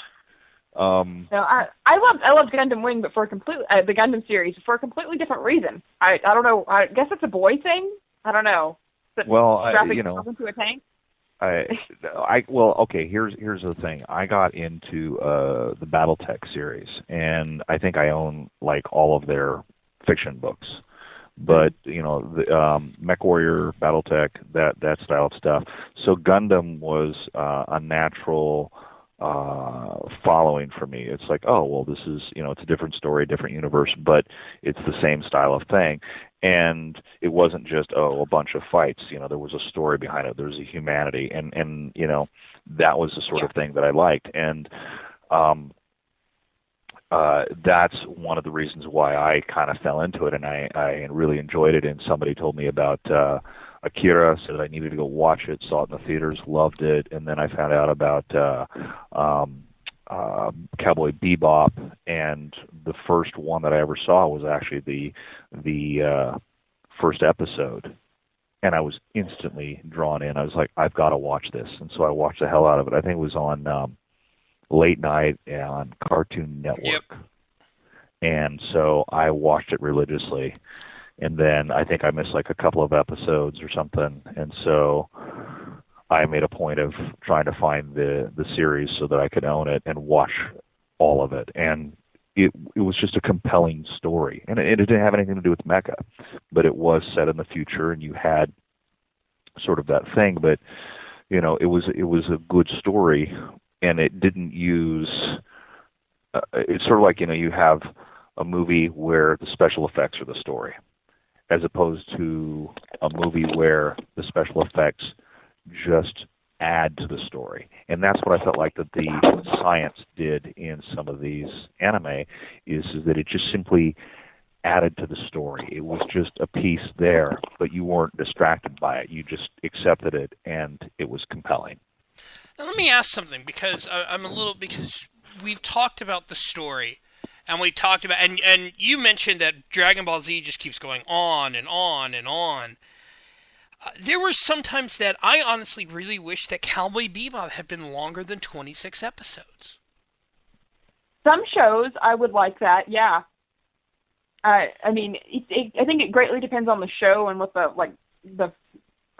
No, I loved Gundam Wing, but for the Gundam series for a completely different reason. I don't know. I guess it's a boy thing. I don't know. Strapping yourself into a tank. Okay. Here's the thing. I got into the BattleTech series, and I think I own like all of their fiction books. But the MechWarrior, BattleTech, that style of stuff. So Gundam was a natural following for me. It's like, oh well, this is it's a different story, different universe, but it's the same style of thing. And it wasn't just a bunch of fights. There was a story behind it. There was a humanity, and that was the sort of thing that I liked. And that's one of the reasons why I kind of fell into it, and I really enjoyed it. And somebody told me about Akira, said I needed to go watch it, saw it in the theaters, loved it, and then I found out about Cowboy Bebop, and the first one that I ever saw was actually the first episode, and I was instantly drawn in. I was like, I've got to watch this, and so I watched the hell out of it. I think it was on late night on Cartoon Network. Yep. And so I watched it religiously, and then I think I missed like a couple of episodes or something, and so I made a point of trying to find the series so that I could own it and watch all of it. And it was just a compelling story. And it didn't have anything to do with mecha, but it was set in the future, and you had sort of that thing. But, it was a good story, and it didn't use it's sort of like, you have a movie where the special effects are the story, as opposed to a movie where the special effects just add to the story. And that's what I felt like that the science did in some of these anime is that it just simply added to the story. It was just a piece there, but you weren't distracted by it. You just accepted it, and it was compelling. Now let me ask something, because because we've talked about the story, and we talked about, and you mentioned that Dragon Ball Z just keeps going on and on and on. There were some times that I honestly really wish that Cowboy Bebop had been longer than 26 episodes. Some shows I would like that, yeah. I think it greatly depends on the show and what the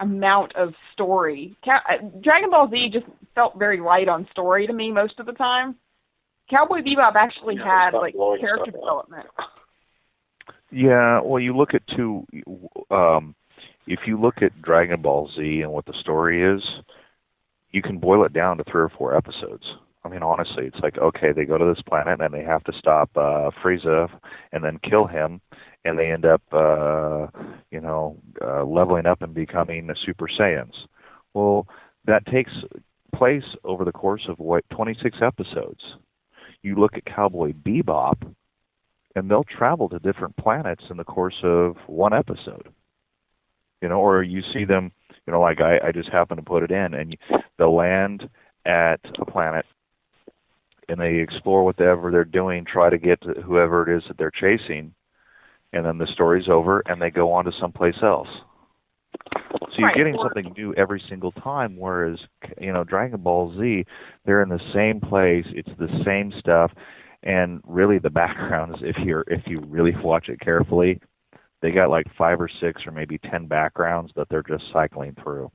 amount of story. Dragon Ball Z just felt very light on story to me most of the time. Cowboy Bebop actually had character development. Yeah, well, you look at if you look at Dragon Ball Z and what the story is, you can boil it down to 3 or 4 episodes. I mean, honestly, it's like, okay, they go to this planet and they have to stop Frieza and then kill him, and they end up, leveling up and becoming Super Saiyans. Well, that takes place over the course of 26 episodes. You look at Cowboy Bebop, and they'll travel to different planets in the course of 1 episode. Or you see them, like I just happen to put it in, and they'll land at a planet, and they explore whatever they're doing, try to get to whoever it is that they're chasing, and then the story's over, and they go on to someplace else. So you're getting something new every single time, whereas, Dragon Ball Z, they're in the same place, it's the same stuff, and really the backgrounds, if you really watch it carefully, they got like 5 or 6 or maybe 10 backgrounds that they're just cycling through.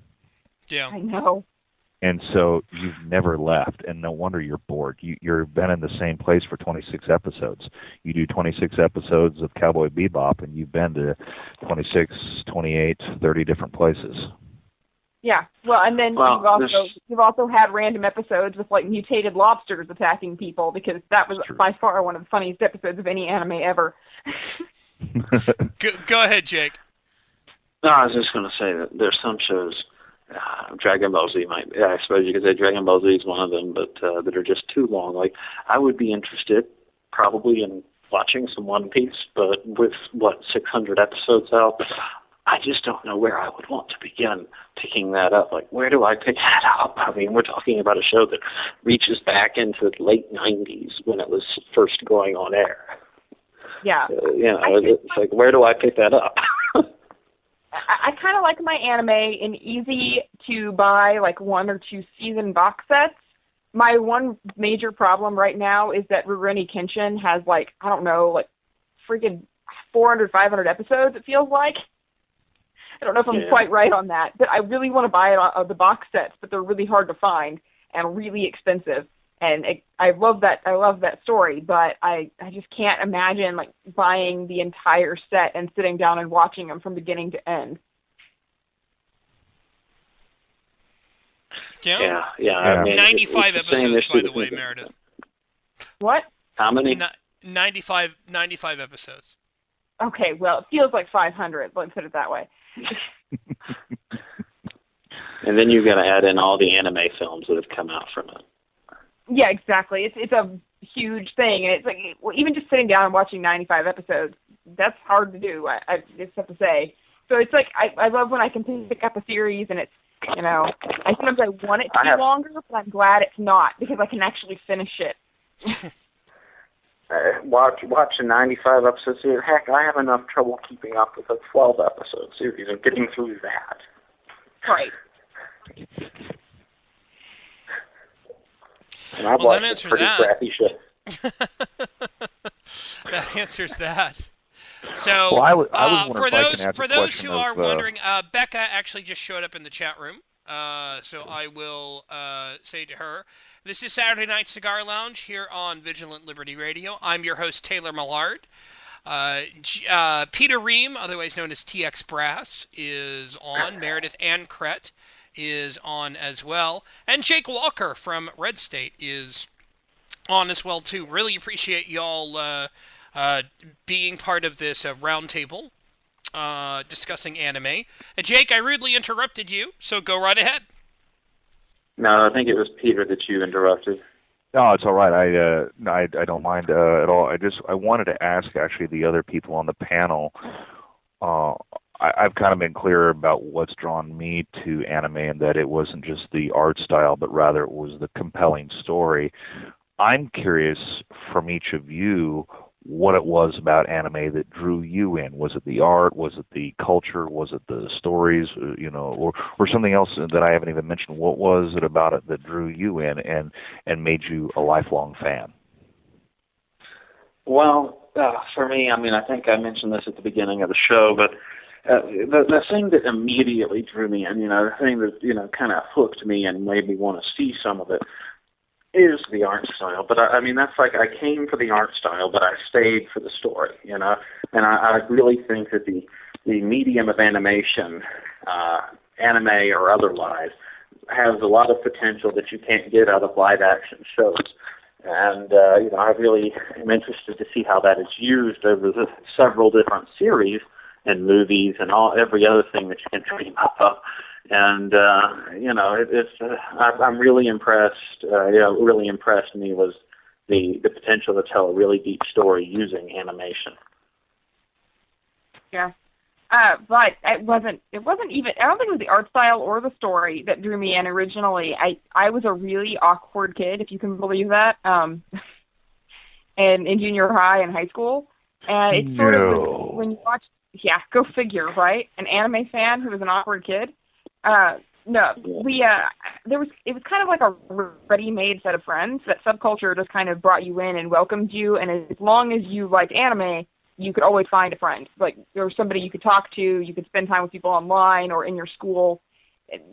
Yeah. I know. And so you've never left, and no wonder you're bored. You've been in the same place for 26 episodes. You do 26 episodes of Cowboy Bebop, and you've been to 26, 28, 30 different places. Yeah, well, and then you've also had random episodes with like mutated lobsters attacking people, because that was by far one of the funniest episodes of any anime ever. Go ahead, Jake. No, I was just going to say that there's some shows, Dragon Ball Z I suppose you could say Dragon Ball Z is one of them, but that are just too long. Like, I would be interested probably in watching some One Piece, but with, 600 episodes out, I just don't know where I would want to begin picking that up. Like, where do I pick that up? I mean, we're talking about a show that reaches back into the late 90s when it was first going on air. Yeah. It's like, where do I pick that up? I kind of like my anime in easy to buy, like 1 or 2 season box sets. My one major problem right now is that Rurouni Kenshin has freaking 400, 500 episodes, it feels like. I don't know if I'm quite right on that, but I really want to buy the box sets, but they're really hard to find and really expensive. And I love that story, but I just can't imagine like buying the entire set and sitting down and watching them from beginning to end. Yeah. I mean, 95 episodes, by the way, Meredith. What? How many? 95 episodes. Okay, well, it feels like 500. Let's put it that way. And then you've got to add in all the anime films that have come out from it. Yeah, exactly. It's a huge thing, and it's like even just sitting down and watching 95 episodes, that's hard to do. I just have to say. So it's like I love when I can pick up a series, and it's sometimes I want it to be longer, but I'm glad it's not because I can actually finish it. Watch a 95 episode series. Heck, I have enough trouble keeping up with a 12 episode series and getting through that. Right. And I've watched some pretty crappy shit. That answers that. So, well, I was wondering for those who are wondering, Becca actually just showed up in the chat room. So I will say to her, this is Saturday Night Cigar Lounge here on Vigilant Liberty Radio. I'm your host, Taylor Millard. Peter Ream, otherwise known as TX Brass, is on. Meredith Ancret is on as well. And Jake Walker from Red State is on as well, too. Really appreciate y'all being part of this roundtable discussing anime. Jake, I rudely interrupted you, so go right ahead. No, I think it was Peter that you interrupted. No, it's all right. I don't mind at all. I wanted to ask actually the other people on the panel. I've kind of been clear about what's drawn me to anime, and that it wasn't just the art style, but rather it was the compelling story. I'm curious from each of you what it was about anime that drew you in. Was it the art? Was it the culture? Was it the stories? Or something else that I haven't even mentioned? What was it about it that drew you in and made you a lifelong fan? Well, for me, I mean, I think I mentioned this at the beginning of the show, but the thing that immediately drew me in, the thing that, kind of hooked me and made me want to see some of it, is the art style. But I mean, that's like I came for the art style, but I stayed for the story, and I really think that the medium of animation, anime or otherwise, has a lot of potential that you can't get out of live action shows. And, I really am interested to see how that is used over the several different series and movies and every other thing that you can dream of. And, I'm really impressed. What really impressed me was the potential to tell a really deep story using animation. Yeah. But it wasn't even, I don't think it was the art style or the story that drew me in originally. I was a really awkward kid, if you can believe that, and in junior high and high school. And it sort of was, when you watch, go figure, right? An anime fan who was an awkward kid. No, it was kind of like a ready-made set of friends. That subculture just kind of brought you in and welcomed you, and as long as you liked anime, you could always find a friend. Like, there was somebody you could talk to, you could spend time with people online or in your school.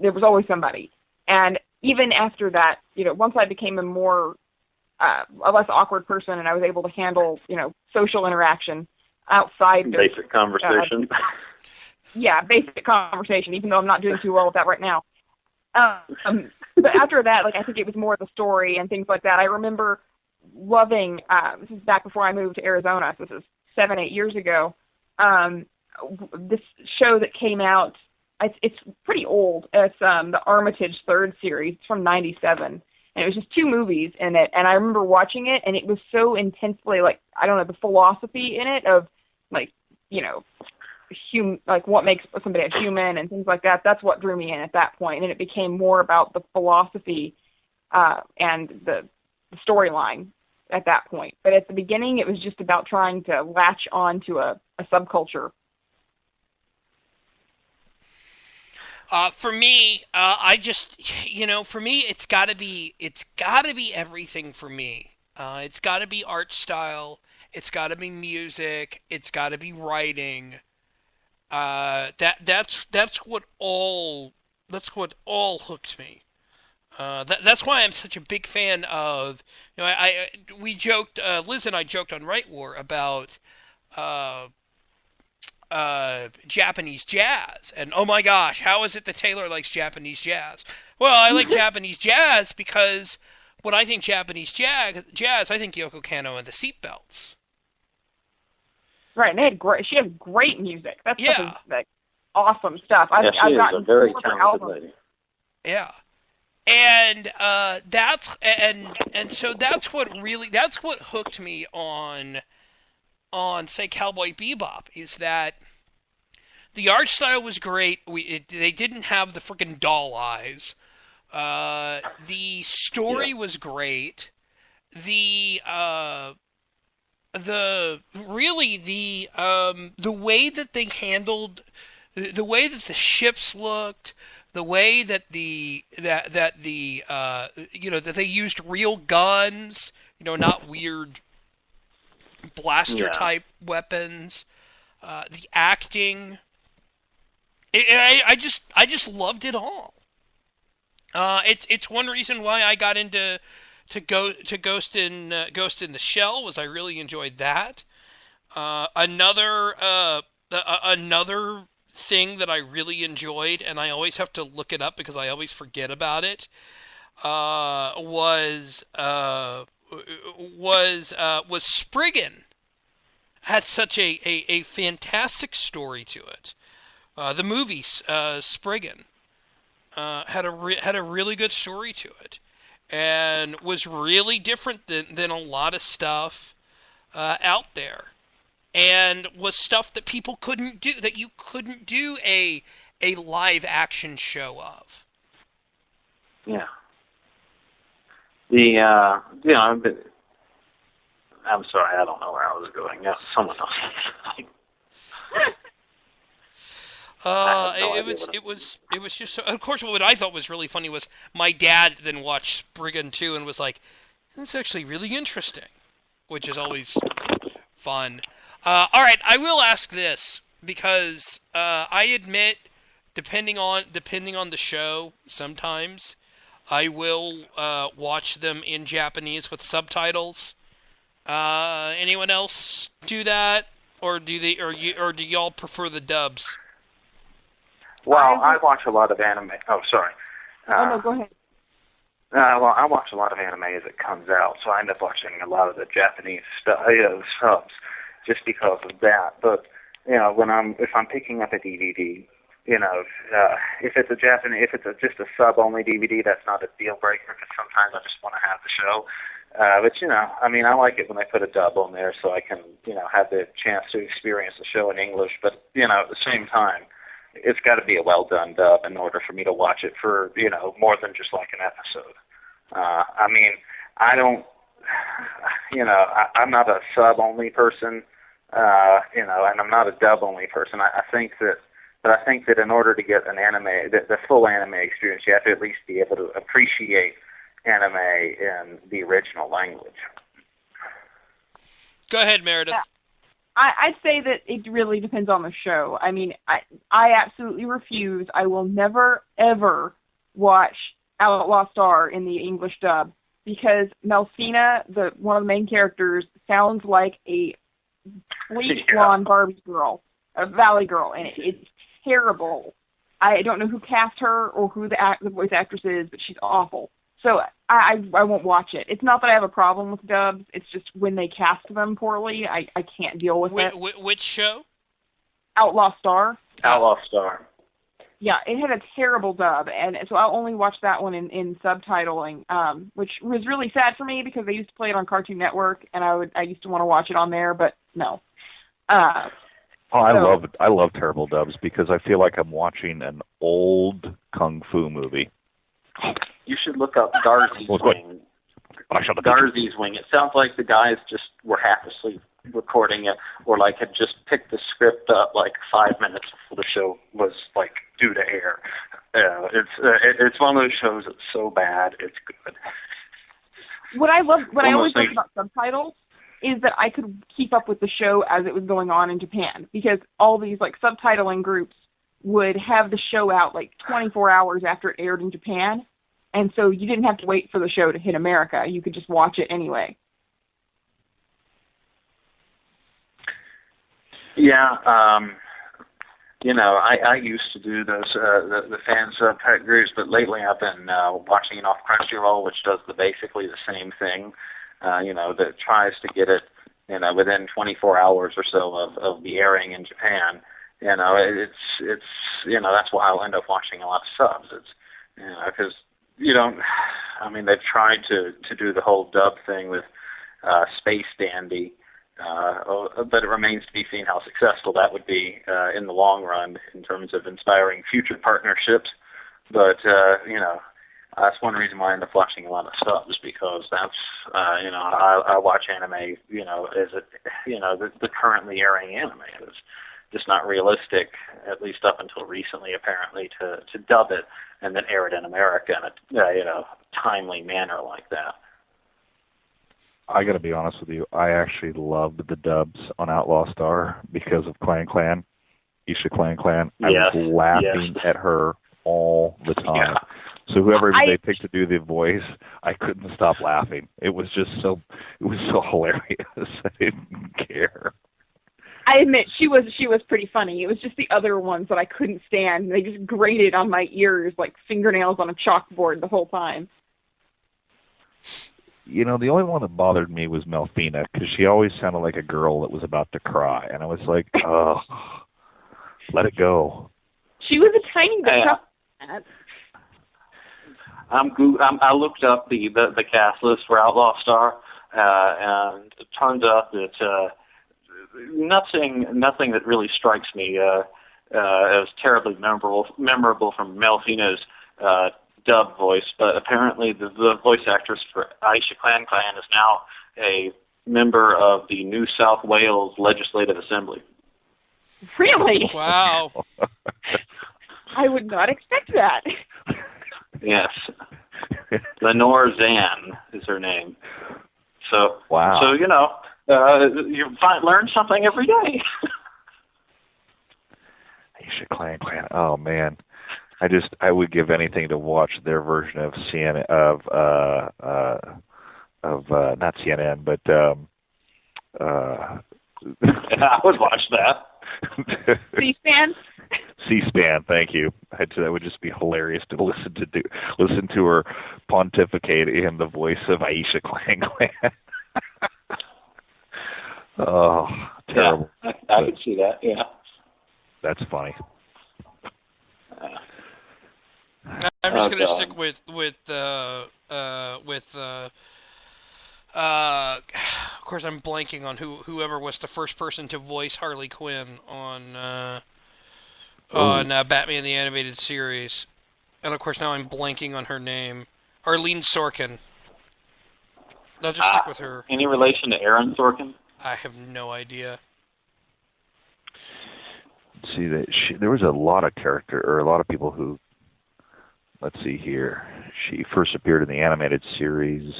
There was always somebody. And even after that, once I became a less awkward person and I was able to handle, social interaction outside of basic conversation. Basic conversation, even though I'm not doing too well with that right now. But after that, I think it was more the story and things like that. I remember loving, this is back before I moved to Arizona, so this is 7-8 years ago, this show that came out, it's pretty old. It's the Armitage third series. It's from 97. And it was just 2 movies in it. And I remember watching it, and it was so intensely, the philosophy in it of, what makes somebody a human and things like that. That's what drew me in at that point. And it became more about the philosophy and the storyline at that point. But at the beginning, it was just about trying to latch on to a subculture. For me, for me, it's got to be everything for me. It's got to be art style. It's got to be music. It's got to be writing. That's what all hooked me. That's why I'm such a big fan of. We joked. Liz and I joked on Right War about Japanese jazz, and oh my gosh, how is it that Taylor likes Japanese jazz? Well, I like Japanese jazz because when I think Japanese jazz, I think Yoko Kanno and the Seatbelts. Right, and she has great music. That's awesome stuff. I've gotten a very talented lady. Yeah. And so that's what hooked me on say Cowboy Bebop, is that the art style was great. They didn't have the freaking doll eyes. The story was great. The way that they handled, the way that the ships looked, the way that that they used real guns, not weird blaster type weapons, the acting, I just loved it all. It's one reason why I got into Ghost in the Shell, was I really enjoyed that. Another thing that I really enjoyed, and I always have to look it up because I always forget about it, was Spriggan. Had such a fantastic story to it. The movie Spriggan had a really good story to it, and was really different than a lot of stuff out there, and was stuff that people couldn't do, that you couldn't do a live action show of. Yeah. I'm sorry, I don't know where I was going. Yeah, someone else. It was just so, of course, what I thought was really funny was my dad then watched Spriggan 2 and was like, "That's actually really interesting," which is always fun. All right, I will ask this because I admit, depending on the show, sometimes I will watch them in Japanese with subtitles. Anyone else do that, or do y'all prefer the dubs? Well, I watch a lot of anime. Oh, sorry. No, go ahead. Well, I watch a lot of anime as it comes out, so I end up watching a lot of the Japanese subs, just because of that. But if I'm picking up a DVD, if it's just a sub-only DVD, that's not a deal breaker, because sometimes I just want to have the show. But I like it when they put a dub on there, so I can have the chance to experience the show in English. But at the same time, it's got to be a well-done dub in order for me to watch it for, more than just like an episode. I'm not a sub-only person, And I'm not a dub only person. I think that in order to get an anime, the full anime experience, you have to at least be able to appreciate anime in the original language. Go ahead, Meredith. Yeah. I'd say that it really depends on the show. I mean, I absolutely refuse. I will never, ever watch Outlaw Star in the English dub because Melfina, one of the main characters, sounds like a sweet blonde Barbie girl, a Valley girl, and it's terrible. I don't know who cast her or who the voice actress is, but she's awful. So I won't watch it. It's not that I have a problem with dubs. It's just when they cast them poorly, I can't deal with it. Which show? Outlaw Star. Outlaw Star. Yeah, it had a terrible dub, and so I'll only watch that one in subtitling, which was really sad for me because I used to play it on Cartoon Network, and I used to want to watch it on there, but no. I love terrible dubs because I feel like I'm watching an old kung fu movie. You should look up Darzy's Wing. Darzy's Wing. It sounds like the guys just were half asleep recording it, or like had just picked the script up like 5 minutes before the show was like due to air. It's one of those shows that's so bad it's good. What I always love about subtitles is that I could keep up with the show as it was going on in Japan, because all these like subtitling groups would have the show out like 24 hours after it aired in Japan, and so you didn't have to wait for the show to hit America. You could just watch it anyway. Yeah, I used to do those the fan subtype groups, but lately I've been watching it off Crunchyroll, which does basically the same thing. That tries to get it, within 24 hours or so of the airing in Japan. It's that's why I'll end up watching a lot of subs. It's because they've tried to do the whole dub thing with Space Dandy. But it remains to be seen how successful that would be in the long run in terms of inspiring future partnerships. But that's one reason why I end up watching a lot of subs, because that's I watch anime. The currently airing anime is just not realistic, at least up until recently, apparently, to dub it and then air it in America in a timely manner like that. I got to be honest with you. I actually loved the dubs on Outlaw Star because of Clan, Isha Clan. I was laughing at her all the time. Yeah. So whoever they picked to do the voice, I couldn't stop laughing. It was so hilarious. I didn't care. I admit she was pretty funny. It was just the other ones that I couldn't stand. They just grated on my ears like fingernails on a chalkboard the whole time. The only one that bothered me was Melfina, because she always sounded like a girl that was about to cry, and I was like, oh, let it go. She was a tiny bit tough. I looked up the cast list for Outlaw Star, and it turns out that nothing that really strikes me as terribly memorable from Melfina's dub voice, but apparently the voice actress for Aisha Clan is now a member of the New South Wales Legislative Assembly. Really? Wow. I would not expect that. Yes. Lenore Zan is her name. So, wow. So, you learn something every day. Aisha Clan. Oh, man. I would give anything to watch their version of not CNN, but I would watch that. C-SPAN. C-SPAN, thank you. That would just be hilarious to listen to her pontificate in the voice of Aisha Clan. Oh, terrible. Yeah, I could see that. Yeah, that's funny. I'm just going to stick with of course I'm blanking on whoever was the first person to voice Harley Quinn on Batman the Animated Series, and of course now I'm blanking on her name. Arlene Sorkin. I'll just stick with her. Any relation to Aaron Sorkin? I have no idea. see that there was a lot of a lot of people who. Let's see here. She first appeared in the animated series.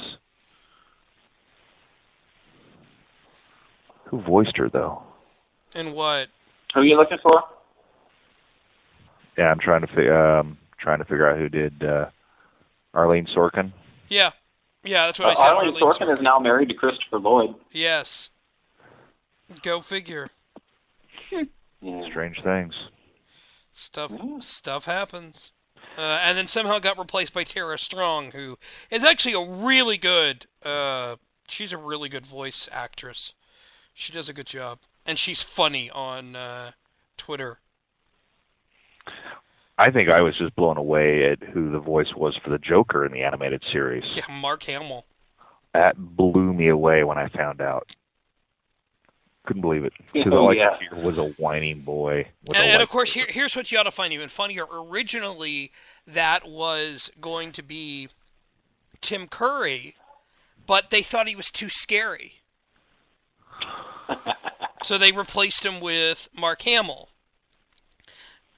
Who voiced her though? And what? Who are you looking for? Yeah, I'm trying to figure out who did Arlene Sorkin. Yeah, that's what I said. Arlene Sorkin is now married to Christopher Lloyd. Yes. Go figure. Strange things. Stuff happens. And then somehow got replaced by Tara Strong, who is actually a really good. She's a really good voice actress. She does a good job, and she's funny on Twitter. I think I was just blown away at who the voice was for the Joker in the animated series. Yeah, Mark Hamill. That blew me away when I found out. Couldn't believe it. Because he was a whining boy. And of course, here's what you ought to find even funnier. Originally, that was going to be Tim Curry, but they thought he was too scary. So they replaced him with Mark Hamill.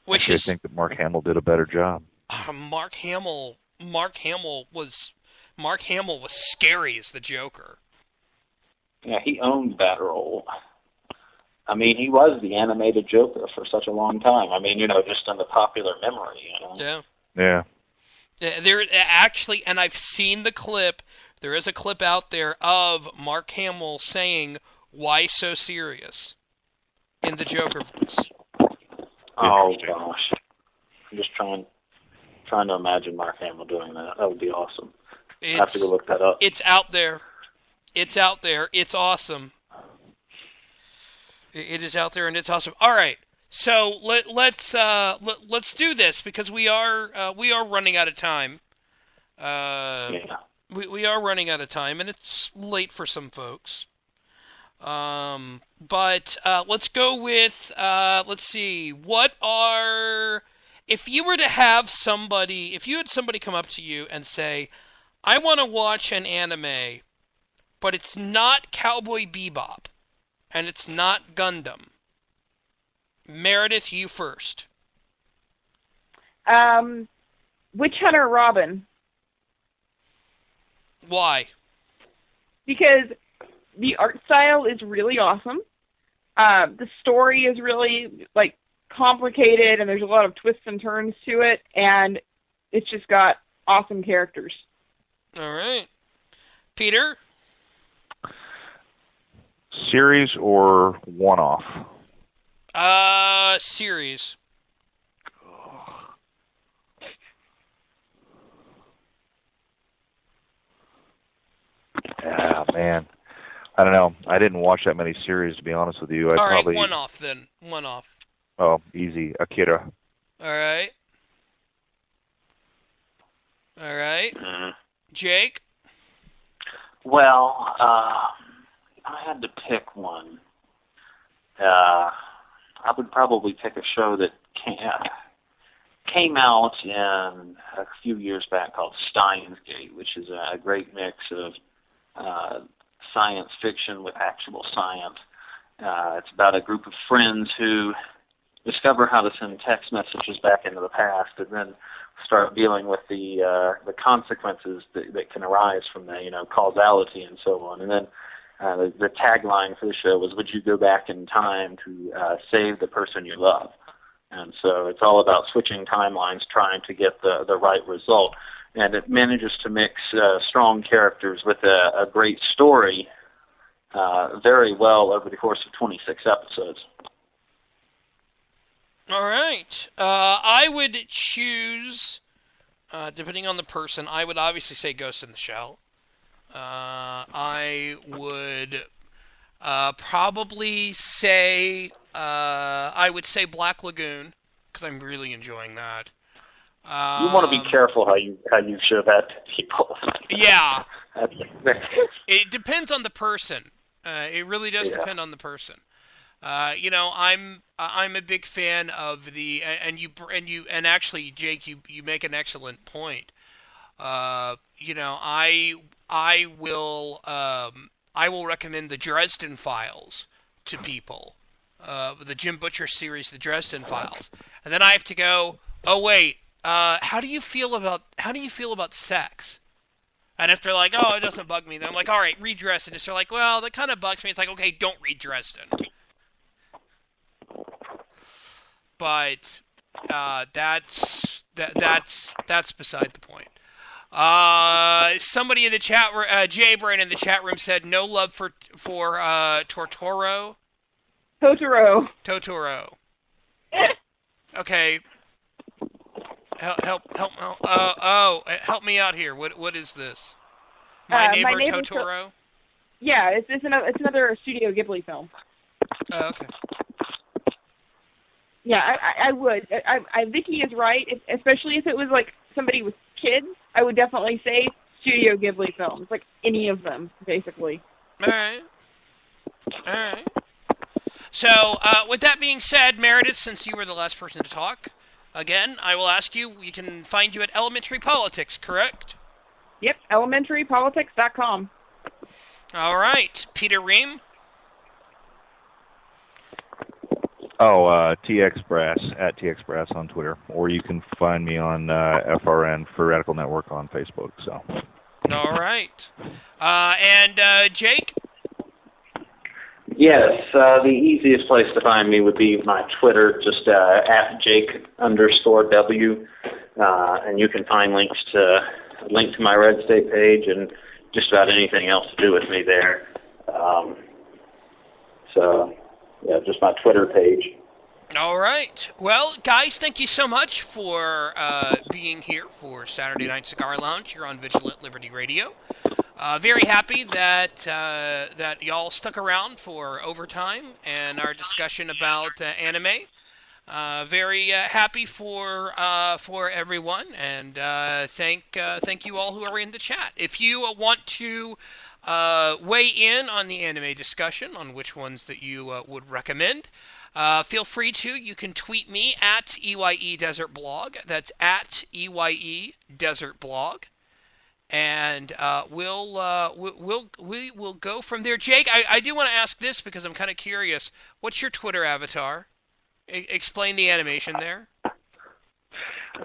I think that Mark Hamill did a better job. Mark Hamill was scary as the Joker. Yeah, he owned that role. I mean, he was the animated Joker for such a long time. I mean, just in the popular memory, Yeah. There actually, and I've seen the clip. There is a clip out there of Mark Hamill saying, "Why so serious?" in the Joker voice. Oh gosh, I'm just trying to imagine Mark Hamill doing that. That would be awesome. I have to go look that up. It's out there. It's out there. It's awesome. It is out there, and it's awesome. All right, so let's do this because we are running out of time. We are running out of time, and it's late for some folks. But let's go with let's see. If you had somebody come up to you and say, "I want to watch an anime, but it's not Cowboy Bebop, and it's not Gundam." Meredith, you first. Witch Hunter Robin. Why? Because the art style is really awesome. The story is really complicated, and there's a lot of twists and turns to it, and it's just got awesome characters. All right, Peter. Series or one-off? Series. Ah, man. I don't know. I didn't watch that many series, to be honest with you. All right, one-off then. One-off. Oh, easy. Akira. All right. Jake? Well, I had to pick one. I would probably pick a show that came out in a few years back called Steins Gate, which is a great mix of science fiction with actual science. It's about a group of friends who discover how to send text messages back into the past, and then start dealing with the consequences that can arise from that, causality and so on. And then the tagline for the show was, "Would you go back in time to save the person you love?" And so it's all about switching timelines, trying to get the right result. And it manages to mix strong characters with a great story very well over the course of 26 episodes. All right. I would choose, depending on the person, I would obviously say Ghost in the Shell. I would probably say, Black Lagoon, because I'm really enjoying that. You want to be careful how you show that to people. Yeah. It depends on the person. It really does depend on the person. I'm a big fan of and actually, Jake, you make an excellent point. I will recommend the Dresden Files to people. the Jim Butcher series, The Dresden Files, and then I have to go, oh wait, how do you feel about sex? And if they're like, oh, it doesn't bug me, then I'm like, all right, read Dresden. If they're like, well, that kind of bugs me, it's like, okay, don't read Dresden. But that's beside the point. Somebody in the chat room, Jay Brain in the chat room said no love for Totoro. Okay. Help me out here. What is this? My Neighbor Totoro? Yeah, it's another Studio Ghibli film. Oh, okay. Yeah, I would. Vicky is right, especially if it was like somebody with kids. I would definitely say Studio Ghibli films, like any of them, basically. All right. So, with that being said, Meredith, since you were the last person to talk, again, I will ask you, we can find you at Elementary Politics, correct? Yep, elementarypolitics.com. All right. Peter Ream? TX Brass, at TX Brass on Twitter. Or you can find me on FRN for Radical Network on Facebook. So. All right. And Jake? Yes, the easiest place to find me would be my Twitter, just at Jake_W. And you can find link to my Red State page and just about anything else to do with me there. Yeah, just my Twitter page. All right. Well, guys, thank you so much for being here for Saturday Night Cigar Lounge here on Vigilant Liberty Radio. Very happy that y'all stuck around for overtime and our discussion about anime. Very happy for everyone, and thank you all who are in the chat. If you want to weigh in on the anime discussion, on which ones that you would recommend, feel free to. You can tweet me at EYE Desert Blog. That's at EYE Desert Blog. And we will go from there. Jake, I do want to ask this because I'm kind of curious. What's your Twitter avatar? Explain the animation there.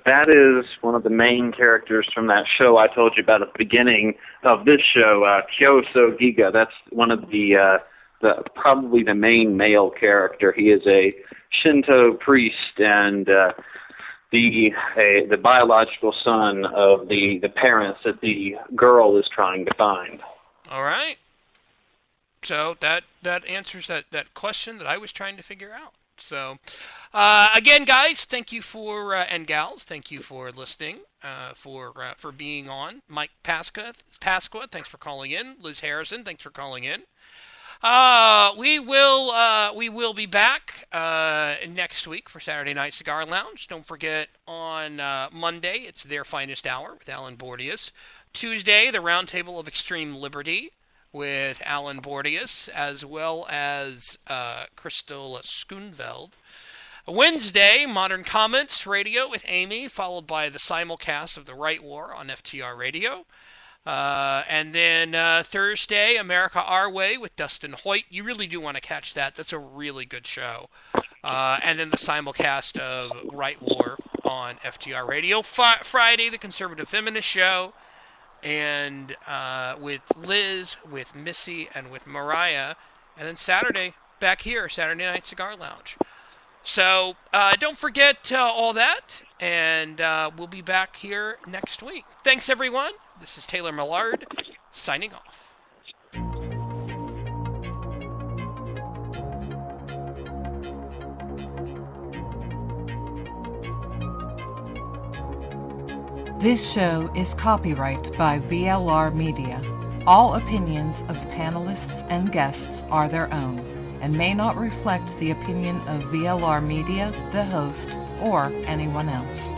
That is one of the main characters from that show I told you about at the beginning of this show, Kyoso Giga. That's one of the probably the main male character. He is a Shinto priest and the biological son of the parents that the girl is trying to find. All right. So that answers that question that I was trying to figure out. So, again, guys, thank you and gals, thank you for listening, for being on. Mike Pasqua, thanks for calling in. Liz Harrison, thanks for calling in. We will be back next week for Saturday Night Cigar Lounge. Don't forget, on Monday, it's Their Finest Hour with Alan Bordius. Tuesday, the Roundtable of Extreme Liberty with Alan Bordius, as well as Crystal Schoonveld. Wednesday, Modern Comments Radio with Amy, followed by the simulcast of The Right War on FTR Radio. And then Thursday, America Our Way with Dustin Hoyt. You really do want to catch that. That's a really good show. And then the simulcast of Right War on FTR Radio. Friday, the Conservative Feminist Show. And with Liz, with Missy, and with Mariah. And then Saturday, back here, Saturday Night Cigar Lounge. So don't forget all that, and we'll be back here next week. Thanks, everyone. This is Taylor Millard, signing off. This show is copyright by VLR Media. All opinions of panelists and guests are their own and may not reflect the opinion of VLR Media, the host, or anyone else.